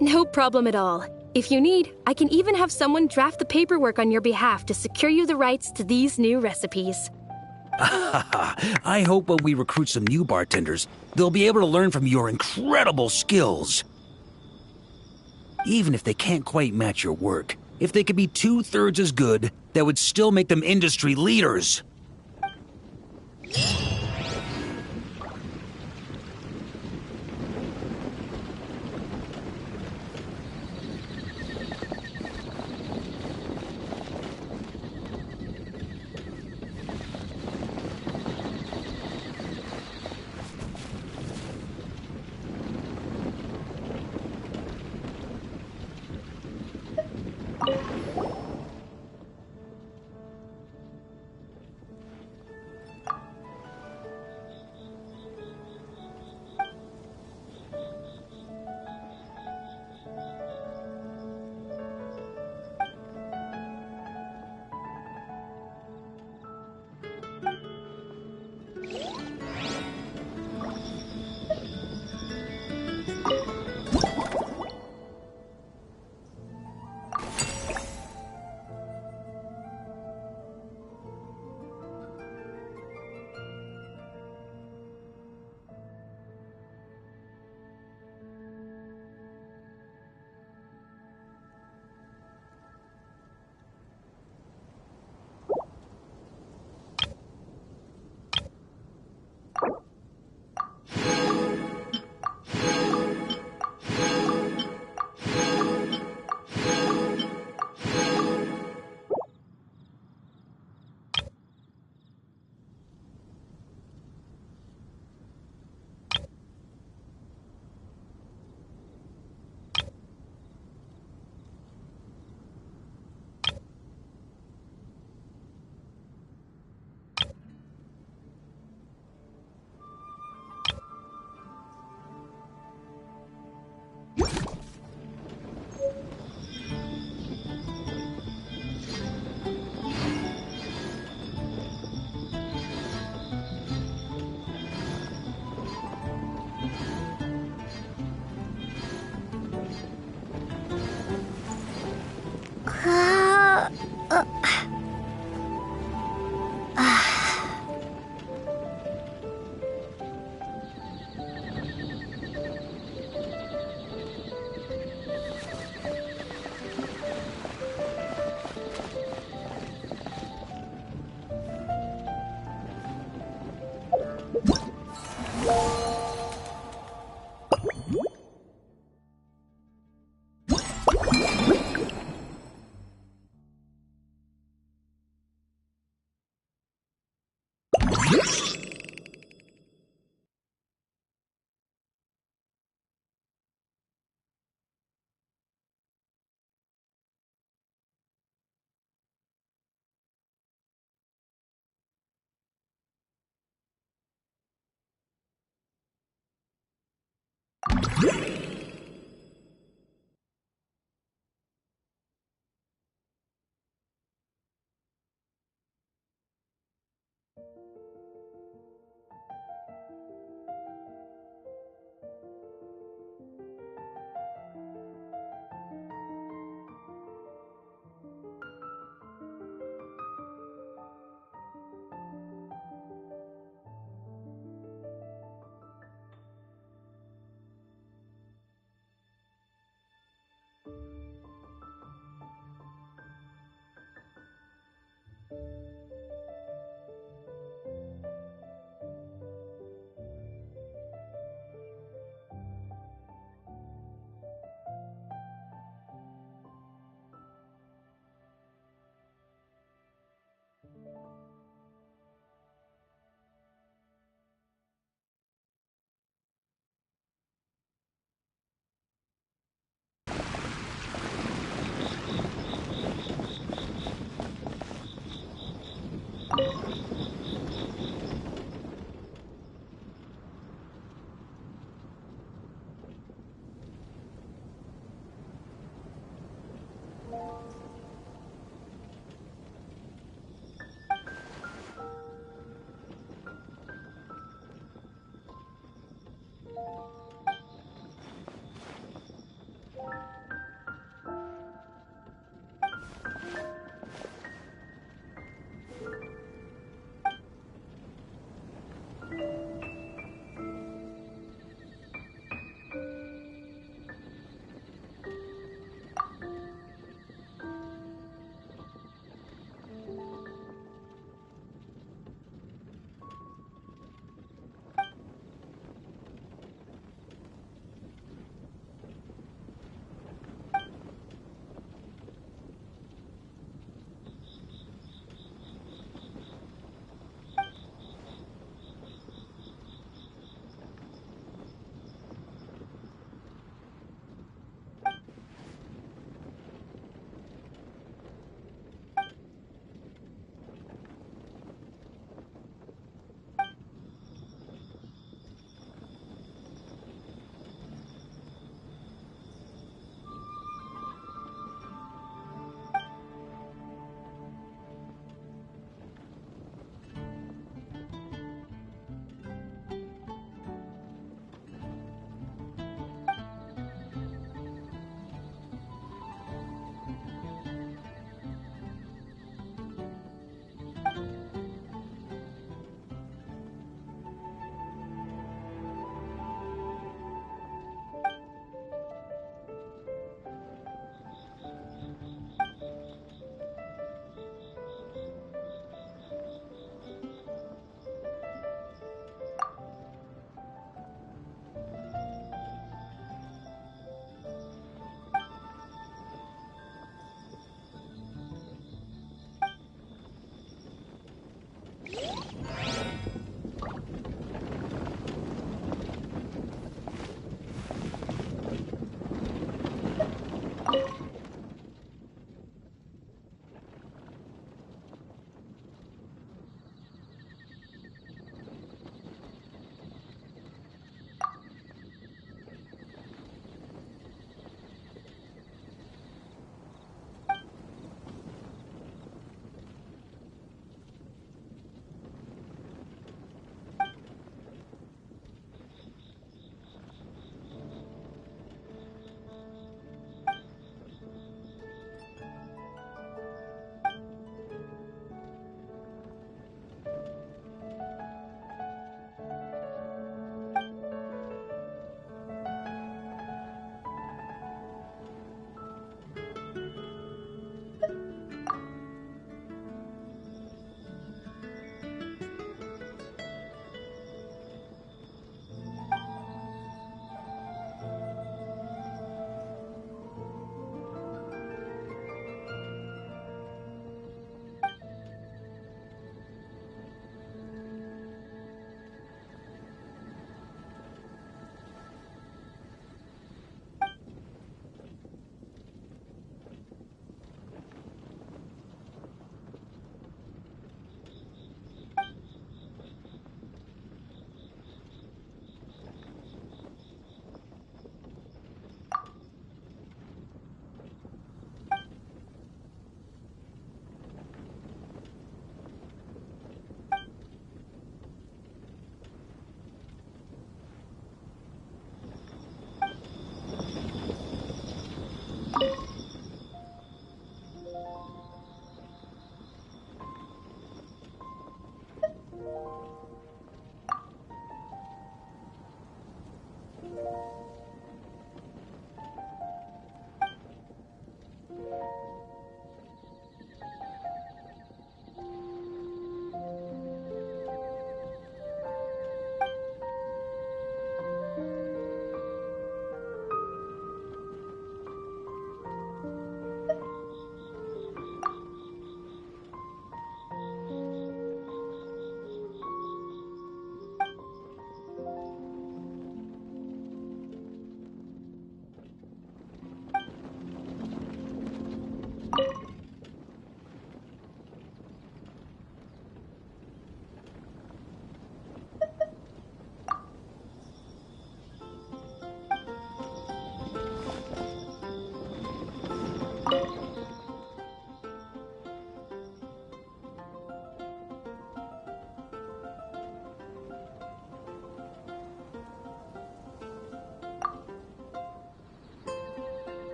No problem at all. If you need, I can even have someone draft the paperwork on your behalf to secure you the rights to these new recipes. I hope when we recruit some new bartenders, they'll be able to learn from your incredible skills. Even if they can't quite match your work, if they could be 2/3 as good, that would still make them industry leaders.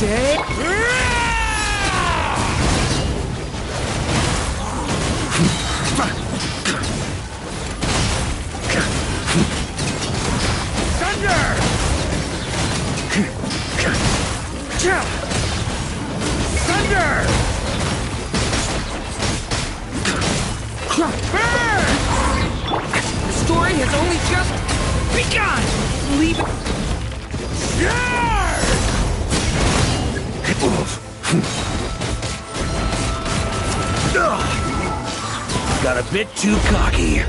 The story has only just begun! Leave it... Got a bit too cocky.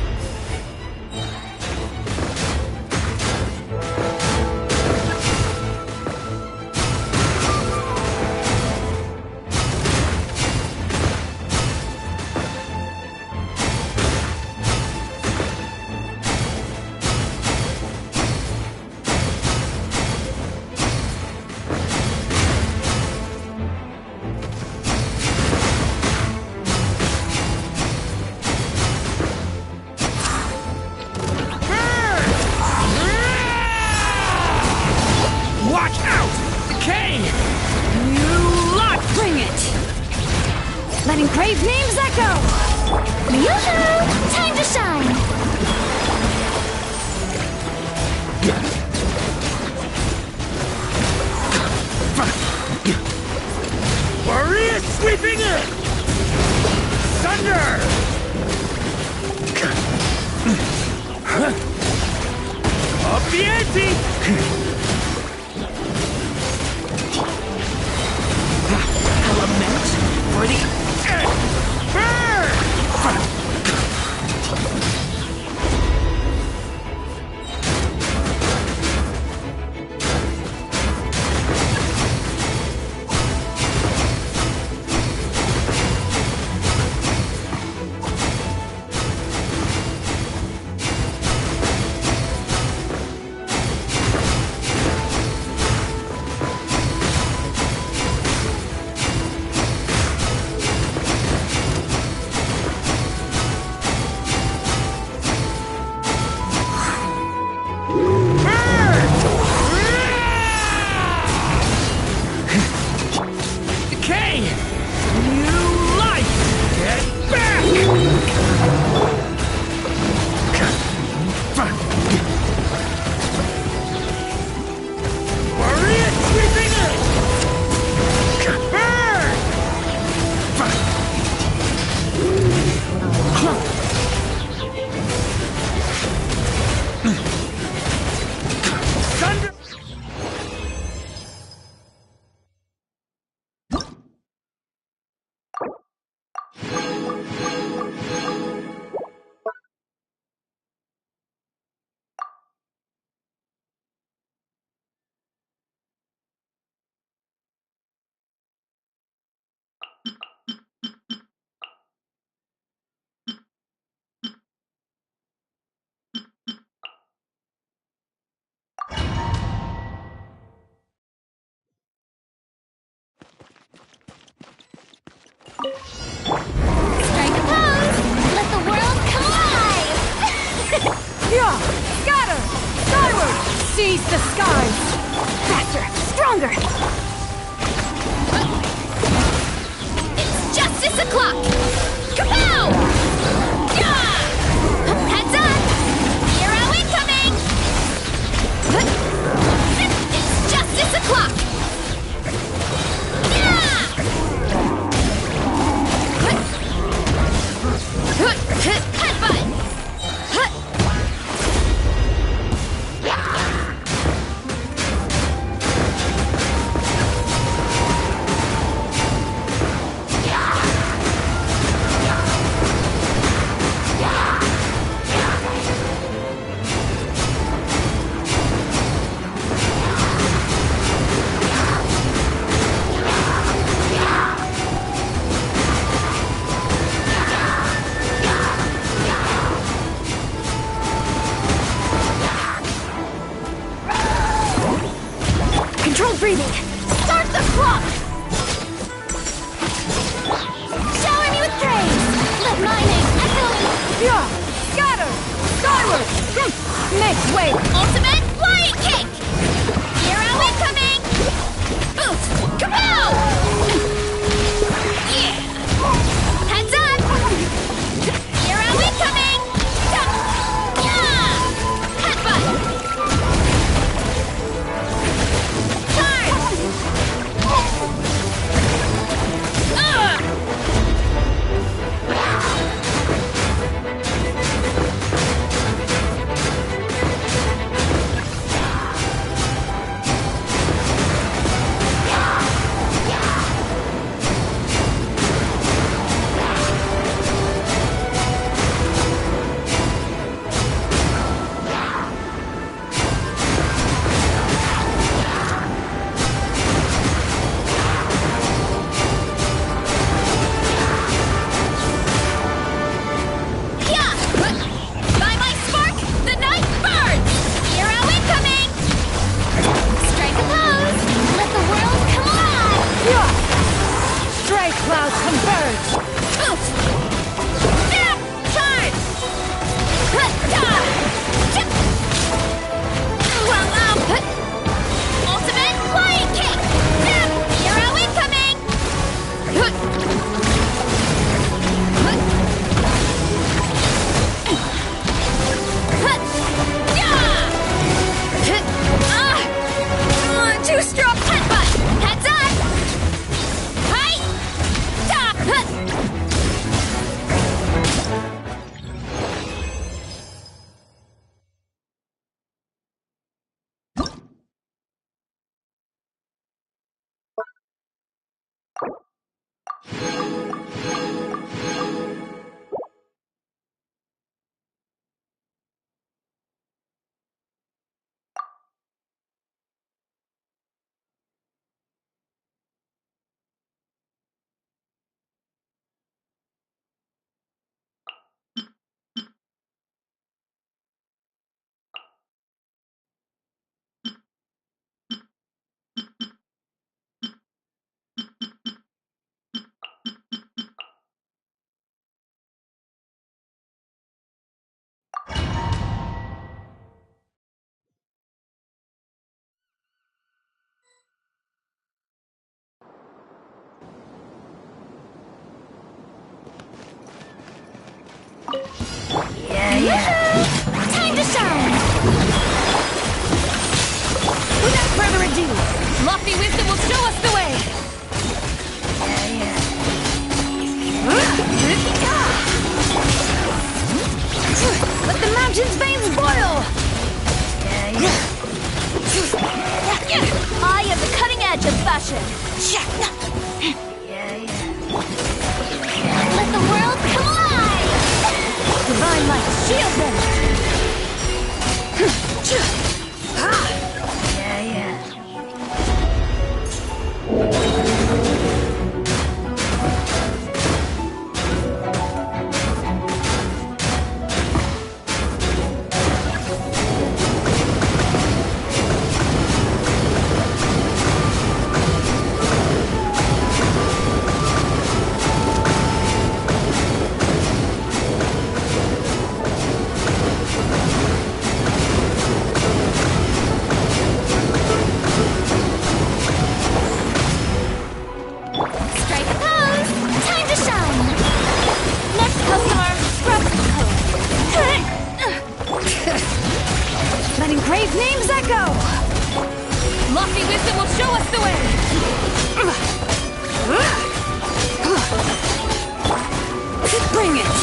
Watch out! Decay! You lot! Bring it! Letting brave names echo! Yoo-hoo! Time to shine! Maria sweeping in! Thunder! Up the ante! Element for the burn! Strike a pose! Let the world come alive! Yeah! Scatter! Skyward! Seize the skies! Faster! Stronger! It's justice o'clock! Kapow! Yeah! Heads up! Hero incoming! It's justice o'clock! Headbutt! Controlled breathing! Start the clock! Shower me with praise! Let my name echo! Yeah! Scatter! Skyward! Make way! Ultimate flying kick! Hero incoming! Boost! Come Lofty wisdom will show us the way! Let the mountain's veins boil! I am the cutting edge of fashion. Let the world collide! Divine light, shield them! Brave names echo! Lofty wisdom will show us the way! Bring it!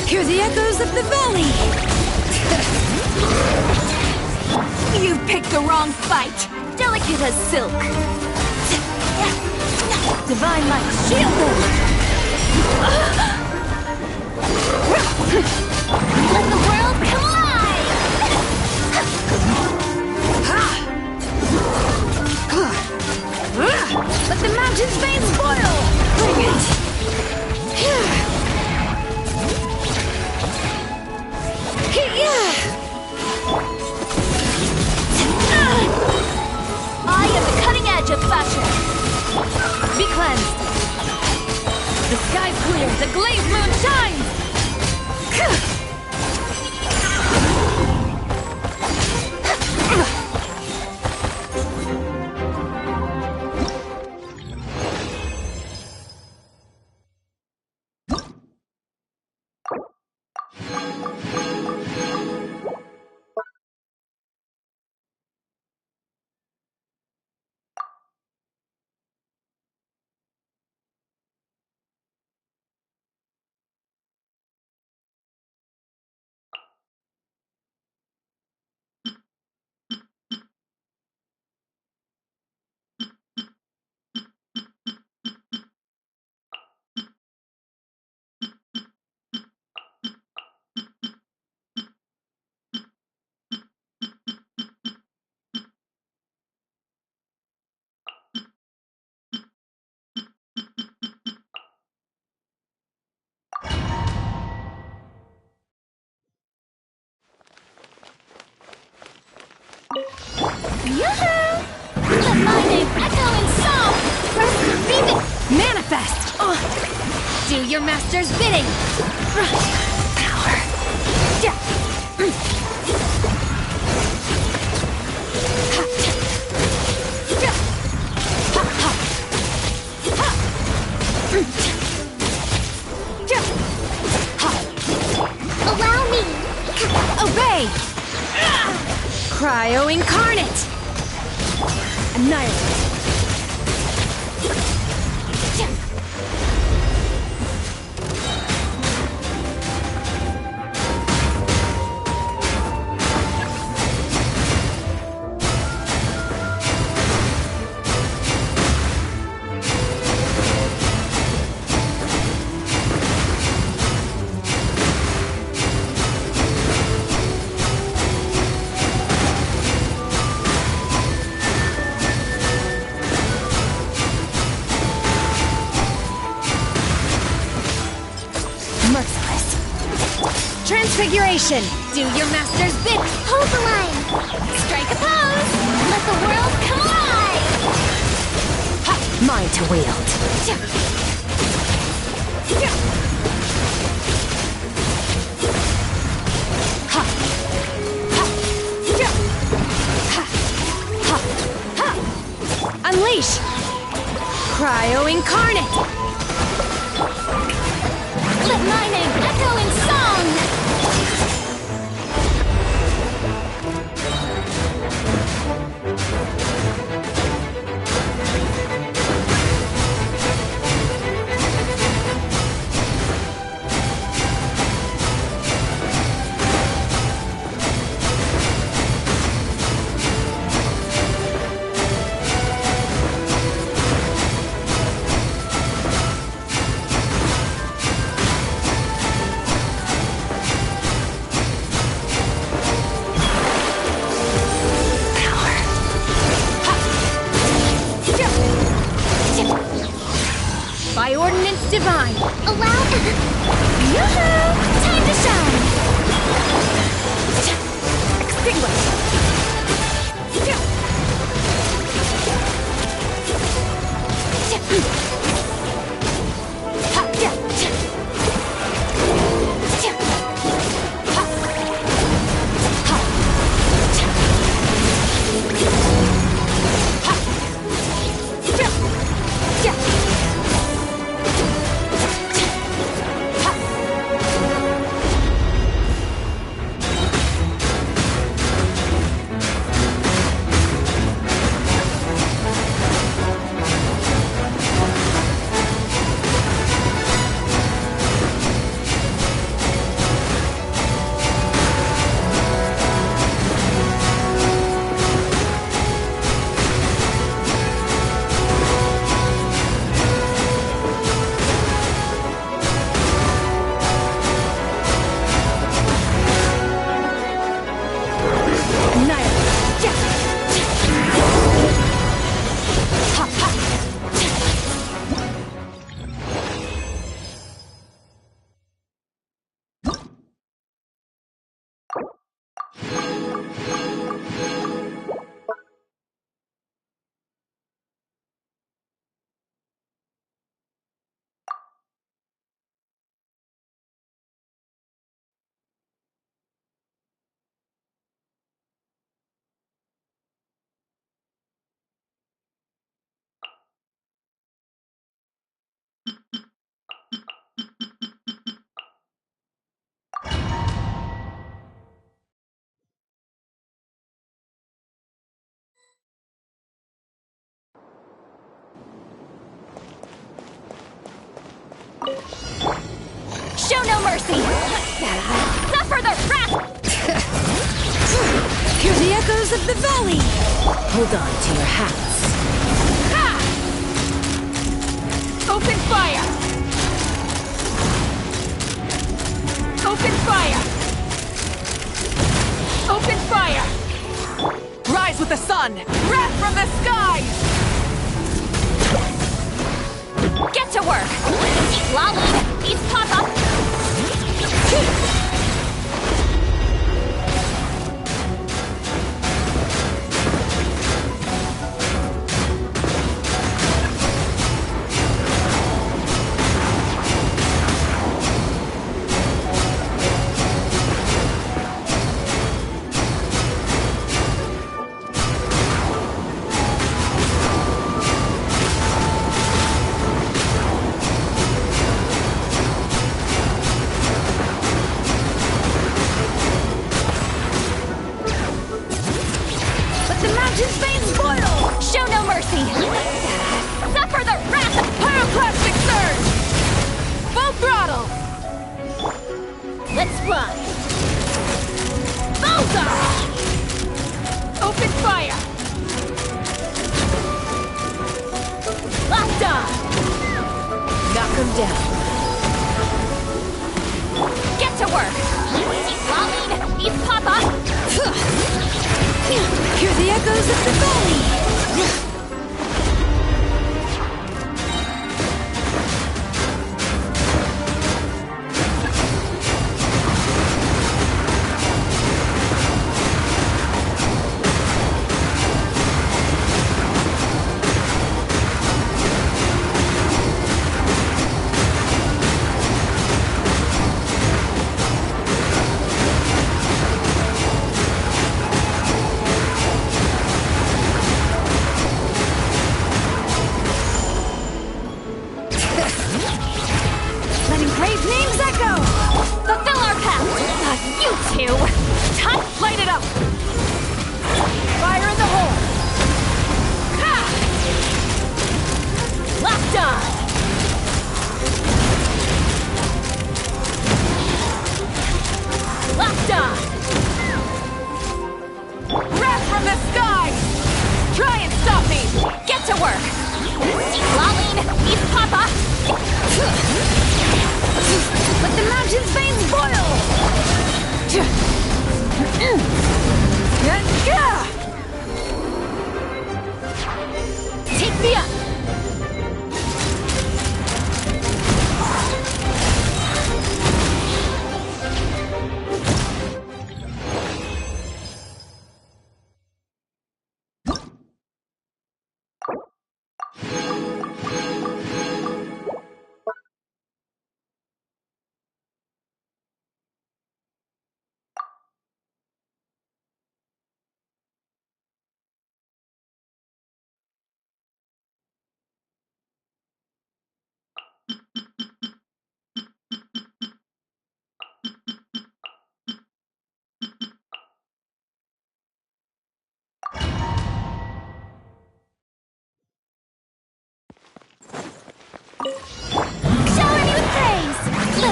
Hear the echoes of the valley! You've picked the wrong fight! Delicate as silk! Divine light, shield them! Let the world collide! Let the mountain's veins boil! Bring it! I am the cutting edge of fashion! Be cleansed! The sky's clear, the glazed moon shines! Yoo-hoo! Let my name echo in song! Vivid! Manifest! Do your master's bidding! Power! Allow me! Obey! Cryo incarnate! Annihilate! Transfiguration! Do your master's bid! Hold the line! Strike a pose! Let the world collide! Mine to wield. Unleash! Cryo incarnate! Let my name echo in shine! Allow... Yoo-hoo! Time to shine! Extinguish! Show no mercy! Suffer the wrath! Hear the echoes of the valley! Hold on to your hats. Ha! Open fire! Open fire! Open fire! Rise with the sun! Wrath from the skies! Get to work! Lolly, eat Papa! Show no mercy! Suffer the wrath of pyroclastic surge! Full throttle! Let's fly! Bullseye! Open fire! Locked on! Knock him down. Get to work! Lolly, eat Papa! Hear the echoes of the valley!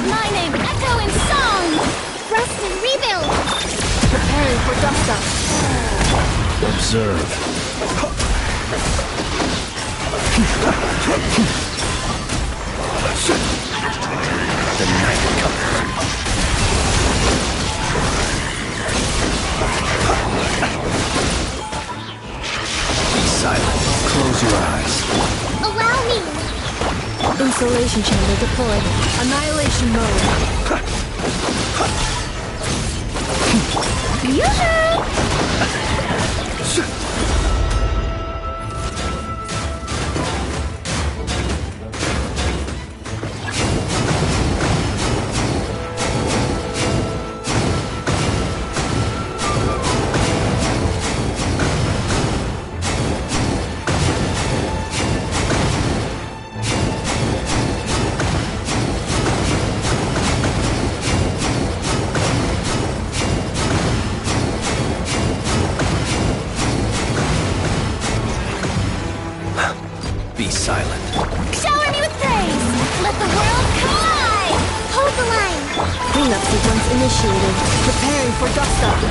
my name echo in song! Rest and rebuild! Preparing for dust up. Observe. The night comes. Be silent. Close your eyes. Allow me! Insulation chamber deployed. Annihilation mode. Yoo-hoo! Be silent. Shower me with praise! Let the world collide! Hold the line! Cleanup sequence initiated. Preparing for dust up.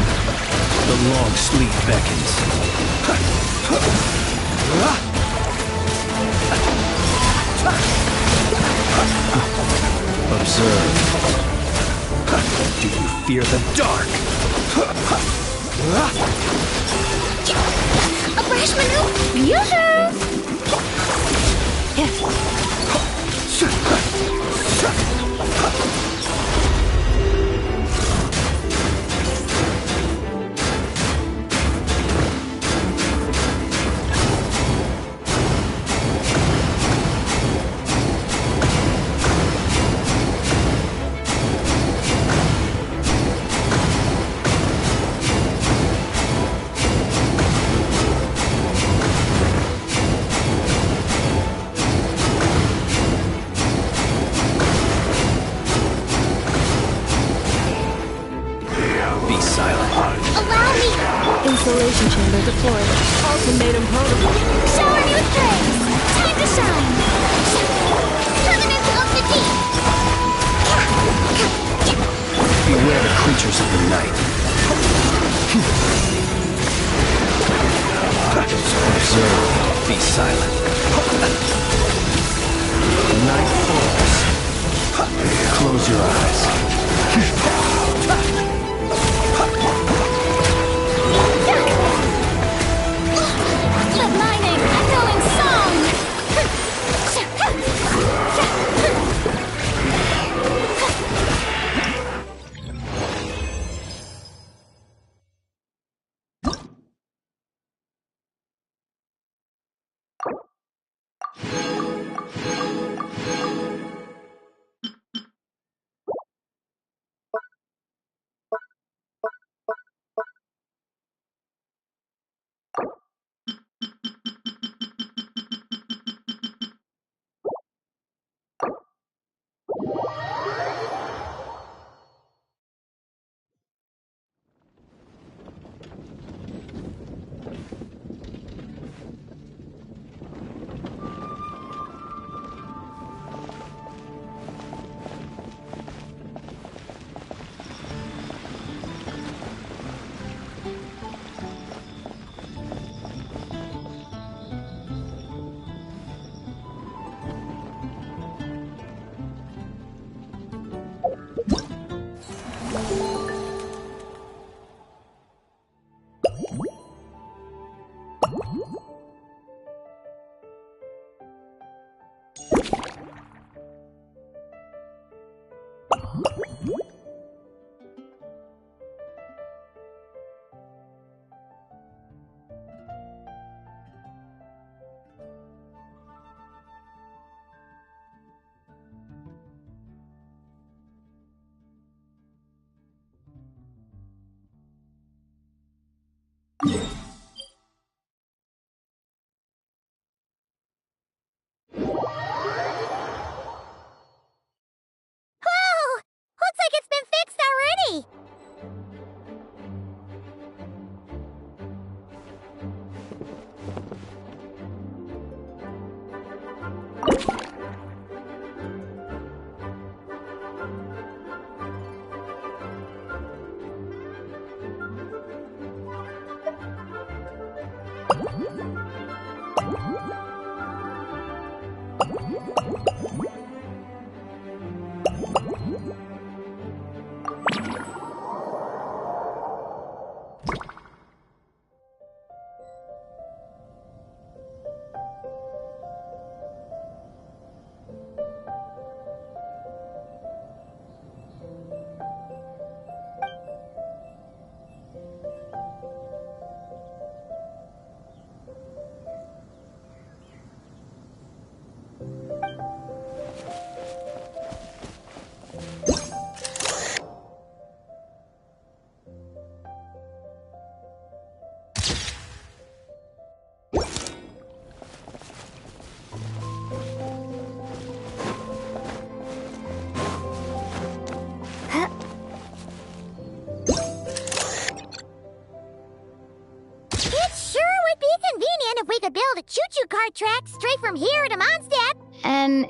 The long sleep beckons. Observe. Do you fear the dark? A brash maneuver! Yoo-hoo! Be silent. Allow me! Insulation chamber deployed. Ultimatum protocol. Shower me with praise! Time to shine! Covenant of the deep! Beware the creatures of the night. Observe. Be silent. Night falls. Close your eyes. Let my name echo in song!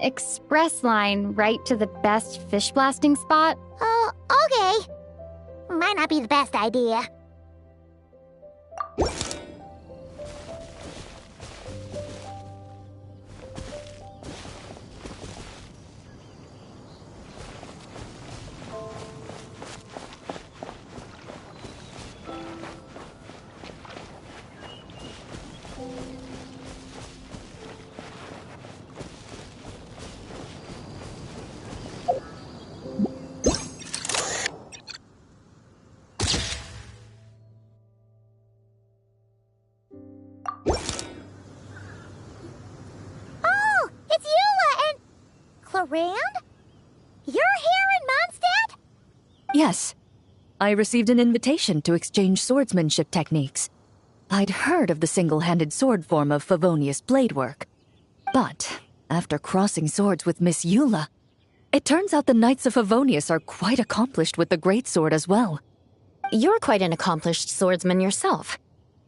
express line right to the best fish blasting spot? Oh, okay. Might not be the best idea. Rand? You're here in Mondstadt? Yes. I received an invitation to exchange swordsmanship techniques. I'd heard of the single-handed sword form of Favonius blade work. But, after crossing swords with Miss Eula, it turns out the Knights of Favonius are quite accomplished with the greatsword as well. You're quite an accomplished swordsman yourself.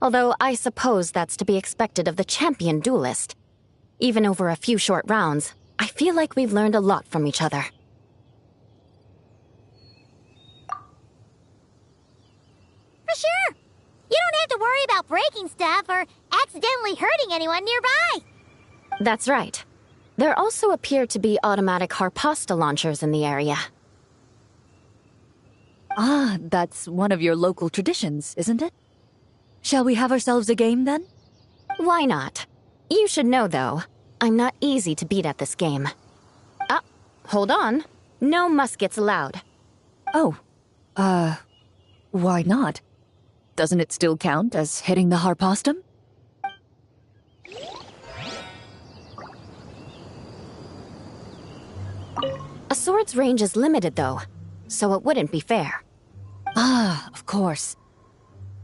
Although I suppose that's to be expected of the champion duelist. Even over a few short rounds, I feel like we've learned a lot from each other. For sure! You don't have to worry about breaking stuff or accidentally hurting anyone nearby! That's right. There also appear to be automatic harpasta launchers in the area. Ah, that's one of your local traditions, isn't it? Shall we have ourselves a game, then? Why not? You should know, though, I'm not easy to beat at this game. Ah, hold on. No muskets allowed. Oh, why not? Doesn't it still count as hitting the harpastum? A sword's range is limited, though, so it wouldn't be fair. Ah, of course.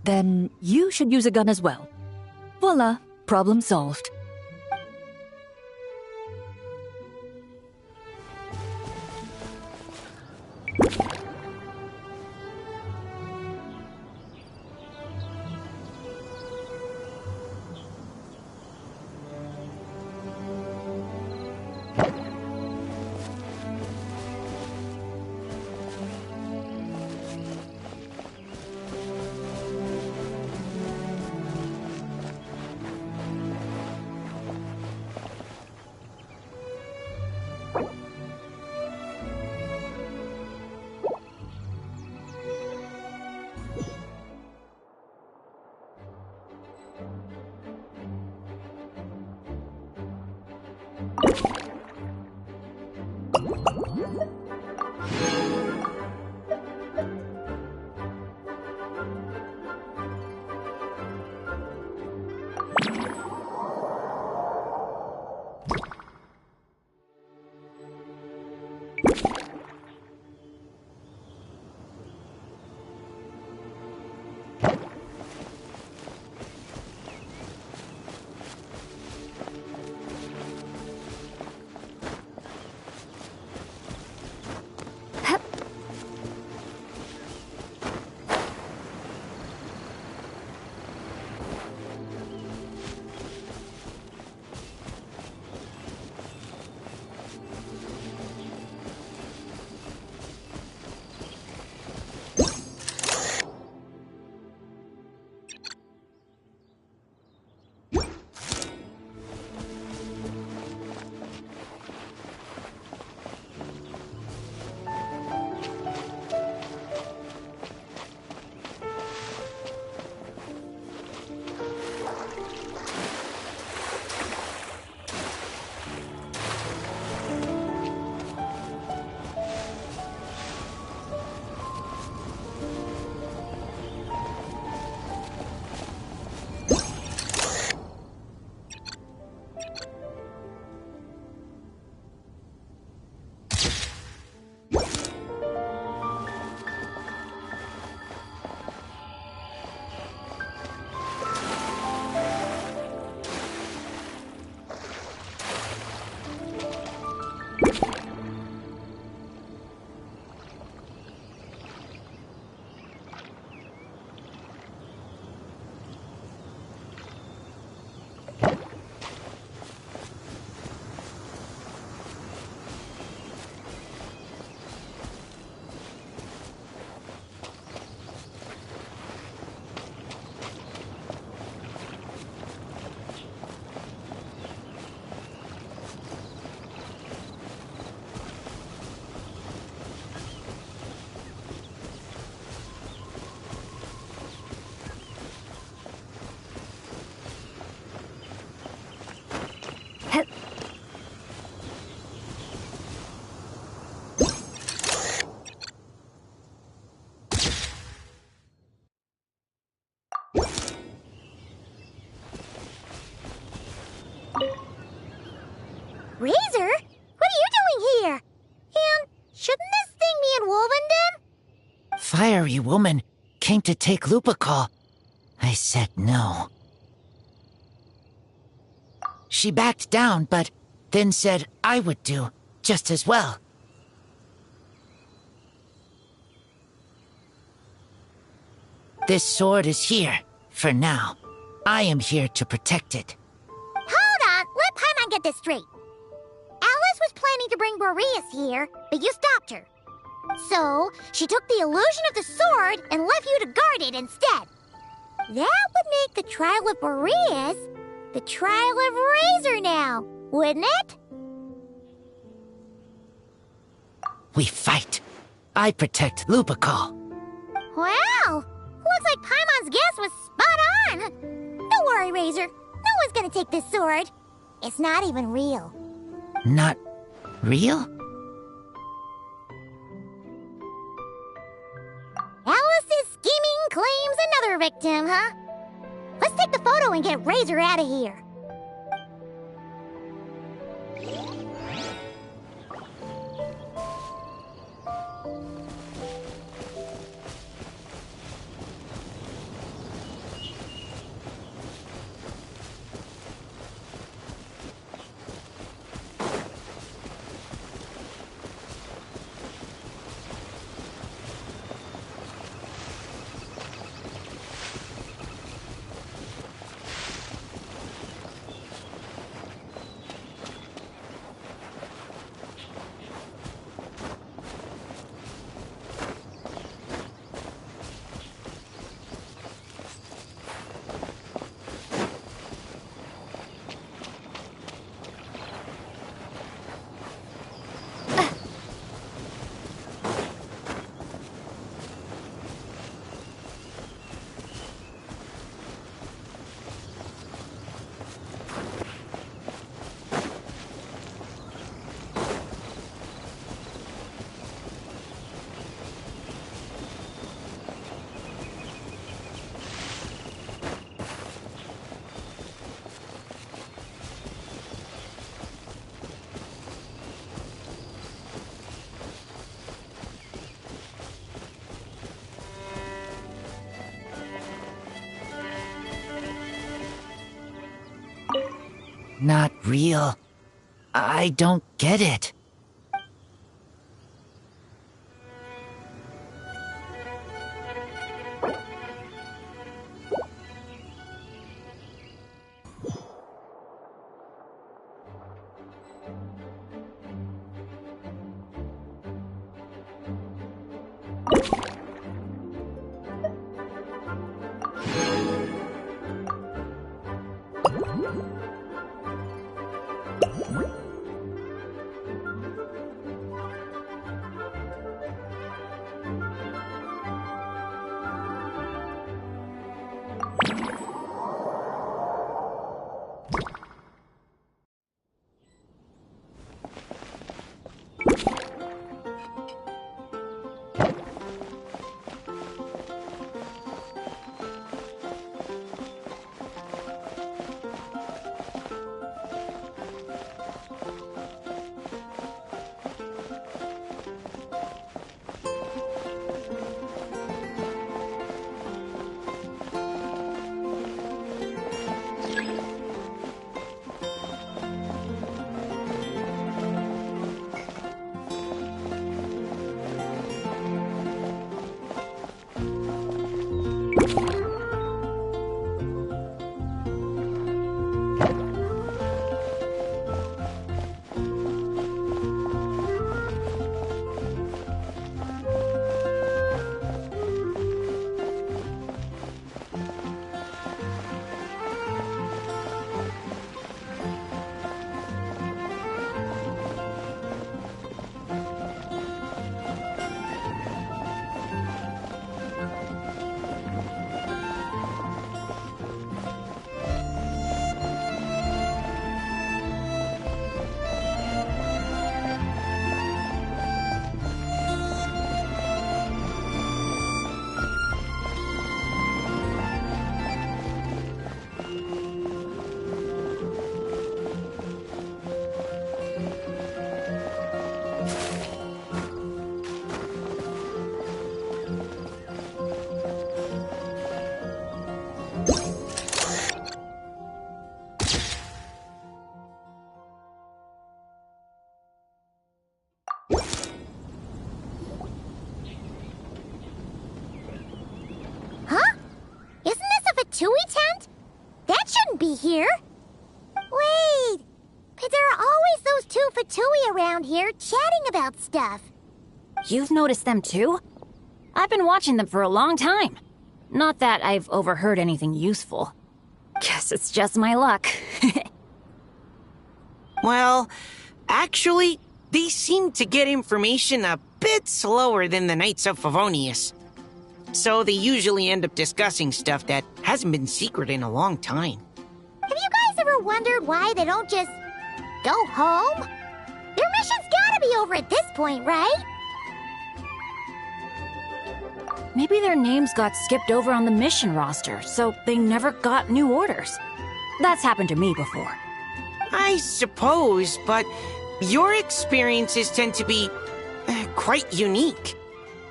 Then you should use a gun as well. Voila, problem solved. Shouldn't this thing be in Wolvenden? Fiery woman came to take Lupical. I said no. She backed down, but then said I would do just as well. This sword is here, for now. I am here to protect it. Hold on, let Paimon get this straight. Alice was planning to bring Boreas here, but you stopped her. So, she took the illusion of the sword and left you to guard it instead. That would make the trial of Boreas the trial of Razor now, wouldn't it? We fight. I protect Lupical. Wow! Looks like Paimon's guess was spot on! Don't worry, Razor. No one's gonna take this sword. It's not even real. Not real? Alice's scheming claims another victim, huh? Let's take the photo and get Razor out of here. Not real. I don't get it. here. Wait! But there are always those two Fatui around here chatting about stuff. You've noticed them too? I've been watching them for a long time. Not that I've overheard anything useful. Guess it's just my luck. Well, actually, they seem to get information a bit slower than the Knights of Favonius. So they usually end up discussing stuff that hasn't been secret in a long time. Have you guys ever wondered why they don't just go home? Their mission's gotta be over at this point, right? Maybe their names got skipped over on the mission roster, so they never got new orders. That's happened to me before. I suppose, but your experiences tend to be quite unique.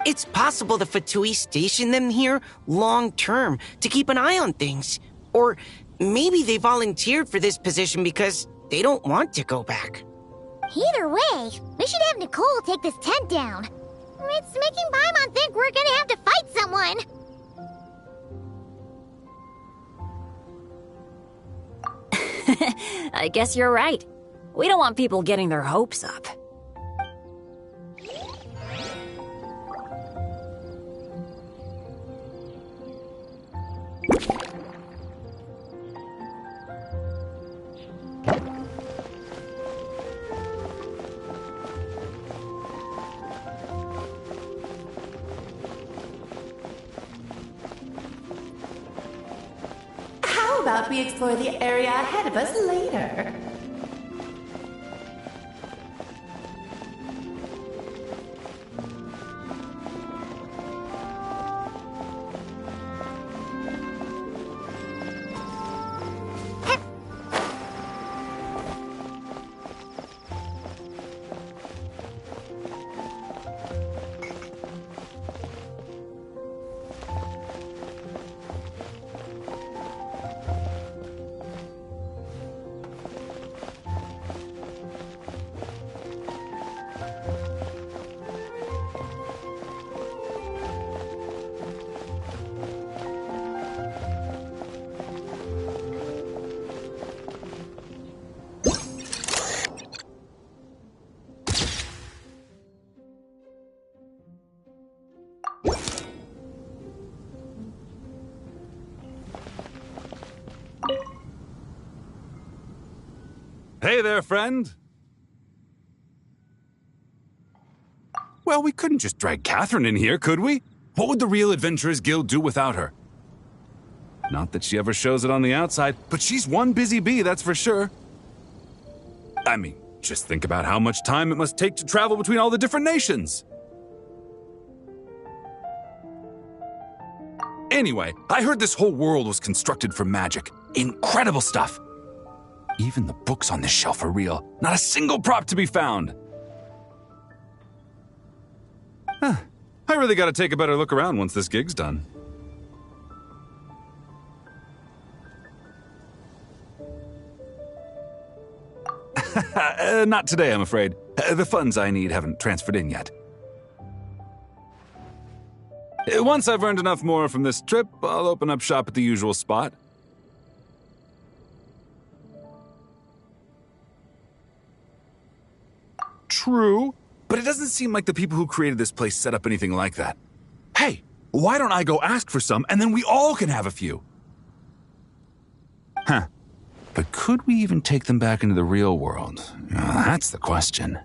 It's possible the Fatui stationed them here long-term to keep an eye on things. Or maybe they volunteered for this position because they don't want to go back. Either way, we should have Nicole take this tent down. It's making Paimon think we're gonna have to fight someone. I guess you're right. We don't want people getting their hopes up. How about we explore the area ahead of us later? Hey there, friend! Well, we couldn't just drag Catherine in here, could we? What would the Real Adventurers Guild do without her? Not that she ever shows it on the outside, but she's one busy bee, that's for sure. I mean, just think about how much time it must take to travel between all the different nations. Anyway, I heard this whole world was constructed from magic. Incredible stuff! Even the books on this shelf are real. Not a single prop to be found. Huh. I really gotta take a better look around once this gig's done. Not today, I'm afraid. The funds I need haven't transferred in yet. Once I've earned enough more from this trip, I'll open up shop at the usual spot. True, but it doesn't seem like the people who created this place set up anything like that. Hey, why don't I go ask for some, and then we all can have a few? Huh. But could we even take them back into the real world? That's the question.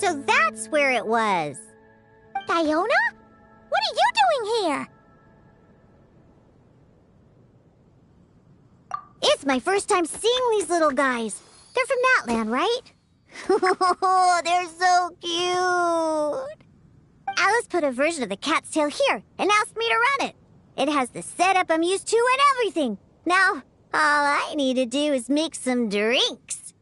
So that's where it was. Fiona? What are you doing here? It's my first time seeing these little guys. They're from that land, right? Oh, they're so cute. Alice put a version of the cat's tail here and asked me to run it. It has the setup I'm used to and everything. Now, all I need to do is make some drinks.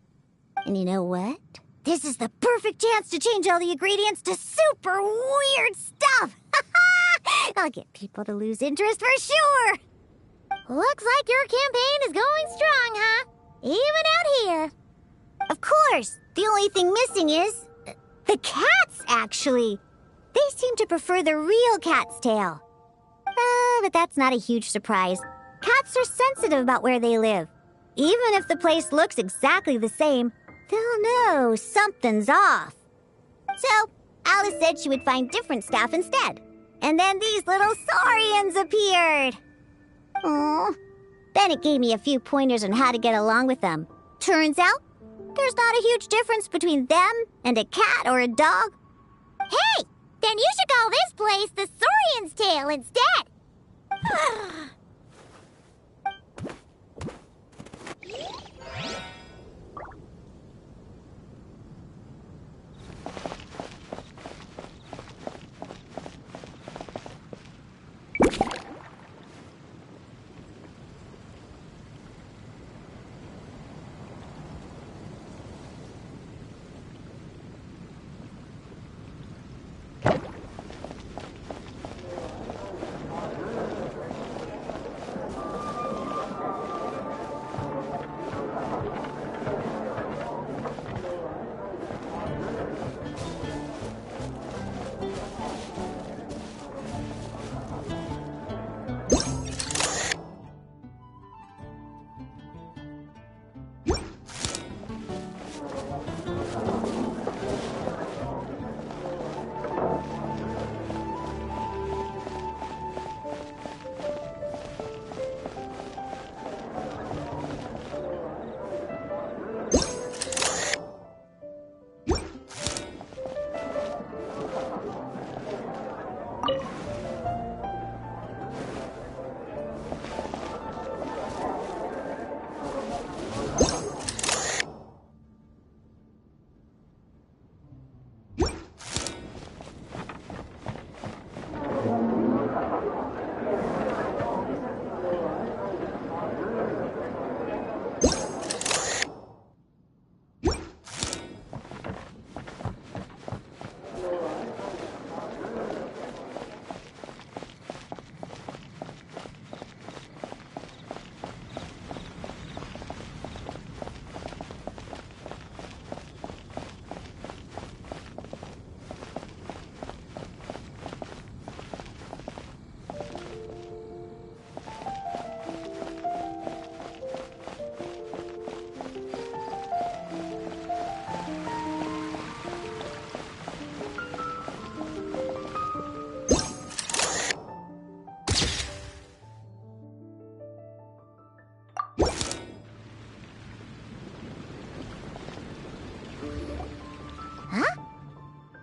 And you know what? This is the perfect chance to change all the ingredients to super weird stuff. I'll get people to lose interest for sure. Looks like your campaign is going strong, huh? Even out here. Of course. The only thing missing is... the cats, actually. They seem to prefer the real cat's tail. But that's not a huge surprise. Cats are sensitive about where they live. Even if the place looks exactly the same, they'll know something's off. So, Alice said she would find different staff instead. And then these little saurians appeared. Aww. Bennett gave me a few pointers on how to get along with them. Turns out, there's not a huge difference between them and a cat or a dog. Hey! Then you should call this place the Saurian's Tail instead!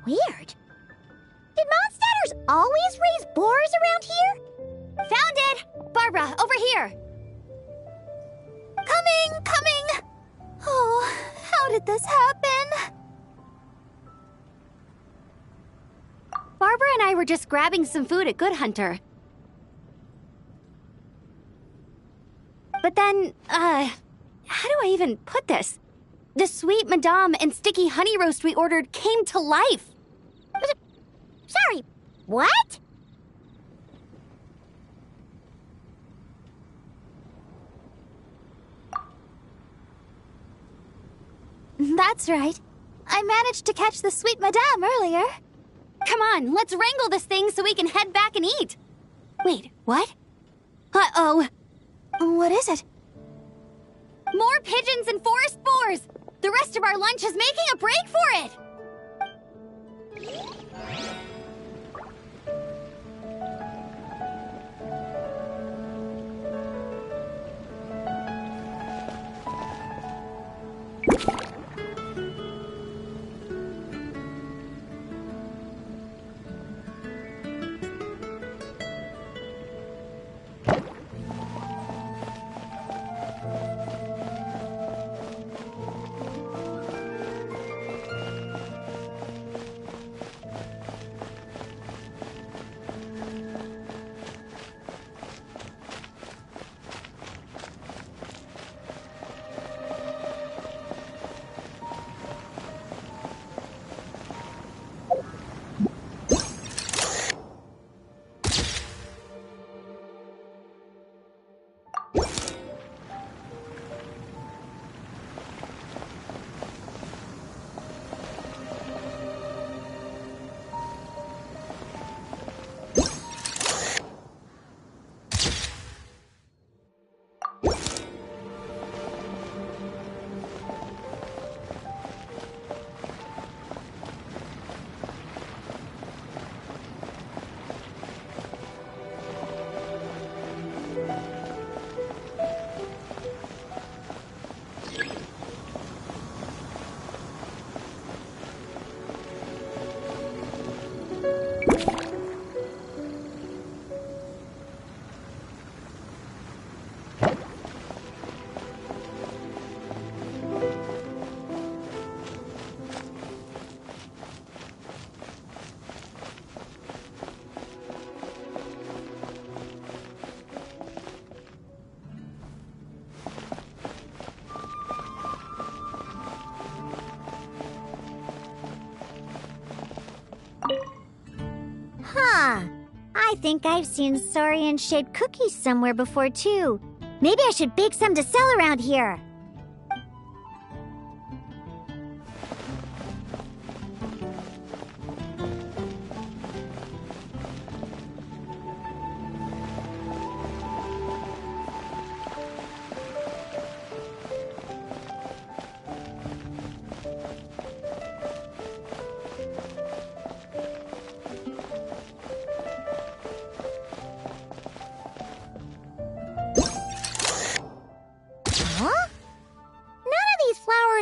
Weird. Did Mondstadters always raise boars around here? Found it! Barbara, over here! Coming! Oh, how did this happen? Barbara and I were just grabbing some food at Good Hunter. But then, how do I even put this? The sweet madame and sticky honey roast we ordered came to life. Sorry, what? That's right. I managed to catch the sweet madame earlier. Come on, let's wrangle this thing so we can head back and eat. Wait, what? Uh-oh. What is it? More pigeons and forest boars! The rest of our lunch is making a break for it! I think I've seen saurian-shaped cookies somewhere before, too. Maybe I should bake some to sell around here.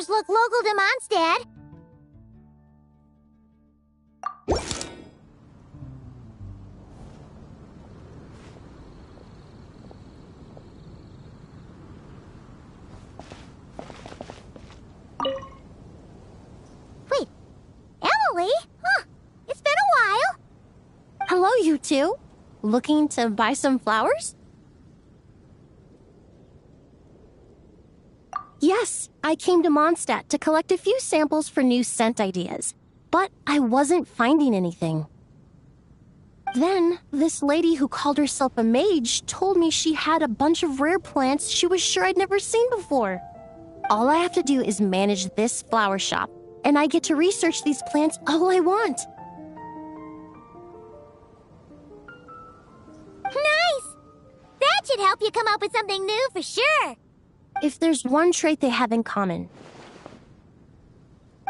Look local to Mondstadt. Wait, Emily? Huh, it's been a while. Hello, you two. Looking to buy some flowers? Yes, I came to Mondstadt to collect a few samples for new scent ideas, but I wasn't finding anything. Then, this lady who called herself a mage told me she had a bunch of rare plants she was sure I'd never seen before. All I have to do is manage this flower shop, and I get to research these plants all I want. Nice! That should help you come up with something new for sure. If there's one trait they have in common,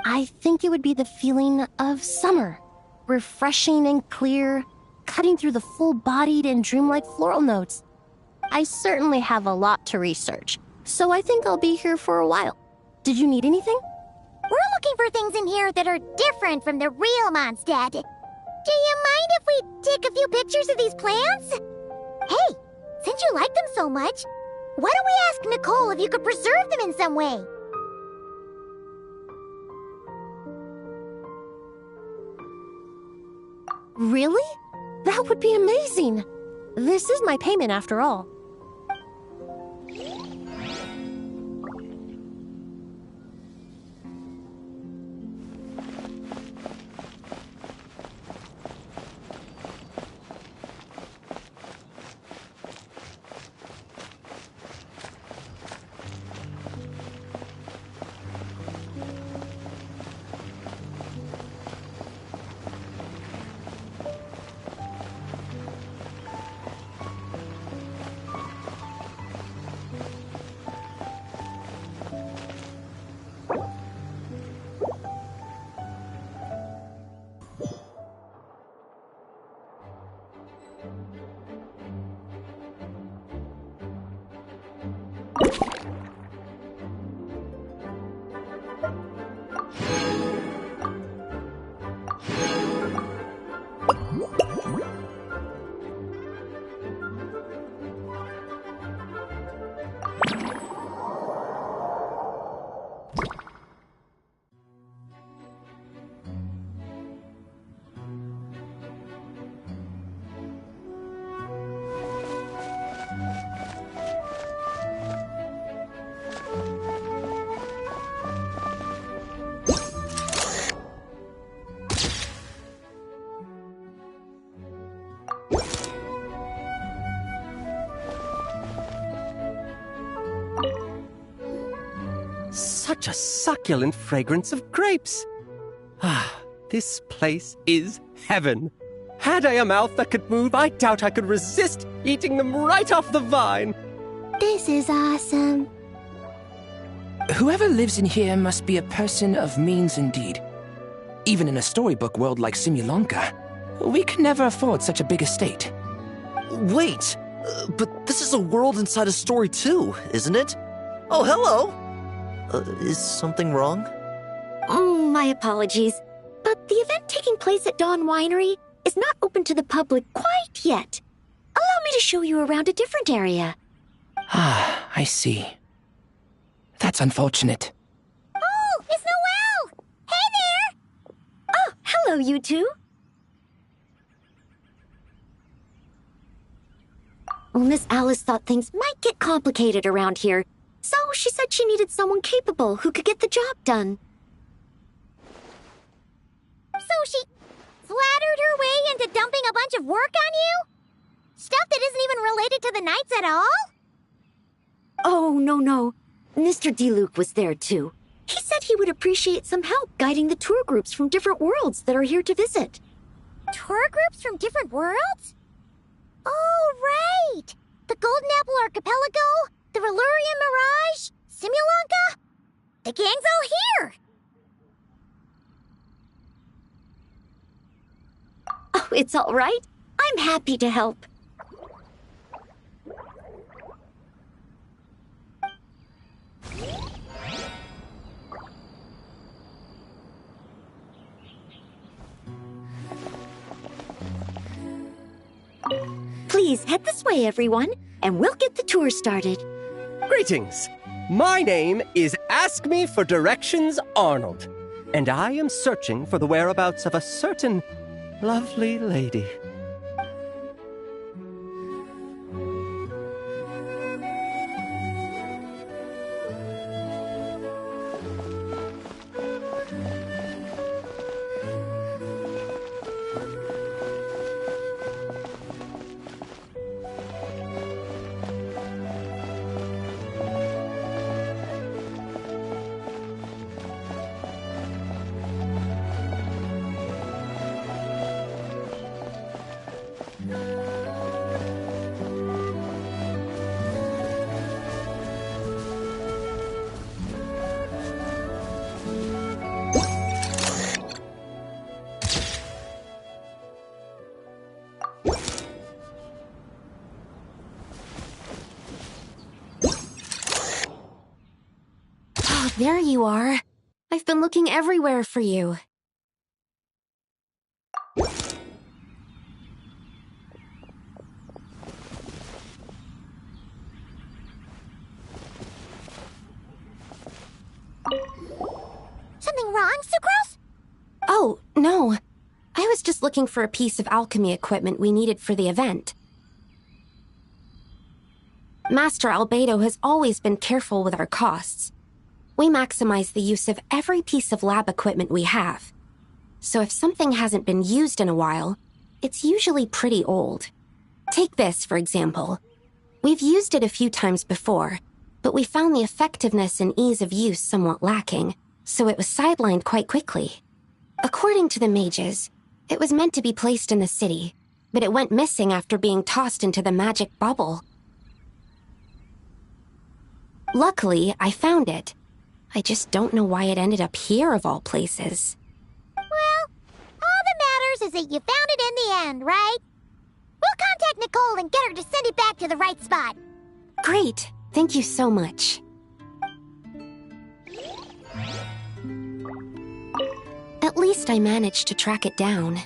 I think it would be the feeling of summer. Refreshing and clear, cutting through the full-bodied and dreamlike floral notes. I certainly have a lot to research, so I think I'll be here for a while. Did you need anything? We're looking for things in here that are different from the real Mondstadt. Do you mind if we take a few pictures of these plants? Hey, since you like them so much, why don't we ask Nicole if you could preserve them in some way? Really? That would be amazing. This is my payment after all. Such a succulent fragrance of grapes. Ah, this place is heaven. Had I a mouth that could move, I doubt I could resist eating them right off the vine. This is awesome. Whoever lives in here must be a person of means indeed. Even in a storybook world like Simulonka, we can never afford such a big estate. Wait, but this is a world inside a story too, isn't it? Oh, hello! Is something wrong? My apologies, but the event taking place at Dawn Winery is not open to the public quite yet. Allow me to show you around a different area. Ah, I see. That's unfortunate. Oh, it's Noelle! Hey there! Oh, hello, you two. Well, Miss Alice thought things might get complicated around here, so she said she needed someone capable who could get the job done. So she flattered lured her way into dumping a bunch of work on you? Stuff that isn't even related to the Knights at all? Oh, no. Mr. DeLuke was there too. He said he would appreciate some help guiding the tour groups from different worlds that are here to visit. Tour groups from different worlds? Oh, right! The Golden Apple Archipelago, the Relurian Mirage, Simulanka. The gang's all here! Oh, it's all right. I'm happy to help. Please head this way, everyone, and we'll get the tour started. Greetings. My name is Ask Me for Directions Arnold, and I am searching for the whereabouts of a certain lovely lady. There you are. I've been looking everywhere for you. Something wrong, Sucrose? Oh, no. I was just looking for a piece of alchemy equipment we needed for the event. Master Albedo has always been careful with our costs. We maximize the use of every piece of lab equipment we have. So if something hasn't been used in a while, it's usually pretty old. Take this, for example. We've used it a few times before, but we found the effectiveness and ease of use somewhat lacking, so it was sidelined quite quickly. According to the mages, it was meant to be placed in the city, but it went missing after being tossed into the magic bubble. Luckily, I found it. I just don't know why it ended up here of all places. Well, all that matters is that you found it in the end, right? We'll contact Nicole and get her to send it back to the right spot. Great. Thank you so much. At least I managed to track it down.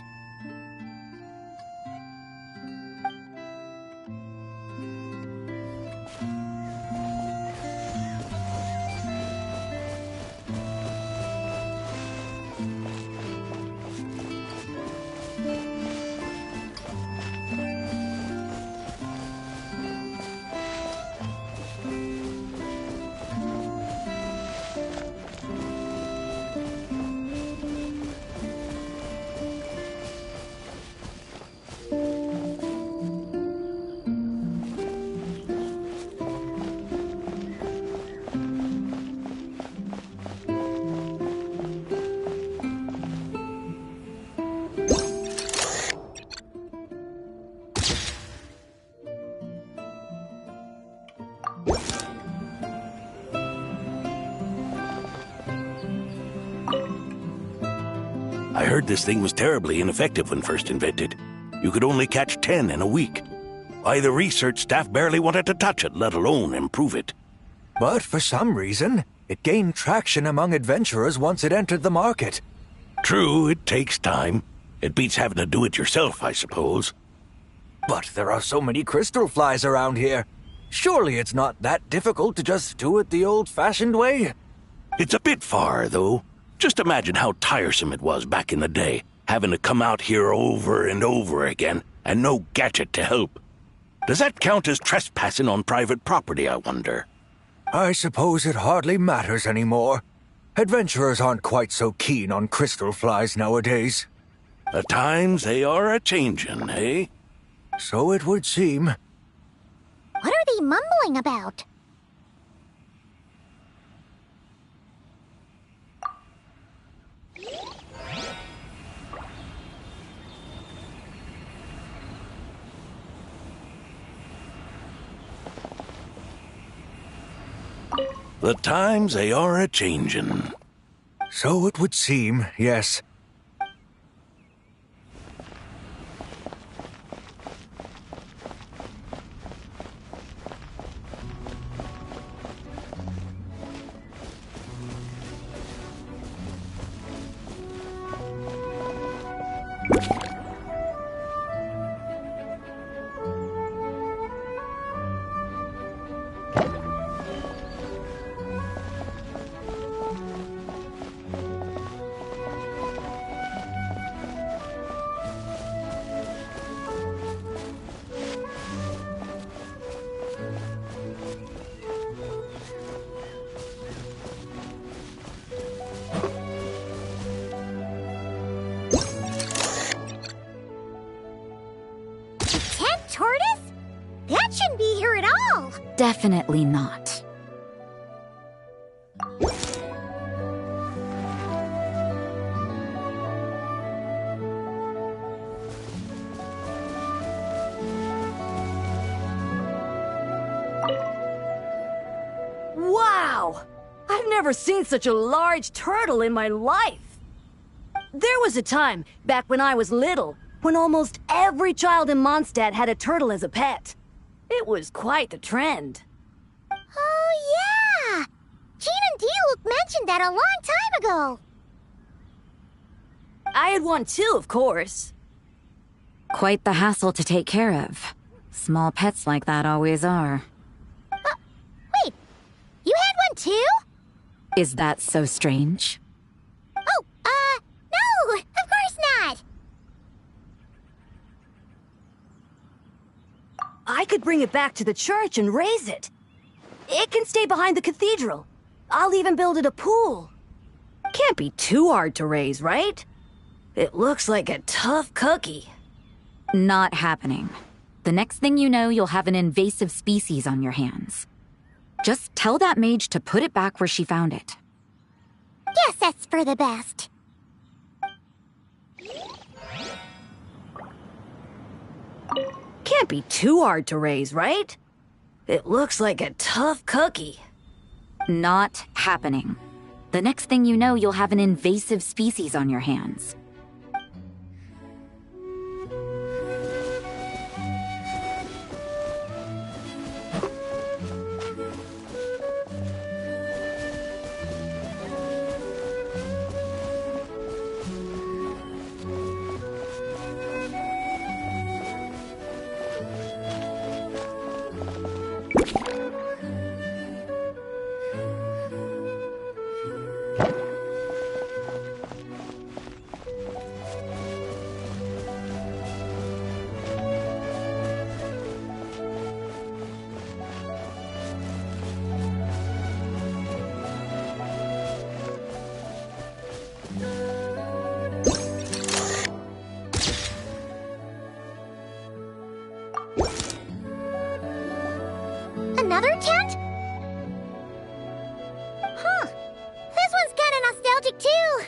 I heard this thing was terribly ineffective when first invented. You could only catch 10 in a week. Why, the research staff barely wanted to touch it, let alone improve it. But for some reason, it gained traction among adventurers once it entered the market. True, it takes time. It beats having to do it yourself, I suppose. But there are so many crystal flies around here. Surely it's not that difficult to just do it the old-fashioned way? It's a bit far, though. Just imagine how tiresome it was back in the day, having to come out here over and over again, and no gadget to help. Does that count as trespassing on private property, I wonder? I suppose it hardly matters anymore. Adventurers aren't quite so keen on crystal flies nowadays. The times they are a-changin', eh? So it would seem. What are they mumbling about? The times they are a-changin'. So it would seem, yes. Tortoise? That shouldn't be here at all. Definitely not. Wow! I've never seen such a large turtle in my life. There was a time, back when I was little, when almost every child in Mondstadt had a turtle as a pet. It was quite the trend. Oh, yeah! Jean and Diluc mentioned that a long time ago. I had one too, of course. Quite the hassle to take care of. Small pets like that always are. Wait, you had one too? Is that so strange? Oh, no! Of course not! I could bring it back to the church and raise it. It can stay behind the cathedral. I'll even build it a pool. Can't be too hard to raise, right? It looks like a tough cookie. Not happening. The next thing you know, you'll have an invasive species on your hands. Just tell that mage to put it back where she found it. Guess that's for the best. Can't be too hard to raise, right? It looks like a tough cookie. Not happening. The next thing you know, you'll have an invasive species on your hands. Another tent? Huh. This one's kinda nostalgic too.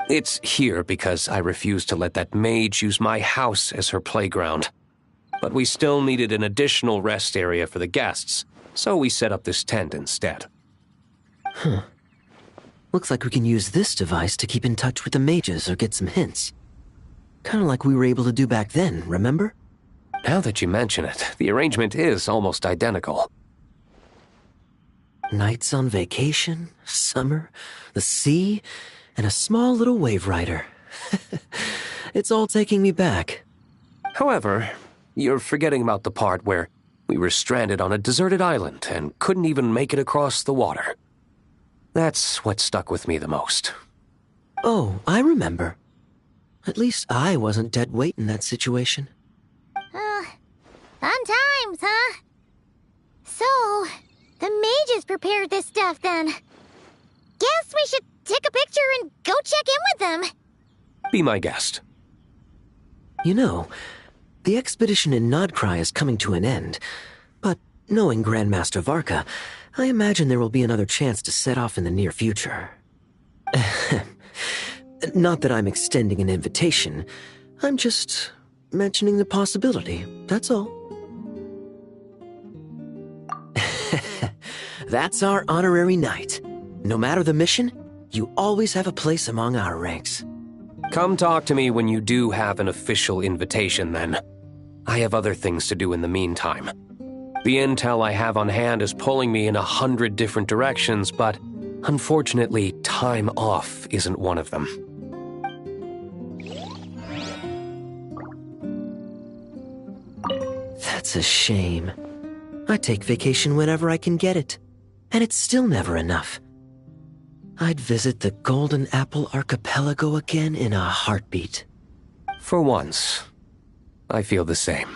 It's here because I refused to let that mage use my house as her playground. But we still needed an additional rest area for the guests, so we set up this tent instead. Huh. Looks like we can use this device to keep in touch with the mages or get some hints. Kinda like we were able to do back then, remember? Now that you mention it, the arrangement is almost identical. Nights on vacation, summer, the sea, and a small little wave rider. It's all taking me back. However, you're forgetting about the part where we were stranded on a deserted island and couldn't even make it across the water. That's what stuck with me the most. Oh, I remember. At least I wasn't dead weight in that situation. Fun times, huh? So, the mages prepared this stuff then. Guess we should take a picture and go check in with them. Be my guest. You know, the expedition in Nodcry is coming to an end, but knowing Grandmaster Varka, I imagine there will be another chance to set off in the near future. Not that I'm extending an invitation, I'm just mentioning the possibility, that's all. That's our honorary knight. No matter the mission, you always have a place among our ranks. Come talk to me when you do have an official invitation, then. I have other things to do in the meantime. The intel I have on hand is pulling me in 100 different directions, but unfortunately, time off isn't one of them. That's a shame. I take vacation whenever I can get it, and it's still never enough. I'd visit the Golden Apple Archipelago again in a heartbeat. For once, I feel the same.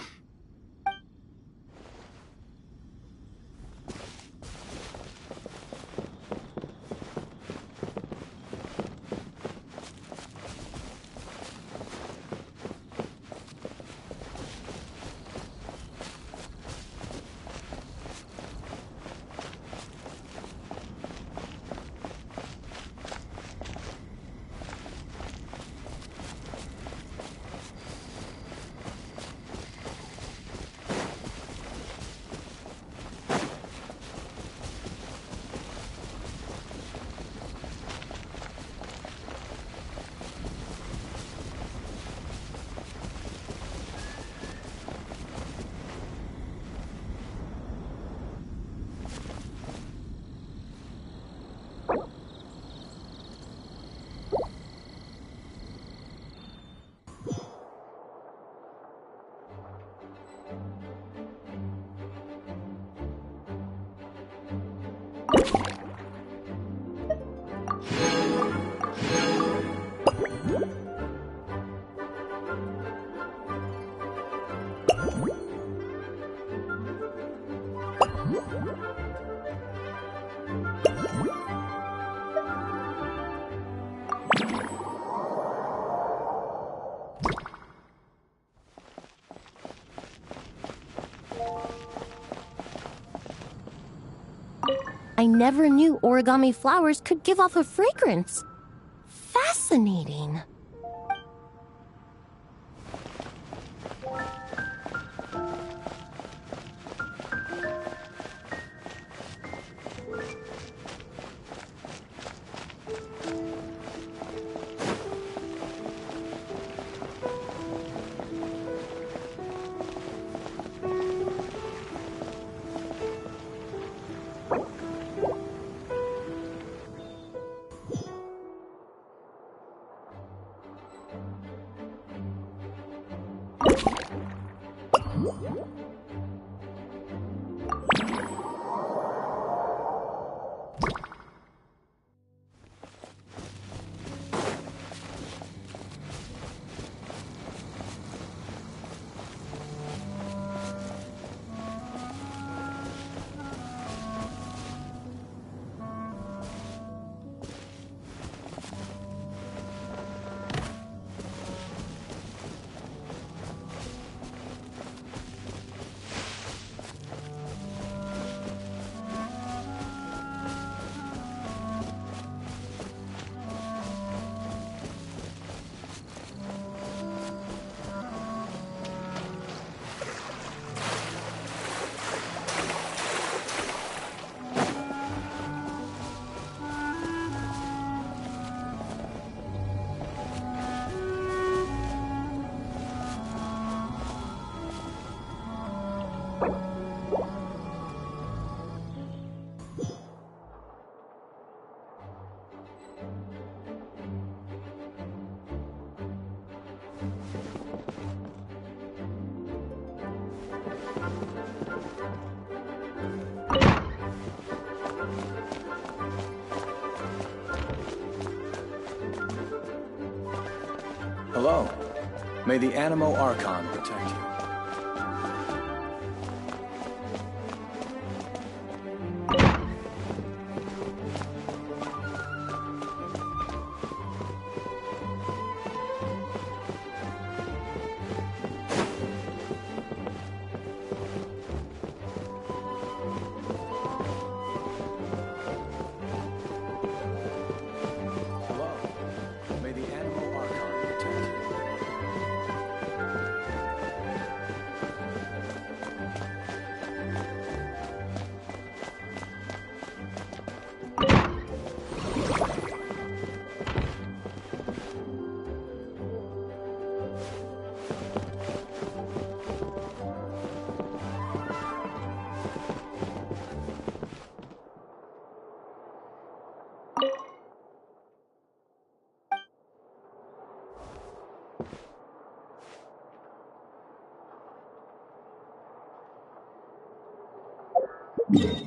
I never knew origami flowers could give off a fragrance. Fascinating. Hello. May the Animo Archon protect you. The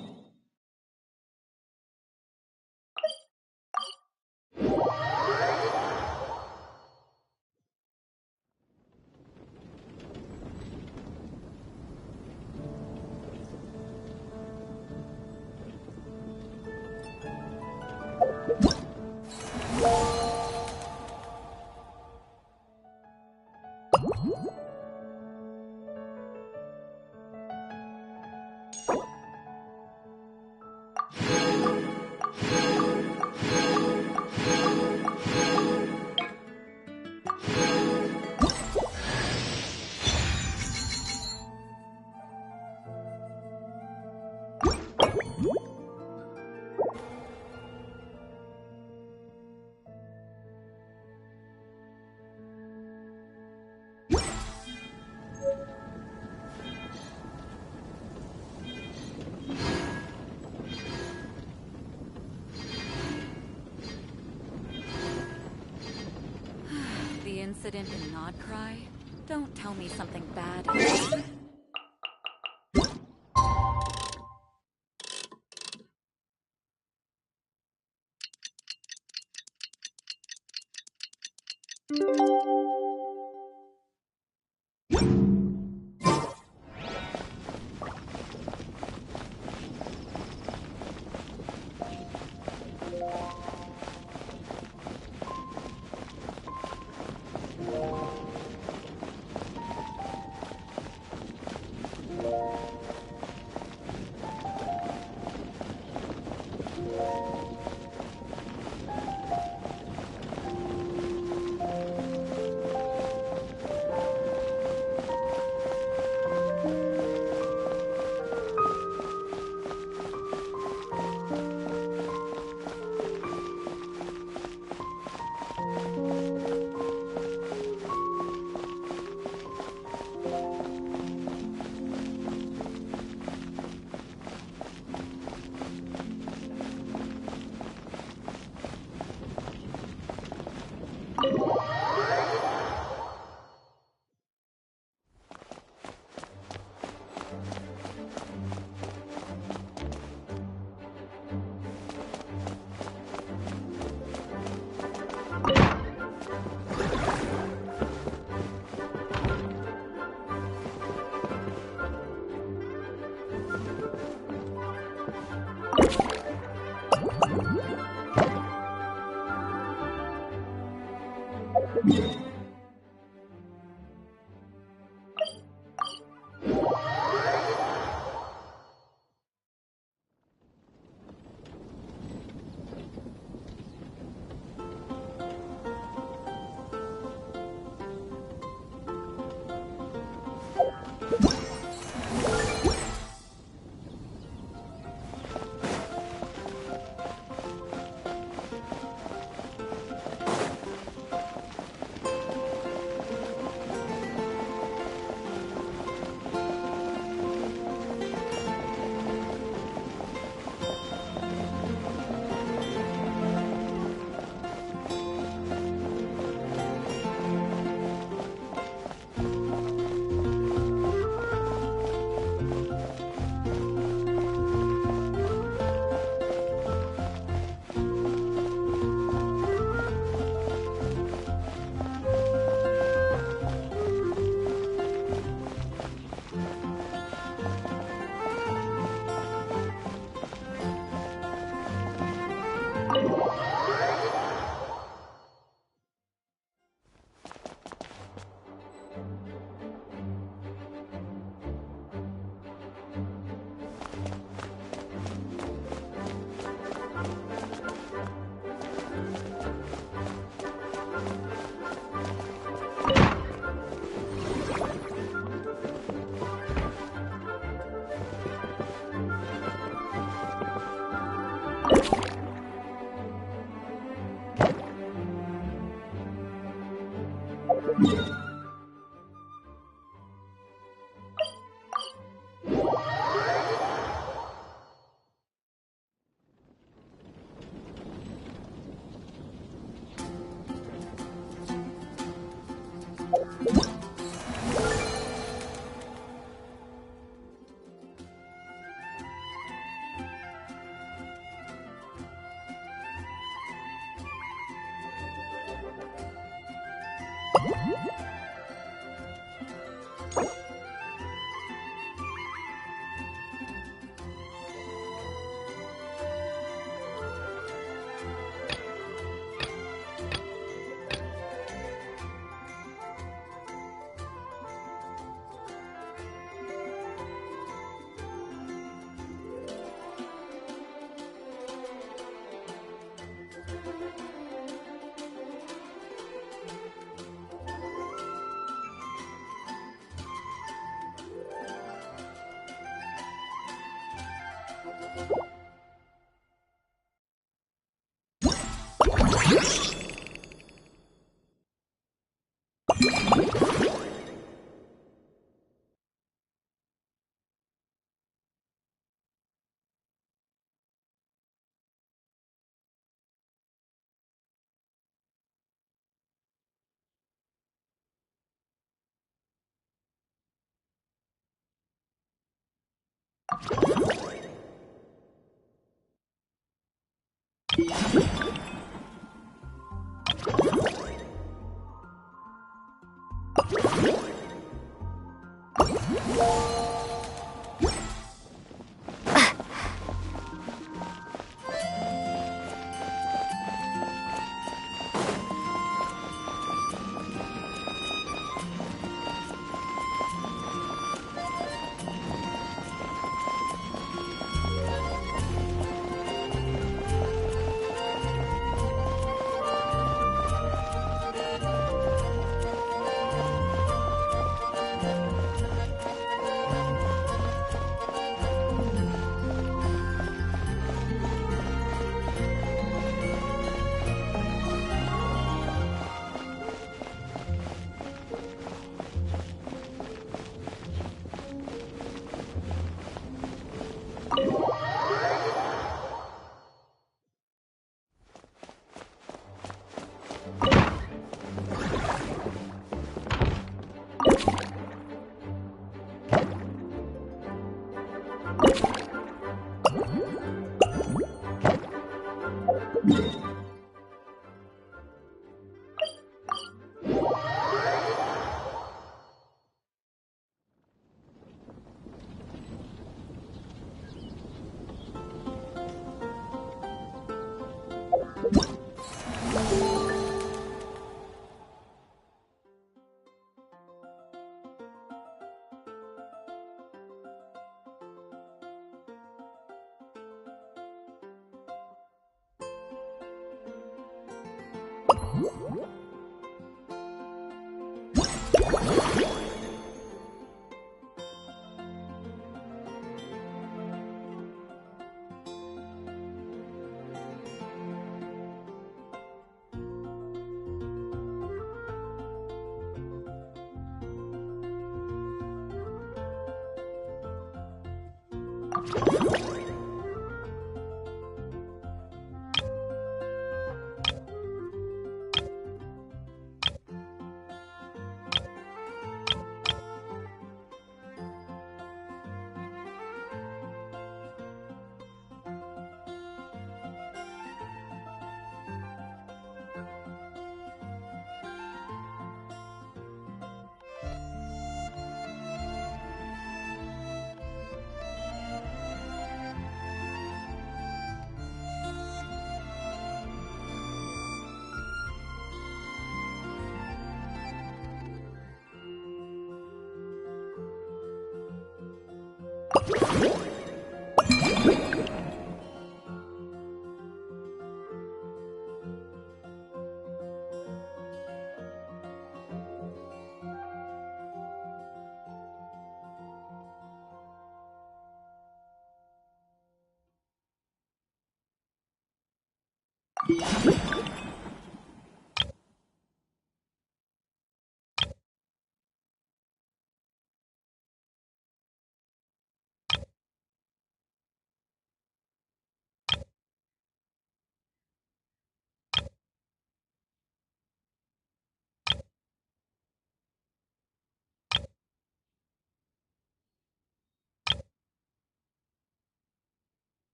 incident in Nodcry? Don't tell me something bad happened.